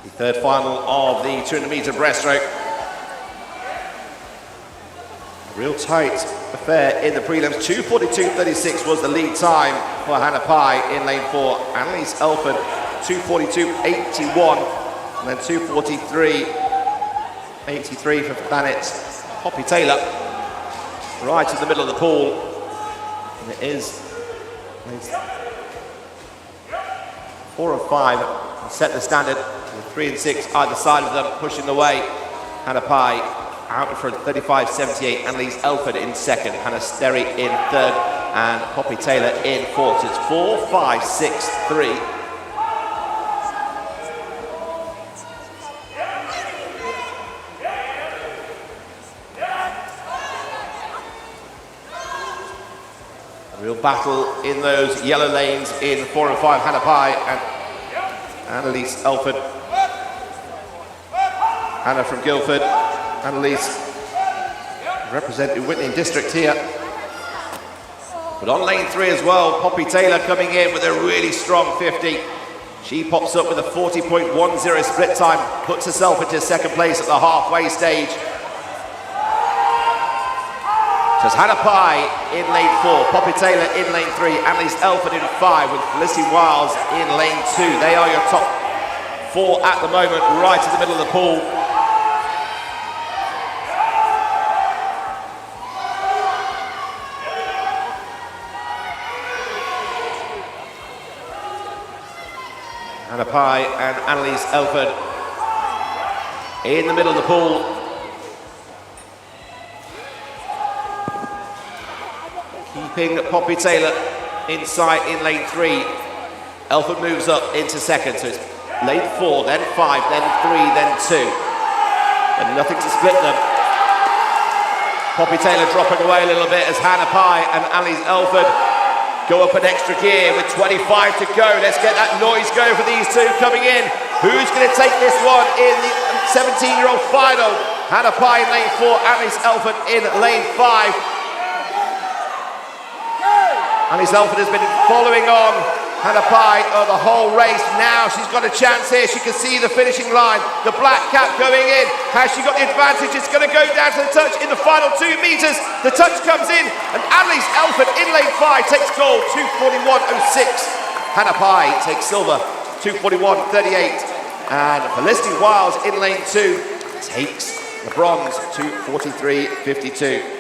The third final of the 200-meter breaststroke. Real tight affair in the prelims. 2:42.36 was the lead time for Hannah Pye in lane 4. Annalise Elford, 2:42.81, and then 2:43.83 for Planet's Poppy Taylor, right in the middle of the pool. And it is 4 and 5 set the standard, with 3 and 6 either side of them pushing the way. Hannah Pye out in front, 35.78. Annalise Elford in second, Hannah Sterry in third, and Poppy Taylor in fourth. So it's 4, 5, 6, 3. A real battle in those yellow lanes in 4 and 5. Hannah Pye and Annalise Elford. Hannah from Guildford. Annalise representing Whitney District here. But on lane 3 as well, Poppy Taylor coming in with a really strong 50. She pops up with a 40.10 split time, puts herself into second place at the halfway stage. So it's Hannah Pye in lane 4, Poppy Taylor in lane 3, Annalise Elford in 5 with Felicity Wiles in lane 2. They are your top 4 at the moment, right in the middle of the pool. Hannah Pye and Annalise Elford in the middle of the pool. Keeping Poppy Taylor in sight in lane 3. Elford moves up into second, so it's lane 4, then 5, then 3, then 2. And nothing to split them. Poppy Taylor dropping away a little bit as Hannah Pye and Annalise Elford go up an extra gear with 25 to go. Let's get that noise going for these two coming in. Who's going to take this one in the 17-year-old final? Hannah Pye in lane 4, Annalise Elford in lane 5. Annalise Elford has been following on Hannah Pye the whole race. Now she's got a chance here. She can see the finishing line. The black cap going in. Has she got the advantage? It's going to go down to the touch in the final 2 meters. The touch comes in, and Annalise Elford in lane 5 takes gold, 2:41.06. Hannah Pye takes silver, 2:41.38. And Felicity Wiles in lane 2 takes the bronze, 2:43.52.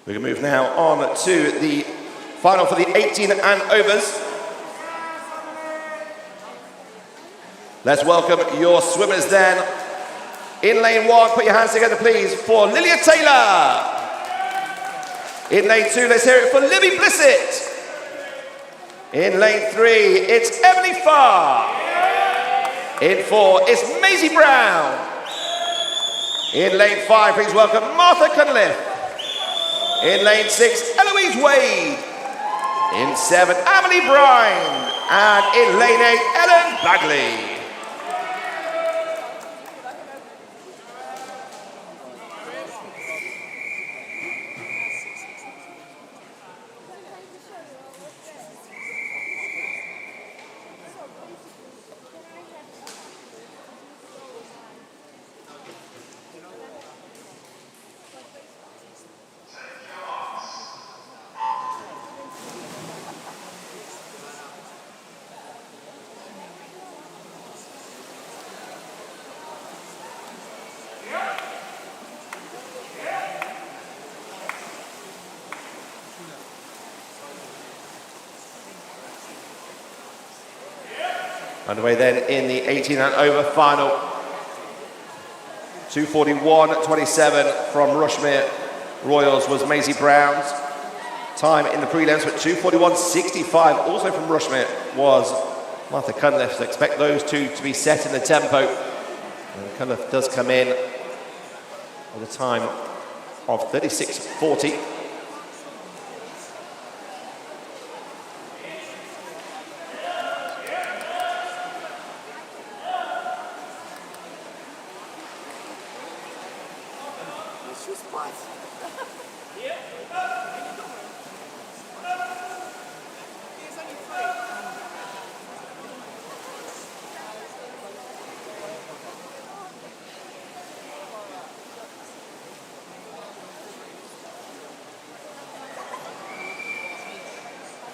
We can move now on to the final for the 18 and overs. Let's welcome your swimmers then. In lane 1, put your hands together please for Lilia Taylor. In lane 2, let's hear it for Libby Blissett. In lane 3, it's Emily Farr. In 4, it's Maisie Brown. In lane 5, please welcome Martha Cunliffe. In lane 6, Eloise Wade. In 7, Emily Brine. And in lane 8, Ellen Bagley. Underway then in the 18 and over final. 2:41.27 from Rushmere Royals was Maisie Brown's time in the prelims, but 2:41.65 also from Rushmere was Martha Cunliffe. So expect those two to be set in the tempo. And Cunliffe does come in with a time of 36.40. Shoe spot.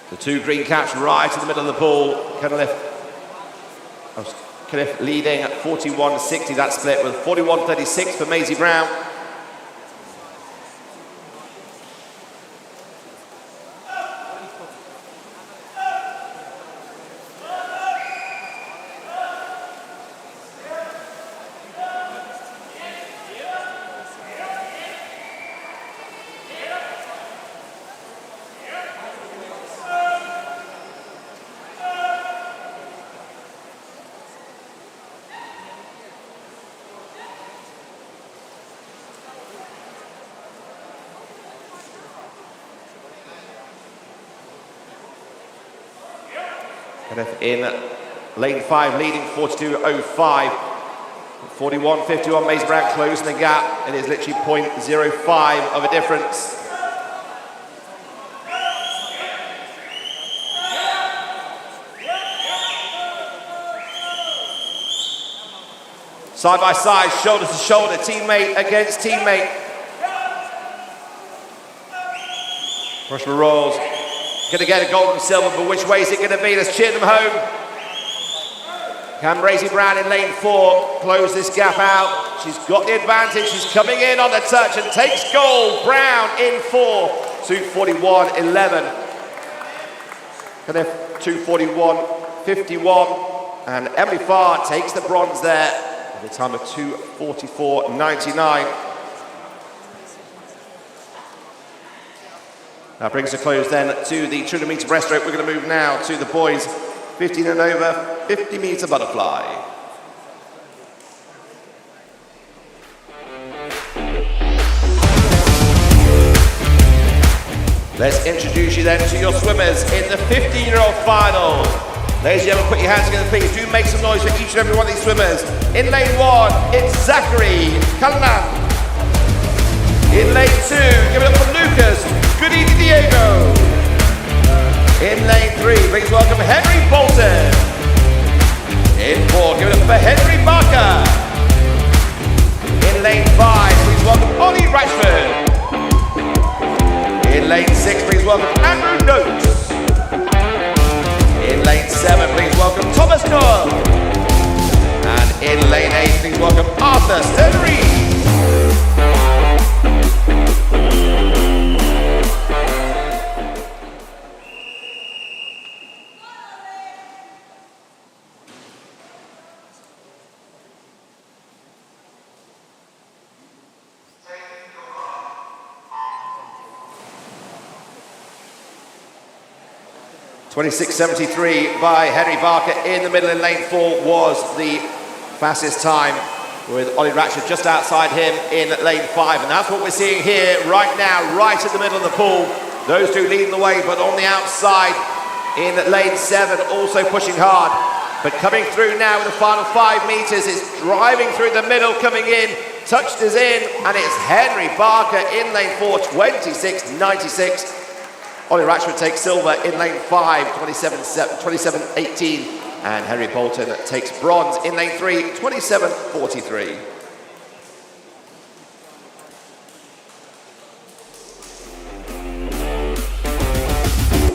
The two green caps right in the middle of the pool. Cunliffe leading at 41.60, that split, with 41.36 for Maisie Brown. In lane 5, leading 42.05. 41.51, Maisie Brown closing the gap. It is literally 0.05 of a difference. Side by side, shoulder to shoulder, teammate against teammate. Rushmore Royals going to get a gold and silver, but which way is it going to be? Let's cheer them home. Can Maisie Brown in lane 4 close this gap out? She's got the advantage. She's coming in on the touch and takes gold. Brown in 4, 2:41.11. Cunliffe 2:41.51, and Emily Farr takes the bronze there at a time of 2:44.99. That brings a close then to the 200 metre breaststroke. We're going to move now to the boys 15 and over, 50 metre butterfly. Let's introduce you then to your swimmers in the 15-year-old final. Ladies and gentlemen, put your hands together please. Do make some noise for each and every one of these swimmers. In lane 1, it's Zachary Callanan. In lane 2, give it up for Lucas Goody Diego. In lane 3, please welcome Henry Bolton. In 4, give it up for Henry Barker. In lane 5, please welcome Ollie Rashford. In lane 6, please welcome Andrew Noakes. In lane 7, please welcome Thomas Noel. And in lane 8, please welcome Arthur Stenry. .26.73 by Henry Barker in the middle in lane 4 was the fastest time, with Ollie Ratchford just outside him in lane 5. And that's what we're seeing here right now, right in the middle of the pool. Those two leading the way, but on the outside in lane 7, also pushing hard. But coming through now in the final 5 metres, is driving through the middle, coming in, touched is in, and it's Henry Barker in lane 4, 26.96. Ollie Ratchford takes silver in lane 5, 27.18, and Henry Bolton takes bronze in lane 3, 27.43.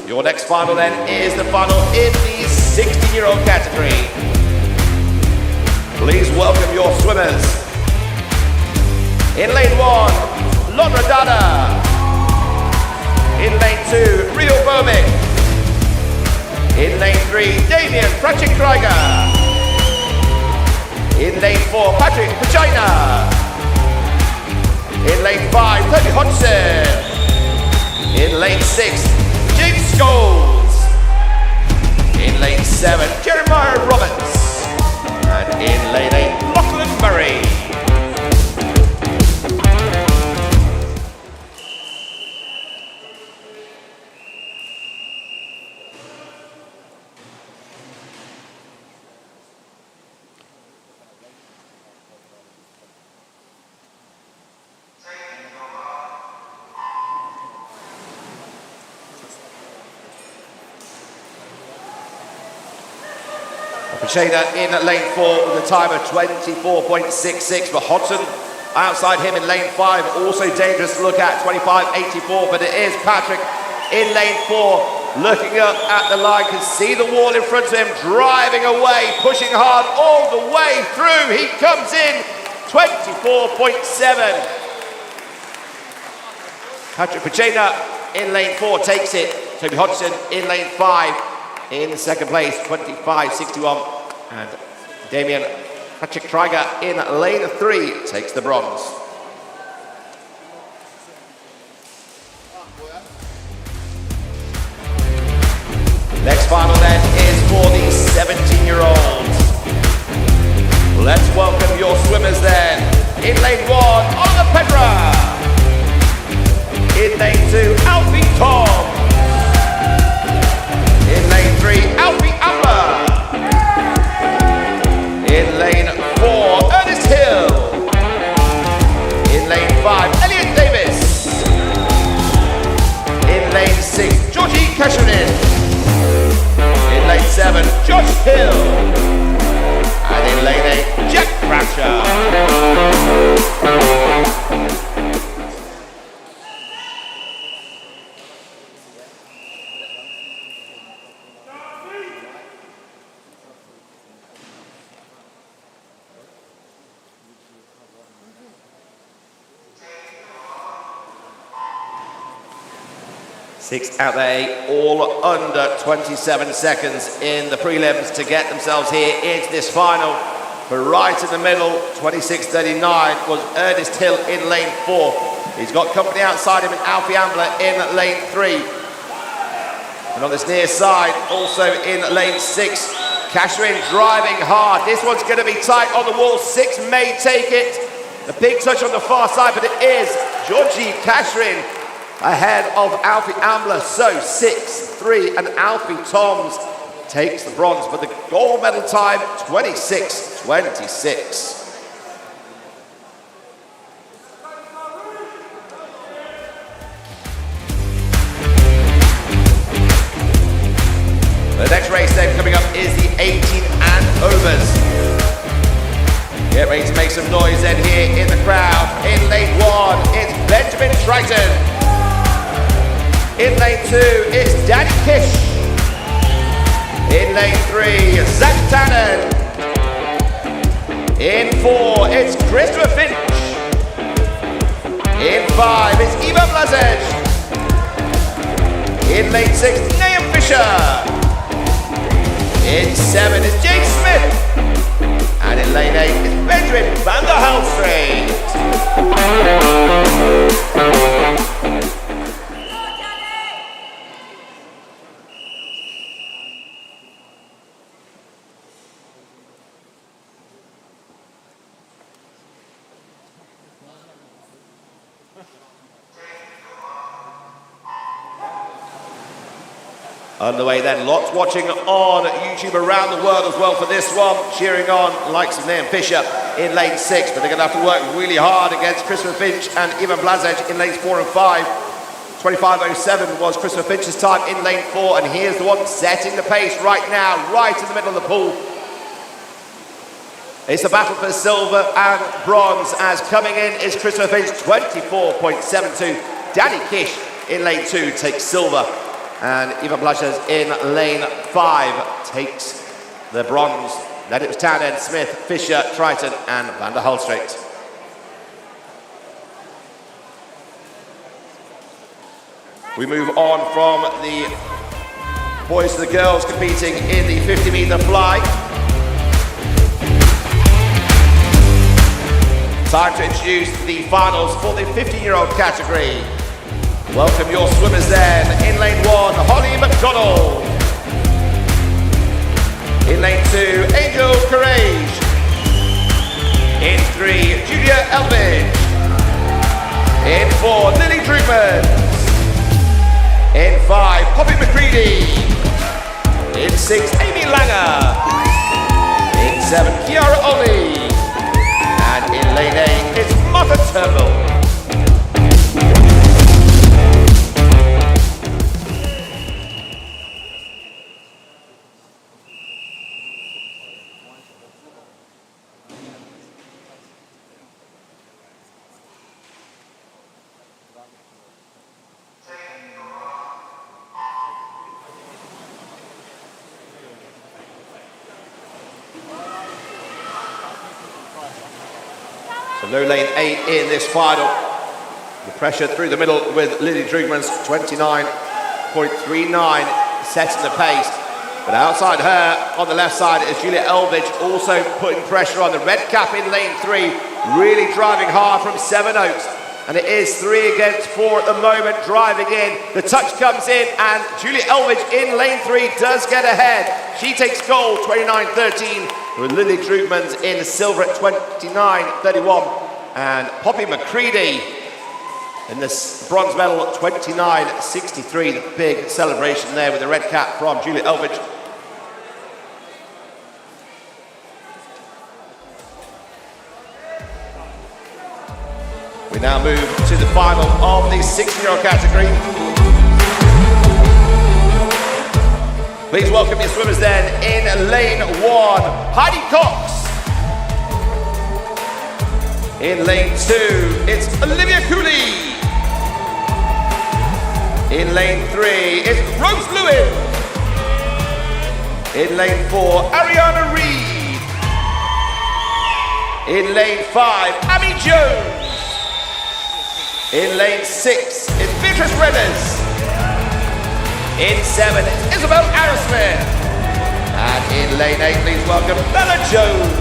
Your next final then is the final in the 16-year-old category. Please welcome your swimmers. In lane 1, Lon Radada. In lane 2, Rio Bomic. In lane 3, Damien Pratchett-Krieger. In lane 4, Patrick Pachina. In lane 5, Toby Hodgson. In lane 6, James Scholes. In lane 7, Jeremiah Roberts. And in lane 8, Lachlan Murray. Pacheda in lane 4 with a time of 24.66, but Hodgson outside him in lane 5, also dangerous to look at, 25.84, but it is Patrick in lane 4, looking up at the line, can see the wall in front of him, driving away, pushing hard all the way through. He comes in 24.7. Patrick Pacheda in lane 4 takes it. Toby Hodgson in lane 5 in second place, 25.61. And Damien Patrick Triger in lane 3 takes the bronze. Next final then is for the 17-year-olds. Let's welcome your swimmers then. In lane 1, Oliver Pedra. In lane 2, Alfie Tom. In lane 3, Alfie Amber. In lane 4, Ernest Hill. In lane 5, Elliot Davis. In lane 6, Georgie Kasharin. In lane 7, Josh Hill. And in lane 8, Jack Cratcher. 6 out of 8, all under 27 seconds in the prelims to get themselves here into this final. But right in the middle, 26.39 was Ernest Hill in lane 4. He's got company outside him in Alfie Ambler in lane 3. And on this near side, also in lane 6, Kasharin driving hard. This one's going to be tight on the wall. 6 may take it. The big touch on the far side, but it is Georgie Kasharin ahead of Alfie Ambler. So 6-3, and Alfie Toms takes the bronze, but the gold medal time 26.26. The next race then coming up is the 18 and overs. Get ready to make some noise then here in the crowd. In lane 1, it's Benjamin Triton. In lane 2, it's Danny Kish. In lane 3, Zach Tannen. In 4, it's Christopher Finch. In 5, it's Ivan Blazej. In lane 6, Nahum Fisher. In 7, it's Jake Smith. And in lane 8, it's Benjamin van der Halstreet. Underway then, lots watching on YouTube around the world as well for this one, cheering on likes of Nahum Fisher in lane 6, but they're going to have to work really hard against Christopher Finch and Ivan Blazej in lanes 4 and 5. 25.07 was Christopher Finch's time in lane 4, and here's the one setting the pace right now, right in the middle of the pool. It's the battle for silver and bronze, as coming in is Christopher Finch, 24.72. Danny Kish in lane 2 takes silver. And Ivan Blazej in lane 5 takes the bronze. Then it was Tannen, Smith, Fisher, Triton, and van der Halstreet. We move on from the boys to the girls competing in the 50-meter fly. Time to introduce the finals for the 15-year-old category. Welcome your swimmers then. In lane 1, Holly McDonald. In lane 2, Angel Courage. In 3, Julia Elvidge. In 4, Lily Drumond. In 5, Poppy McCready. In 6, Amy Langer. In 7, Kiara Ollie. And in lane 8, it's Martha Turnbull. So no lane 8 in this final. The pressure through the middle with Lily Drugman's 29.39 setting the pace. But outside her, on the left side, is Julia Elvidge, also putting pressure on. The red cap in lane 3, really driving hard from Seven Oaks. And it is 3 against 4 at the moment, driving in. The touch comes in, and Julia Elvidge in lane 3 does get ahead. She takes gold, 29.13, with Lily Drugman's in silver at 29.31. And Poppy McCready in this bronze medal at 29.63. The big celebration there with the red cap from Julia Elvidge. We now move to the final of the 16-year-old category. Please welcome your swimmers then in lane 1, Heidi Cox. In lane 2, it's Olivia Cooley. In lane 3, it's Rose Lewin. In lane 4, Ariana Reed. In lane 5, Amy Jones. In lane 6, it's Beatrice Redders. In 7, it's Isabel Arrowsmith. And in lane 8, please welcome Bella Jones.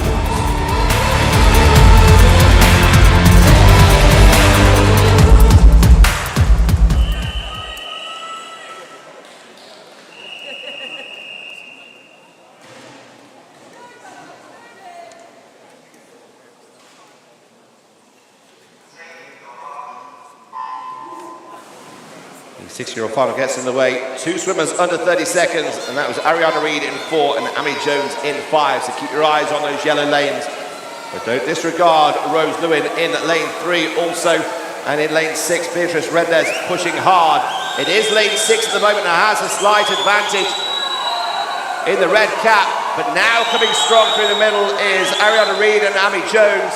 The 6-year-old final gets in the way. 2 swimmers under 30 seconds, and that was Ariana Reed in 4 and Amy Jones in 5. So keep your eyes on those yellow lanes. But don't disregard Rose Lewin in lane 3 also. And in lane 6, Beatrice Rednes pushing hard. It is lane 6 at the moment that has a slight advantage in the red cap. But now coming strong through the middle is Ariana Reed and Amy Jones.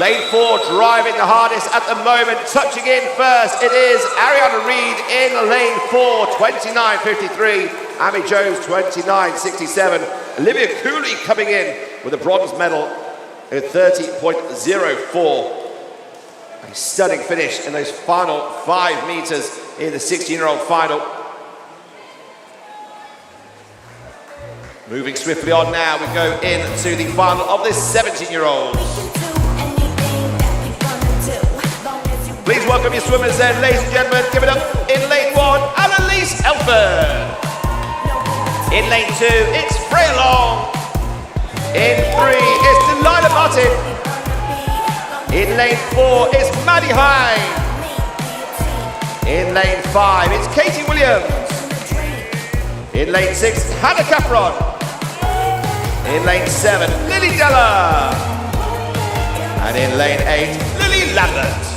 Lane 4 driving the hardest at the moment, touching in first. It is Ariana Reed in lane 4, 29.53. Amy Jones, 29.67. Olivia Cooley coming in with a bronze medal at 30.04. A stunning finish in those final 5 meters in the 16-year-old final. Moving swiftly on now, we go into the final of this 17-year-olds. Please welcome your swimmers then, ladies and gentlemen. Give it up in lane 1, Annalise Elford. In lane 2, it's Freya Long. In 3, it's Delilah Martin. In lane 4, it's Maddie Hine. In lane 5, it's Katie Williams. In lane 6, Hannah Capron. In lane 7, Lily Della. And in lane 8, Lily Lambert.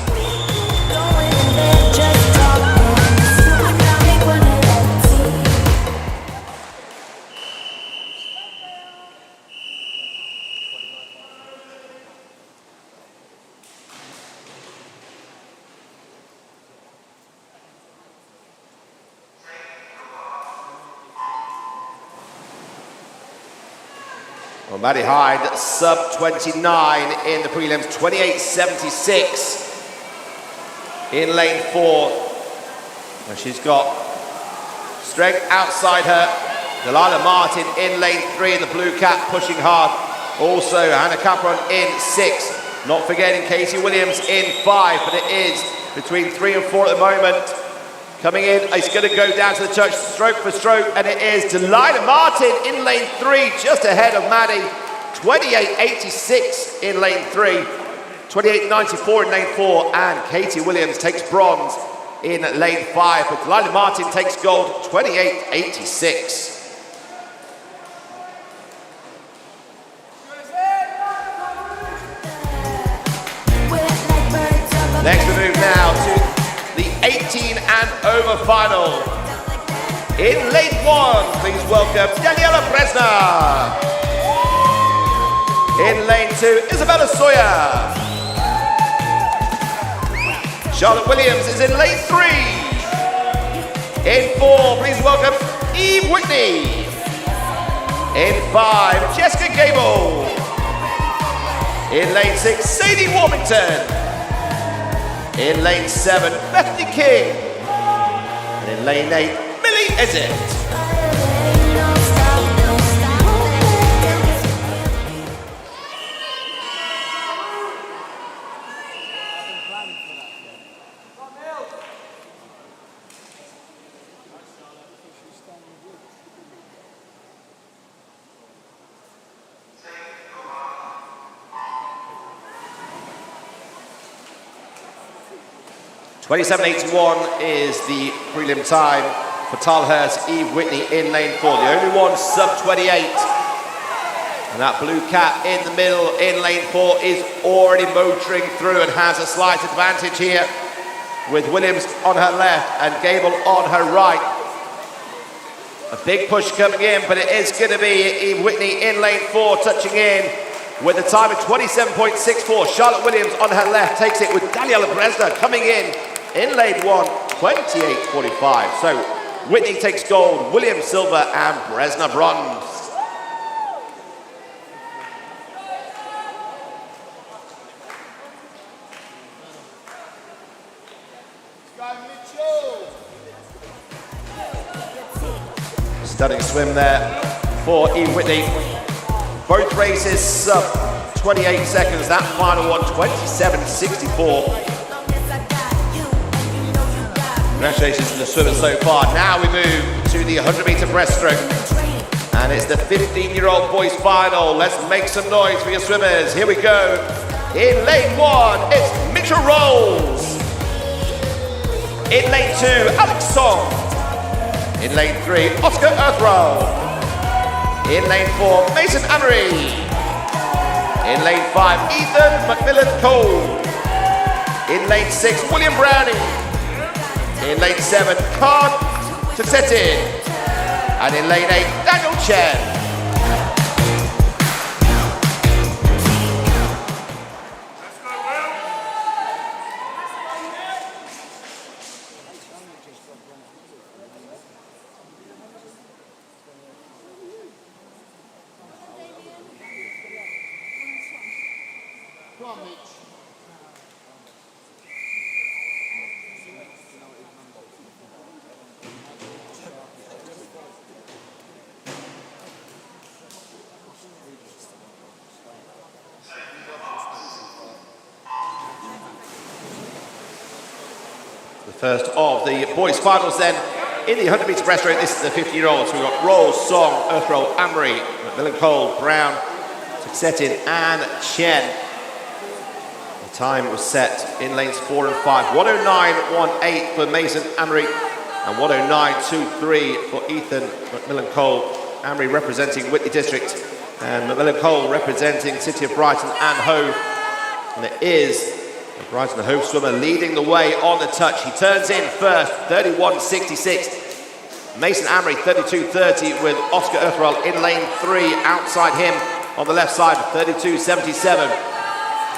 Well, Maddie Hyde, sub 29 in the prelims, 28.76 in lane 4. And she's got strength outside her. Delilah Martin in lane 3 in the blue cap, pushing hard. Also, Hannah Capron in 6. Not forgetting Katie Williams in 5, but it is between 3 and 4 at the moment. Coming in, it's going to go down to the touch, stroke for stroke, and it is Delilah Martin in lane 3, just ahead of Maddie. 28.86 in lane 3, 28.94 in lane 4, and Katie Williams takes bronze in lane 5, but Delilah Martin takes gold, 28.86. Next we move now to the 18 and over final. In lane 1, please welcome Daniela Bresna. In lane 2, Isabella Sawyer. Charlotte Williams is in lane 3. In 4, please welcome Eve Whitney. In 5, Jessica Gable. In lane 6, Sadie Warmington. In lane 7, Bethany King. And in lane 8, Millie Ezit. (27.81) is the prelim time for Talhurst Eve Whitney in lane 4. The only one sub-28. And that blue cap in the middle in lane 4 is already motoring through and has a slight advantage here with Williams on her left and Gable on her right. A big push coming in, but it is going to be Eve Whitney in lane 4 touching in with a time of 27.64. Charlotte Williams on her left takes it with Daniela Brst coming in lane 1, 28.45. So Whitney takes gold, Williams silver, and Bresna bronze. Stunning swim there for Eve Whitney. Both races sub 28 seconds. That final one, 27.64. Congratulations to the swimmers so far. Now we move to the 100-meter breaststroke. And it's the 15-year-old boys final. Let's make some noise for your swimmers. Here we go. In lane 1, it's Mitchell Rolls. In lane 2, Alex Song. In lane 3, Oscar Earthrow. In lane 4, Mason Amory. In lane 5, Ethan McMillan Cole. In lane 6, William Browning. In lane 7, Card Tassetin. And in lane 8, Daniel Chen. First of the boys' finals then in the 100-meter breaststroke. This is the 50-year-olds. We've got Rolls, Song, Earthrow, Amory, McMillan Cole, Brown, Tassetin, and Chen. The time was set in lanes 4 and 5. 109.18 for Mason Amory and 109.23 for Ethan McMillan Cole. Amory representing Whitney District and McMillan Cole representing City of Brighton and Hove. And it is Brighton Hove swimmer leading the way on the touch. He turns in first, 31.66. Mason Amory, 32.30 with Oscar Earthrow in lane 3. Outside him on the left side, 32.77.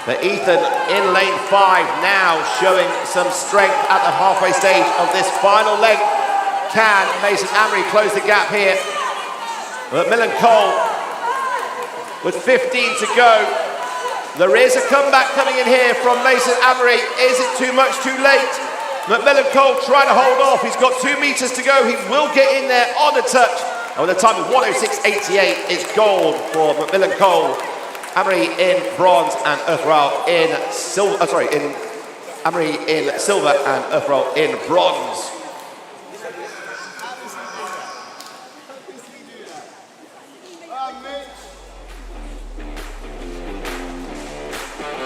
But Ethan in lane 5 now showing some strength at the halfway stage of this final leg. Can Mason Amory close the gap here? McMillan Cole with 15 to go. There is a comeback coming in here from Mason Amory. Is it too much, too late? McMillan Cole trying to hold off. He's got 2 meters to go. He will get in there on the touch. And with a time of 106.88, it's gold for McMillan Cole. Amory in bronze and Earthrow in silver. Amory in silver and Earthrow in bronze.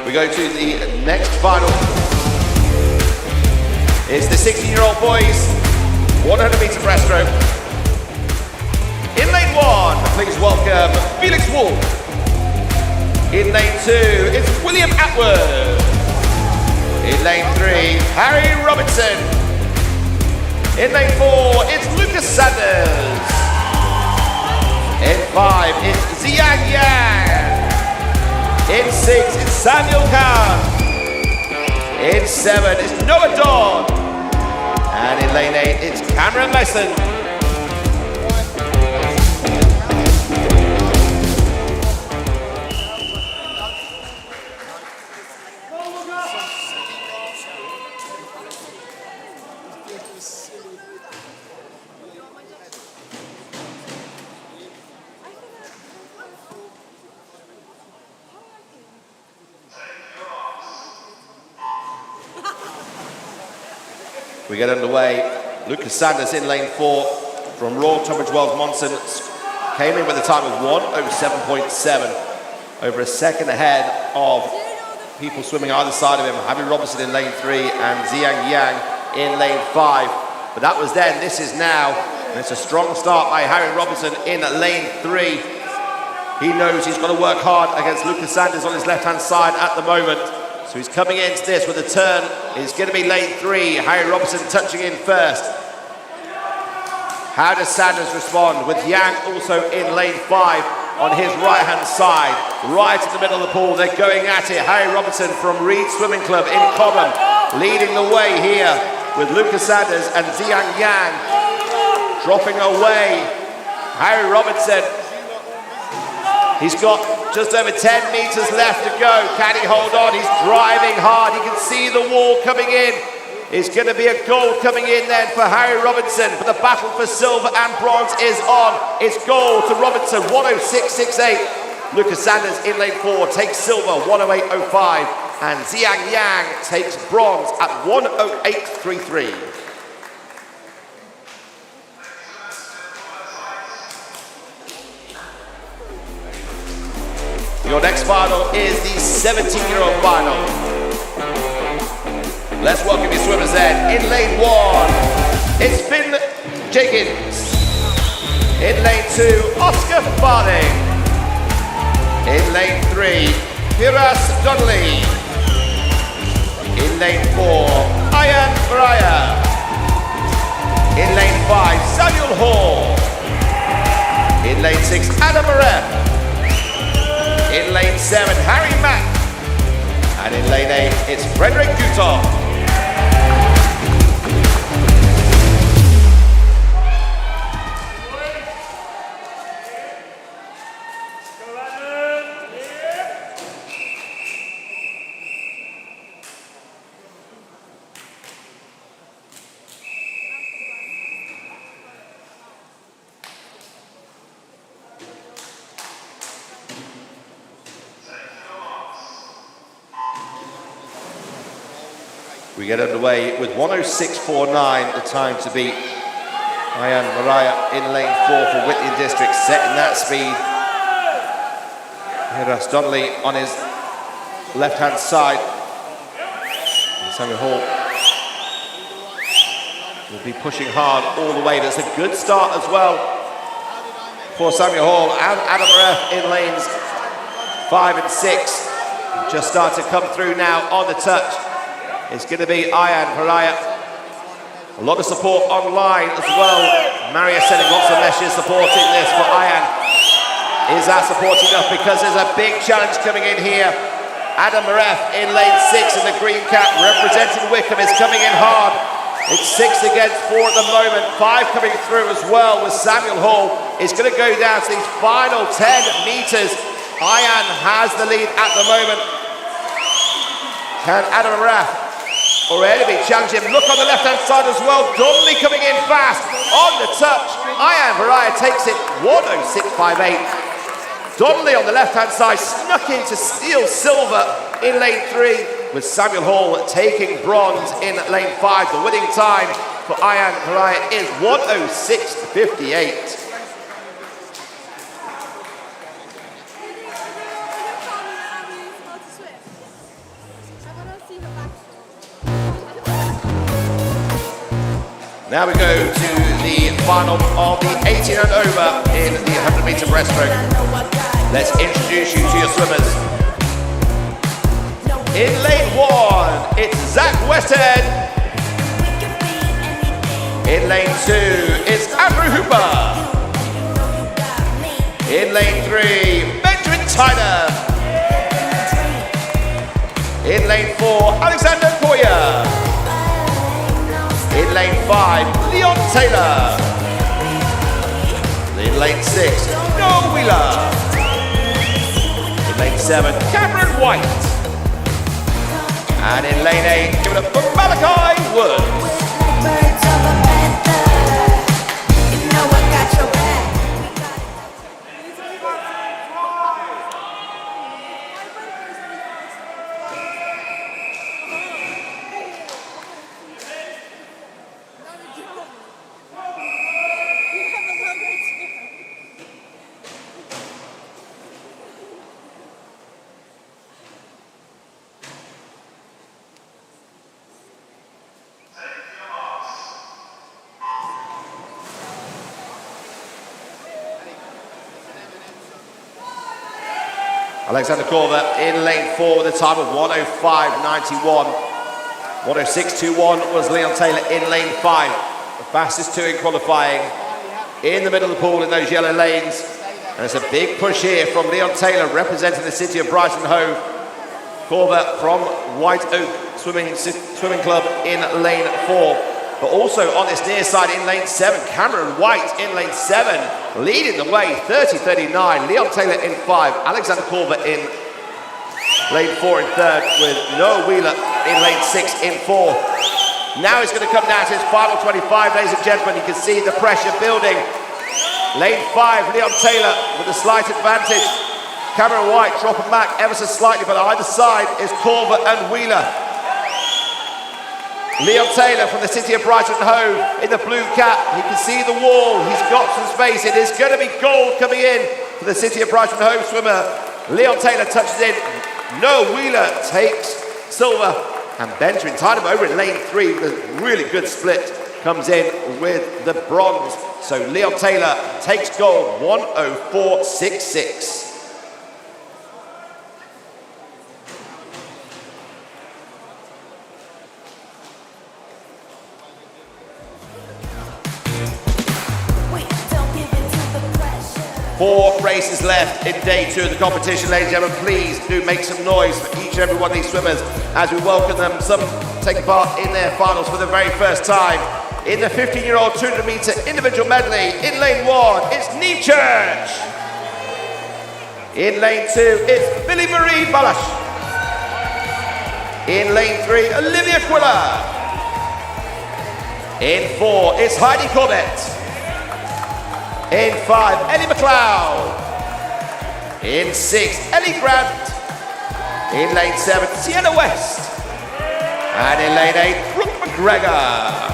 We go to the next final. It's the 16-year-old boys, 100-meter breaststroke. In lane 1, please welcome Felix Wolf. In lane 2, it's William Atwood. In lane 3, Harry Robinson. In lane 4, it's Lucas Sanders. In 5, it's Ziyang Yang. In 6, it's Samuel Khan. In 7, it's Noah Dodd. And in lane 8, it's Cameron Lesson. We get underway. Lucas Sanders in lane 4 from Royal Tunbridge Wells Monson came in with a time of 1:07.7, over a second ahead of people swimming either side of him. Harry Robertson in lane 3 and Ziyang Yang in lane 5. But that was then, this is now. And it's a strong start by Harry Robertson in lane 3. He knows he's got to work hard against Lucas Sanders on his left-hand side at the moment. So he's coming into this with a turn. It's going to be lane 3. Harry Robertson touching in first. How does Sanders respond? With Yang also in lane 5 on his right-hand side. Right in the middle of the pool, they're going at it. Harry Robertson from Reed Swimming Club in Cobham leading the way here with Lucas Sanders and Ziyang Yang dropping away. Harry Robertson, he's got just over 10 meters left to go. Can he hold on? He's driving hard. You can see the wall coming in. It's going to be a gold coming in then for Harry Robertson. But the battle for silver and bronze is on. It's gold to Robertson, 1:06.68. Lucas Sanders in lane 4 takes silver, 1:08.05. And Ziyang Yang takes bronze at 1:08.33. Your next final is the 17-year-old final. Let's welcome your swimmers then. In lane 1, it's Finn Jenkins. In lane 2, Oscar Farthing. In lane 3, Brst Donnelly. In lane 4, Ayan Faraya. In lane 5, Samuel Hall. In lane 6, Adam Maref. In lane 7, Harry Mack. And in lane 8, it's Frederick Guton. We get underway with 1:06.49, the time to beat. Ayan Mariah in lane 4 for Whitney District, setting that speed. Brst Donnelly on his left-hand side. And Samuel Hall will be pushing hard all the way. That's a good start as well for Samuel Hall and Adam Maref in lanes 5 and 6. Just start to come through now on the touch. It's going to be Ayan Faraya. A lot of support online as well. Maria sending lots of messages supporting this for Ayan. Is that supporting enough? Because there's a big challenge coming in here. Adam Maref in lane 6 in the green cap representing Wickham is coming in hard. It's 6 against 4 at the moment. 5 coming through as well with Samuel Hall. It's going to go down to these final 10 meters. Ayan has the lead at the moment. Can Adam Maref already be challenging him? Look on the left-hand side as well. Donnelly coming in fast on the touch. Ayan Faraya takes it 1:06.58. Donnelly on the left-hand side snuck in to steal silver in lane 3 with Samuel Hall taking bronze in lane 5. The winning time for Ayan Faraya is 1:06.58. Now we go to the final of the 18 and over in the 100-meter breaststroke. Let's introduce you to your swimmers. In lane 1, it's Zach Westhead. In lane 2, it's Andrew Hooper. In lane 3, Benjamin Tyner. In lane 4, Alexander Koya. In lane 5, Leon Taylor. In lane 6, Noel Wheeler. In lane 7, Cameron White. And in lane 8, give it up for Malachi Woods. Alexander Corbett in lane 4 with a time of 1:05.91. 1:06.21 was Leon Taylor in lane 5. The fastest two in qualifying. In the middle of the pool in those yellow lanes. And it's a big push here from Leon Taylor representing the city of Brighton Hove. Corbett from White Oak Swimming Club in lane 4. But also on this near side in lane 7, Cameron White in lane 7, leading the way, 30.39. Leon Taylor in 5, Alexander Corbett in lane 4 in 3rd, with Noah Wheeler in lane 6 in 4. Now he's going to come down to his final 25, ladies and gentlemen. You can see the pressure building. Lane 5, Leon Taylor with a slight advantage. Cameron White dropping back ever so slightly, but either side is Corbett and Wheeler. Leon Taylor from the city of Brighton Hove in the blue cap. You can see the wall. He's got some space. It is going to be gold coming in for the city of Brighton Hove swimmer. Leon Taylor touches in. Noah Wheeler takes silver. And Benjamin tied him over in lane 3 with a really good split. Comes in with the bronze. So Leon Taylor takes gold, 1:04.66. Four races left in day 2 of the competition, ladies and gentlemen. Please do make some noise for each and every one of these swimmers as we welcome them. Some taking part in their finals for the very first time. In the 15-year-old 200-meter individual medley, in lane 1, it's Neve Church. In lane 2, it's Billy Marie Balash. In lane 3, Olivia Quiller. In 4, it's Heidi Corbett. In 5, Ellie McLeod. In 6, Ellie Grant. In lane 7, Sienna West. And in lane 8, Brooke McGregor.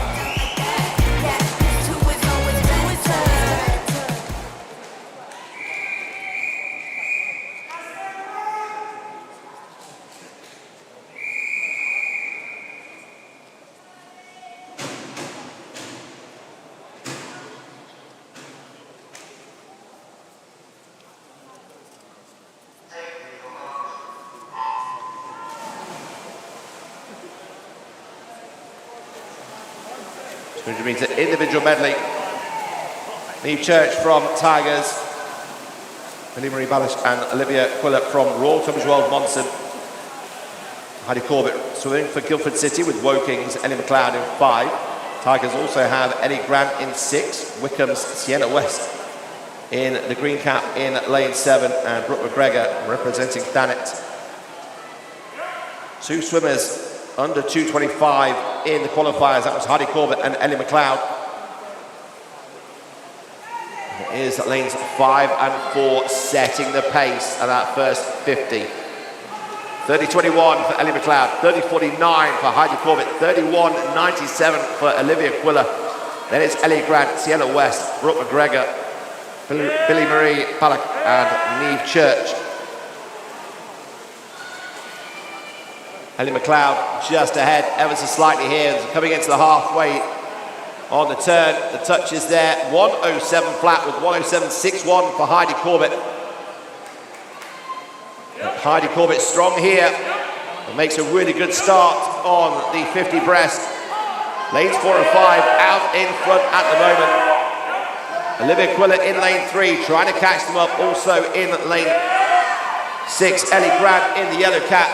Which means an individual medley. Neve Church from Tigers, Billy Marie Balish and Olivia Quiller from Royal Tunbridge Wells Monson. Heidi Corbett swimming for Guildford City with Woking's Ellie McLeod in 5. Tigers also have Ellie Grant in 6, Wickham's Sienna West in the green cap in lane 7, and Brooke McGregor representing Thanet. 2 swimmers under 2:25 in the qualifiers. That was Heidi Corbett and Ellie McLeod. It is lanes 5 and 4 setting the pace at that first 50. 30.21 for Ellie McLeod, 30.49 for Heidi Corbett, 31.97 for Olivia Quiller. Then it's Ellie Grant, Sienna West, Brooke McGregor, Billy Marie Palak and Neve Church. Ellie McLeod just ahead, ever so slightly here, coming into the halfway on the turn. The touch is there, 1:07 flat with 1:07.61 for Heidi Corbett. Heidi Corbett strong here and makes a really good start on the 50 breast. Lanes 4 and 5 out in front at the moment. Olivia Quiller in lane 3, trying to catch them up. Also in lane 6, Ellie Grant in the yellow cap.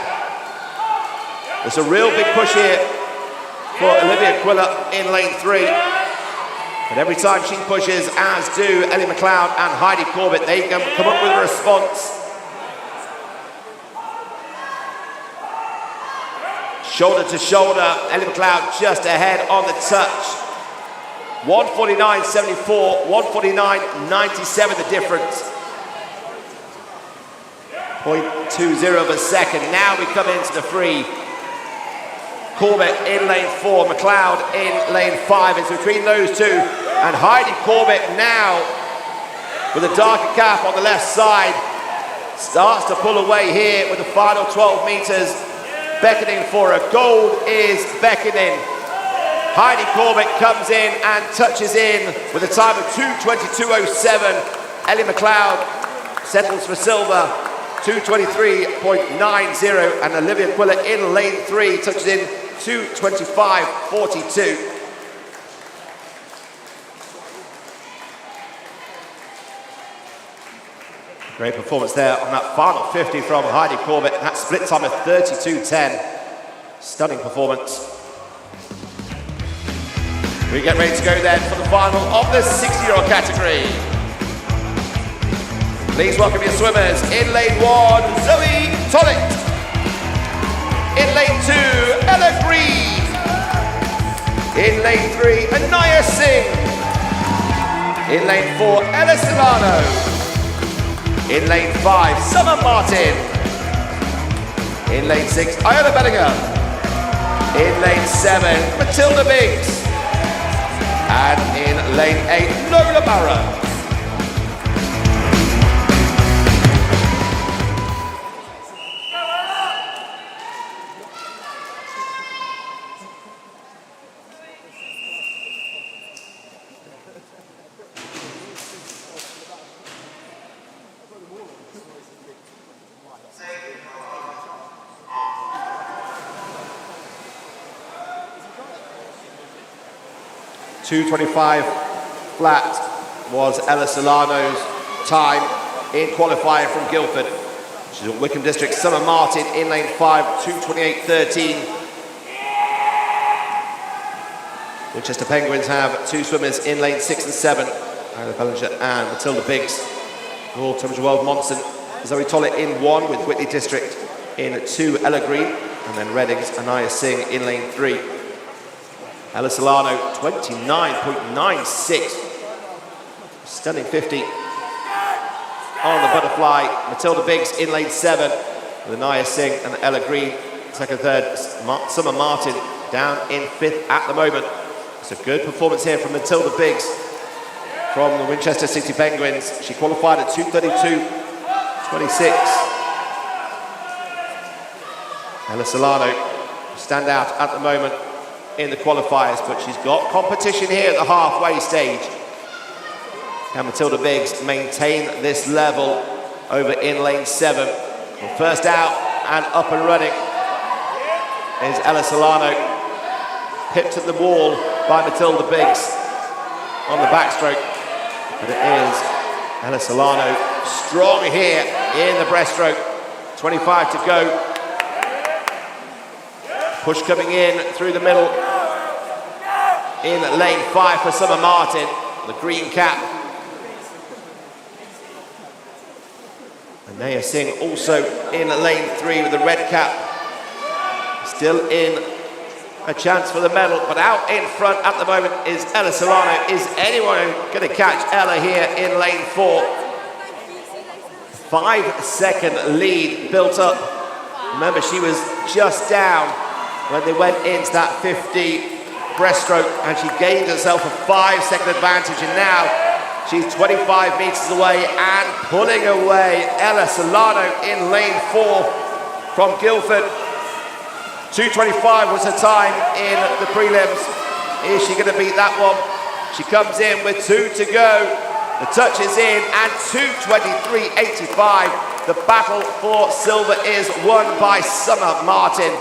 There's a real big push here for Olivia Quiller in lane 3. And every time she pushes, as do Ellie McLeod and Heidi Corbett, they come up with a response. Shoulder to shoulder, Ellie McLeod just ahead on the touch. 1:49.74, 1:49.97 the difference. 0.20 of a second. Now we come into the free. Corbett in lane 4, McLeod in lane 5. It's between those two. And Heidi Corbett now, with a darker cap on the left side, starts to pull away here with the final 12 meters, beckoning for a gold is beckoning. Heidi Corbett comes in and touches in with a time of 2:22.07. Ellie McLeod settles for silver. 2:23.90, and Olivia Quiller in lane 3 touches in 2:25.42. Great performance there on that final 50 from Heidi Corbett. That split time of 32.10. Stunning performance. We get ready to go then for the final of the 60-year-old category. Please welcome your swimmers. In lane 1, Zoe Tollitt. In lane 2, Ella Green. In lane 3, Anaya Singh. In lane 4, Ella Solano. In lane 5, Summer Martin. In lane 6, Iola Bellingham. In lane 7, Matilda Biggs. And in lane 8, Lola Barrow. .225 flat was Ella Solano's time in qualifying from Guildford. She's in Wickham District. Summer Martin in lane 5, 2:28.13. Winchester Penguins have 2 swimmers in lane 6 and 7. Iola Bellinger and Matilda Biggs. Royal Tunbridge Wells Monson. Zoe Tollitt in 1 with Whitley District in 2, Ella Green. And then Reading's Anaya Singh in lane 3. Ella Solano, 29.96. Stunning 50 on the butterfly. Matilda Biggs in lane 7 with Anaya Singh and Ella Green. Second, third, Summer Martin down in 5th at the moment. It's a good performance here from Matilda Biggs from the Winchester City Penguins. She qualified at 2:32.26. Ella Solano stand out at the moment in the qualifiers, but she's got competition here at the halfway stage. Can Matilda Biggs maintain this level over in lane 7? Well, first out and up and running is Ella Solano. Pipped at the wall by Matilda Biggs on the backstroke. But it is Ella Solano strong here in the breaststroke. 25 to go. Push coming in through the middle. In lane 5 for Summer Martin, the green cap. Anaya Singh also in lane 3 with the red cap. Still in a chance for the medal, but out in front at the moment is Ella Solano. Is anyone going to catch Ella here in lane 4? 5-second lead built up. Remember, she was just down when they went into that 50 breaststroke, and she gained herself a 5-second advantage, and now she's 25 meters away and pulling away. Ella Solano in lane 4 from Guildford. 2:25 was her time in the prelims. Is she going to beat that one? She comes in with 2 to go. The touch is in, and 2:23.85. The battle for silver is won by Summer Martin.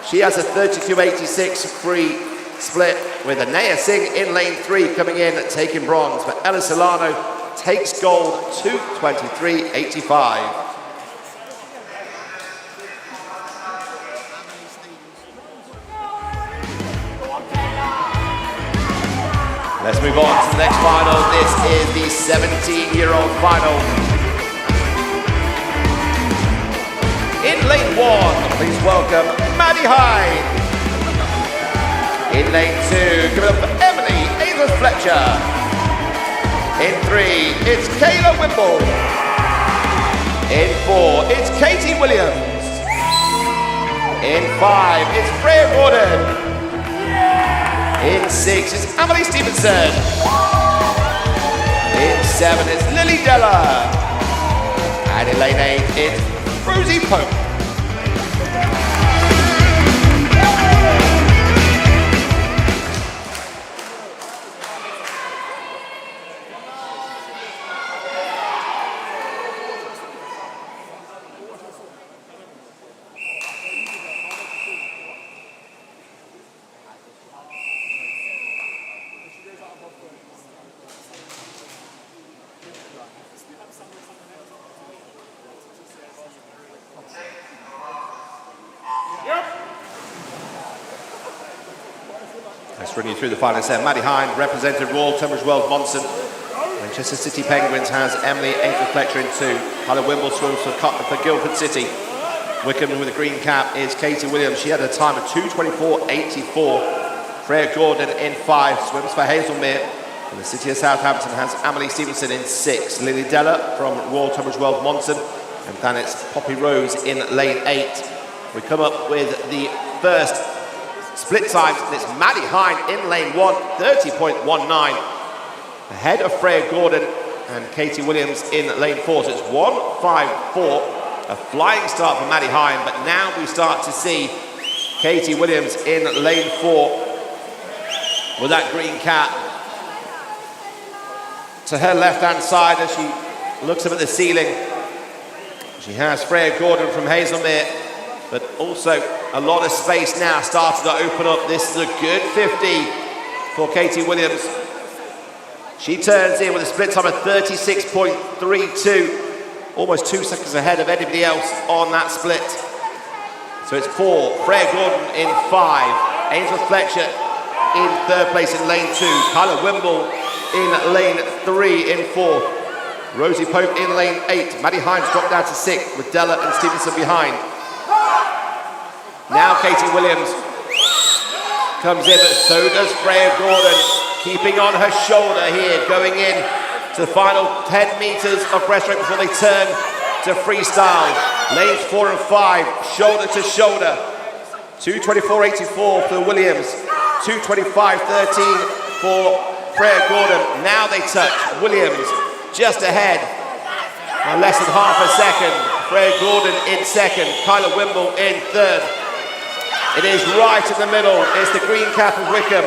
She has a 32.86 free split, with Anaya Singh in lane 3 coming in taking bronze, but Ella Solano takes gold, 2:23.85. Let's move on to the next final. This is the 17-year-old final. In lane 1, please welcome Maddie Hyde. In lane 2, give it up for Emily Ainsworth-Fletcher. In 3, it's Kayla Wimble. In 4, it's Katie Williams. In 5, it's Freya Gordon. In 6, it's Emily Stevenson. In 7, it's Lily Della. And in lane 8, it's Rosie Pope. Let's run you through the finalists there. Maddie Hind represented Royal Tunbridge Wells Monson. Manchester City Penguins has Emily Ainsley-Fletcher in 2. Tyler Wimble swims for Guildford City. Wickham with the green cap is Katie Williams. She had a time of 2:24.84. Freya Gordon in 5, swims for Hazelmere. And the City of Southampton has Emily Stevenson in 6. Lily Della from Royal Tunbridge Wells Monson. And then it's Poppy Rose in lane 8. We come up with the first split times, and it's Maddie Hind in lane 1, 30.19. Ahead of Freya Gordon and Katie Williams in lane 4. So it's 1:54. A flying start for Maddie Hind, but now we start to see Katie Williams in lane 4 with that green cap to her left-hand side as she looks up at the ceiling. She has Freya Gordon from Hazelmere, but also a lot of space now starting to open up. This is a good 50 for Katie Williams. She turns in with a split time of 36.32, almost 2 seconds ahead of anybody else on that split. So it's 4, Freya Gordon in 5, Ainsley-Fletcher in 3rd place in lane 2, Tyler Wimble in lane 3 in 4th, Rosie Pope in lane 8, Maddie Hines dropped down to 6th with Della and Stevenson behind. Now Katie Williams comes in, but so does Freya Gordon, keeping on her shoulder here, going in to the final 10 metres of breaststroke before they turn to freestyle. Lanes 4 and 5, shoulder to shoulder. 2:24.84 for Williams, 2:25.13 for Freya Gordon. Now they touch. Williams just ahead, by less than half a second. Freya Gordon in 2nd, Kyla Wimble in 3rd. It is right in the middle. It's the green cap of Wickham.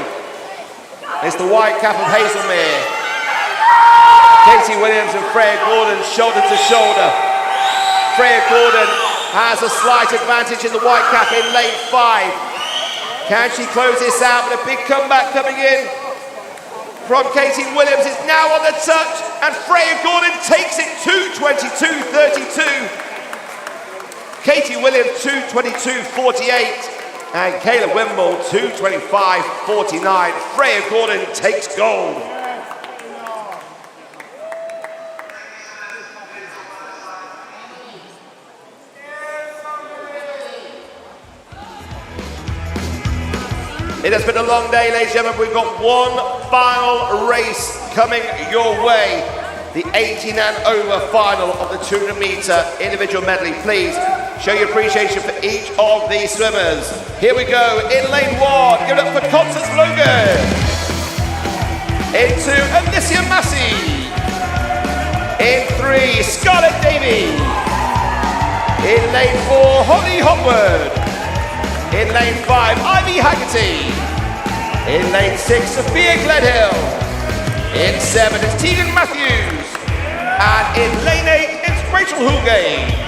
It's the white cap of Hazelmere. Katie Williams and Freya Gordon shoulder to shoulder. Freya Gordon has a slight advantage in the white cap in lane 5. Can she close this out? With a big comeback coming in from Katie Williams. It's now on the touch, and Freya Gordon takes it 2:22.32. Katie Williams 2:22.48. And Kayla Wimble 2:25.49. Freya Gordon takes gold. It has been a long day, ladies and gentlemen. We've got one final race coming your way. The 18 and over final of the 200 metre individual medley. Please show your appreciation for each of these swimmers. Here we go, in lane 1, give it up for Constance Logan. Into Alicia Massey. In 3, Scarlett Davey. In lane 4, Holly Hopwood. In lane 5, Ivy Haggerty. In lane 6, Sophia Gledhill. In 7, it's Tegan Matthews. And in lane 8, it's Rachel Houlgate.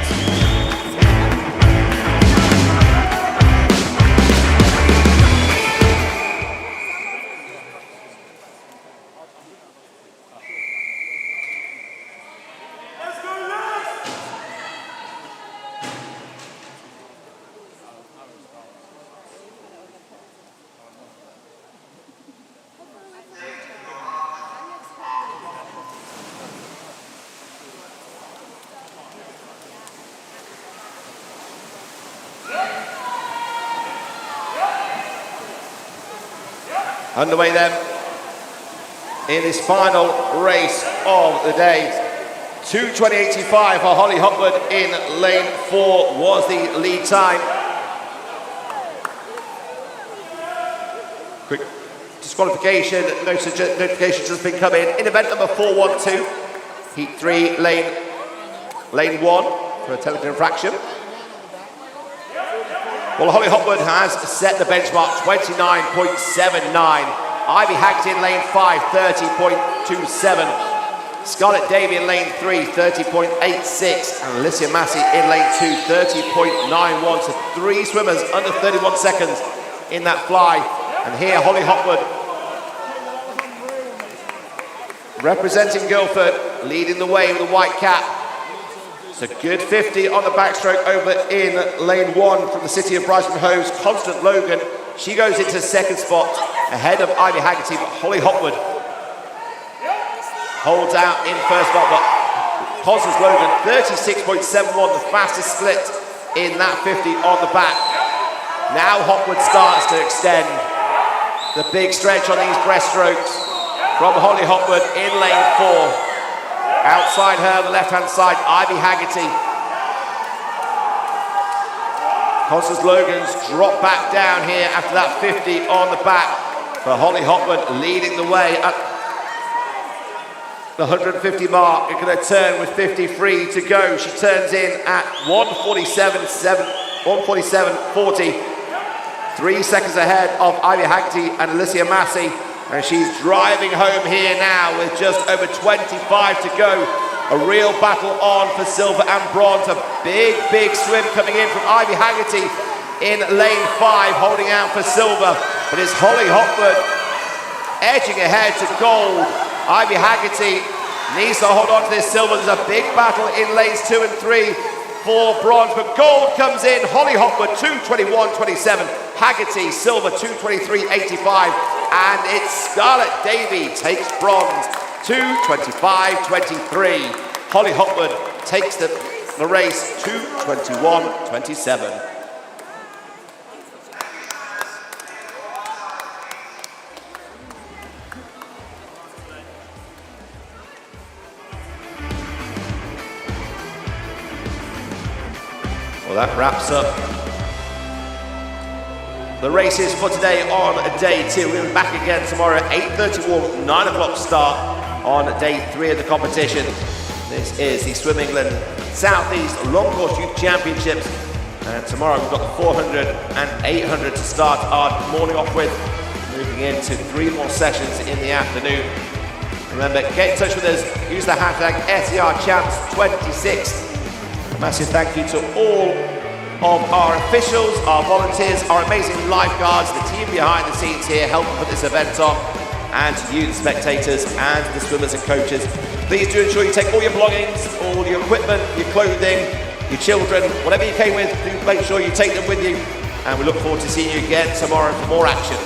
Underway then in this final race of the day. 2:20.85 for Holly Hopwood in lane 4 was the lead time. Quick disqualification notification just been coming in event number 412, heat 3, lane 1 for a technical infraction. Well, Holly Hopwood has set the benchmark 29.79. Ivy Haggerty in lane 5, 30.27. Scarlett Davey in lane 3, 30.86. And Alicia Massey in lane 2, 30.91. So 3 swimmers under 31 seconds in that fly. And here, Holly Hopwood, representing Guildford, leading the way with a white cap. It's a good 50 on the backstroke over in lane 1 from the City of Brighton Hove. Constance Logan She goes into second spot ahead of Ivy Haggerty, but Holly Hopwood holds out in first spot. But Constance Logan, 36.71, the fastest split in that 50 on the back. Now Hopwood starts to extend the big stretch on these breaststrokes from Holly Hopwood in lane 4. Outside her, the left-hand side, Ivy Haggerty. Constance Logan's dropped back down here after that 50 on the back. For Holly Hopwood leading the way at the 150 mark. It's going to turn with 53 to go. She turns in at 147.40. 3 seconds ahead of Ivy Haggerty and Alicia Massey. And she's driving home here now with just over 25 to go. A real battle on for silver and bronze. A big, big swim coming in from Ivy Haggerty in lane 5, holding out for silver. But it's Holly Hopwood edging ahead to gold. Ivy Haggerty needs to hold on to this silver. There's a big battle in lanes 2 and 3 for bronze, but gold comes in. Holly Hopwood, 2:21.27. Haggerty, silver, 2:23.85. And it's Scarlett Davey takes bronze, 2:25.23. Holly Hopwood takes the race, 2:21.27. Well, that wraps up the races for today on day 2. We'll be back again tomorrow at 8:30 warm, 9 o'clock start on day 3 of the competition. This is the Swim England South East Long Course Youth Championships. And tomorrow we've got the 400 and 800 to start our morning off with. Moving into 3 more sessions in the afternoon. Remember, get in touch with us. Use the hashtag SERChamps26. A massive thank you to all of our officials, our volunteers, our amazing lifeguards, the team behind the scenes here helping put this event on, and to you, the spectators, and the swimmers and coaches. Please do ensure you take all your belongings, all your equipment, your clothing, your children, whatever you came with, do make sure you take them with you. And we look forward to seeing you again tomorrow for more action.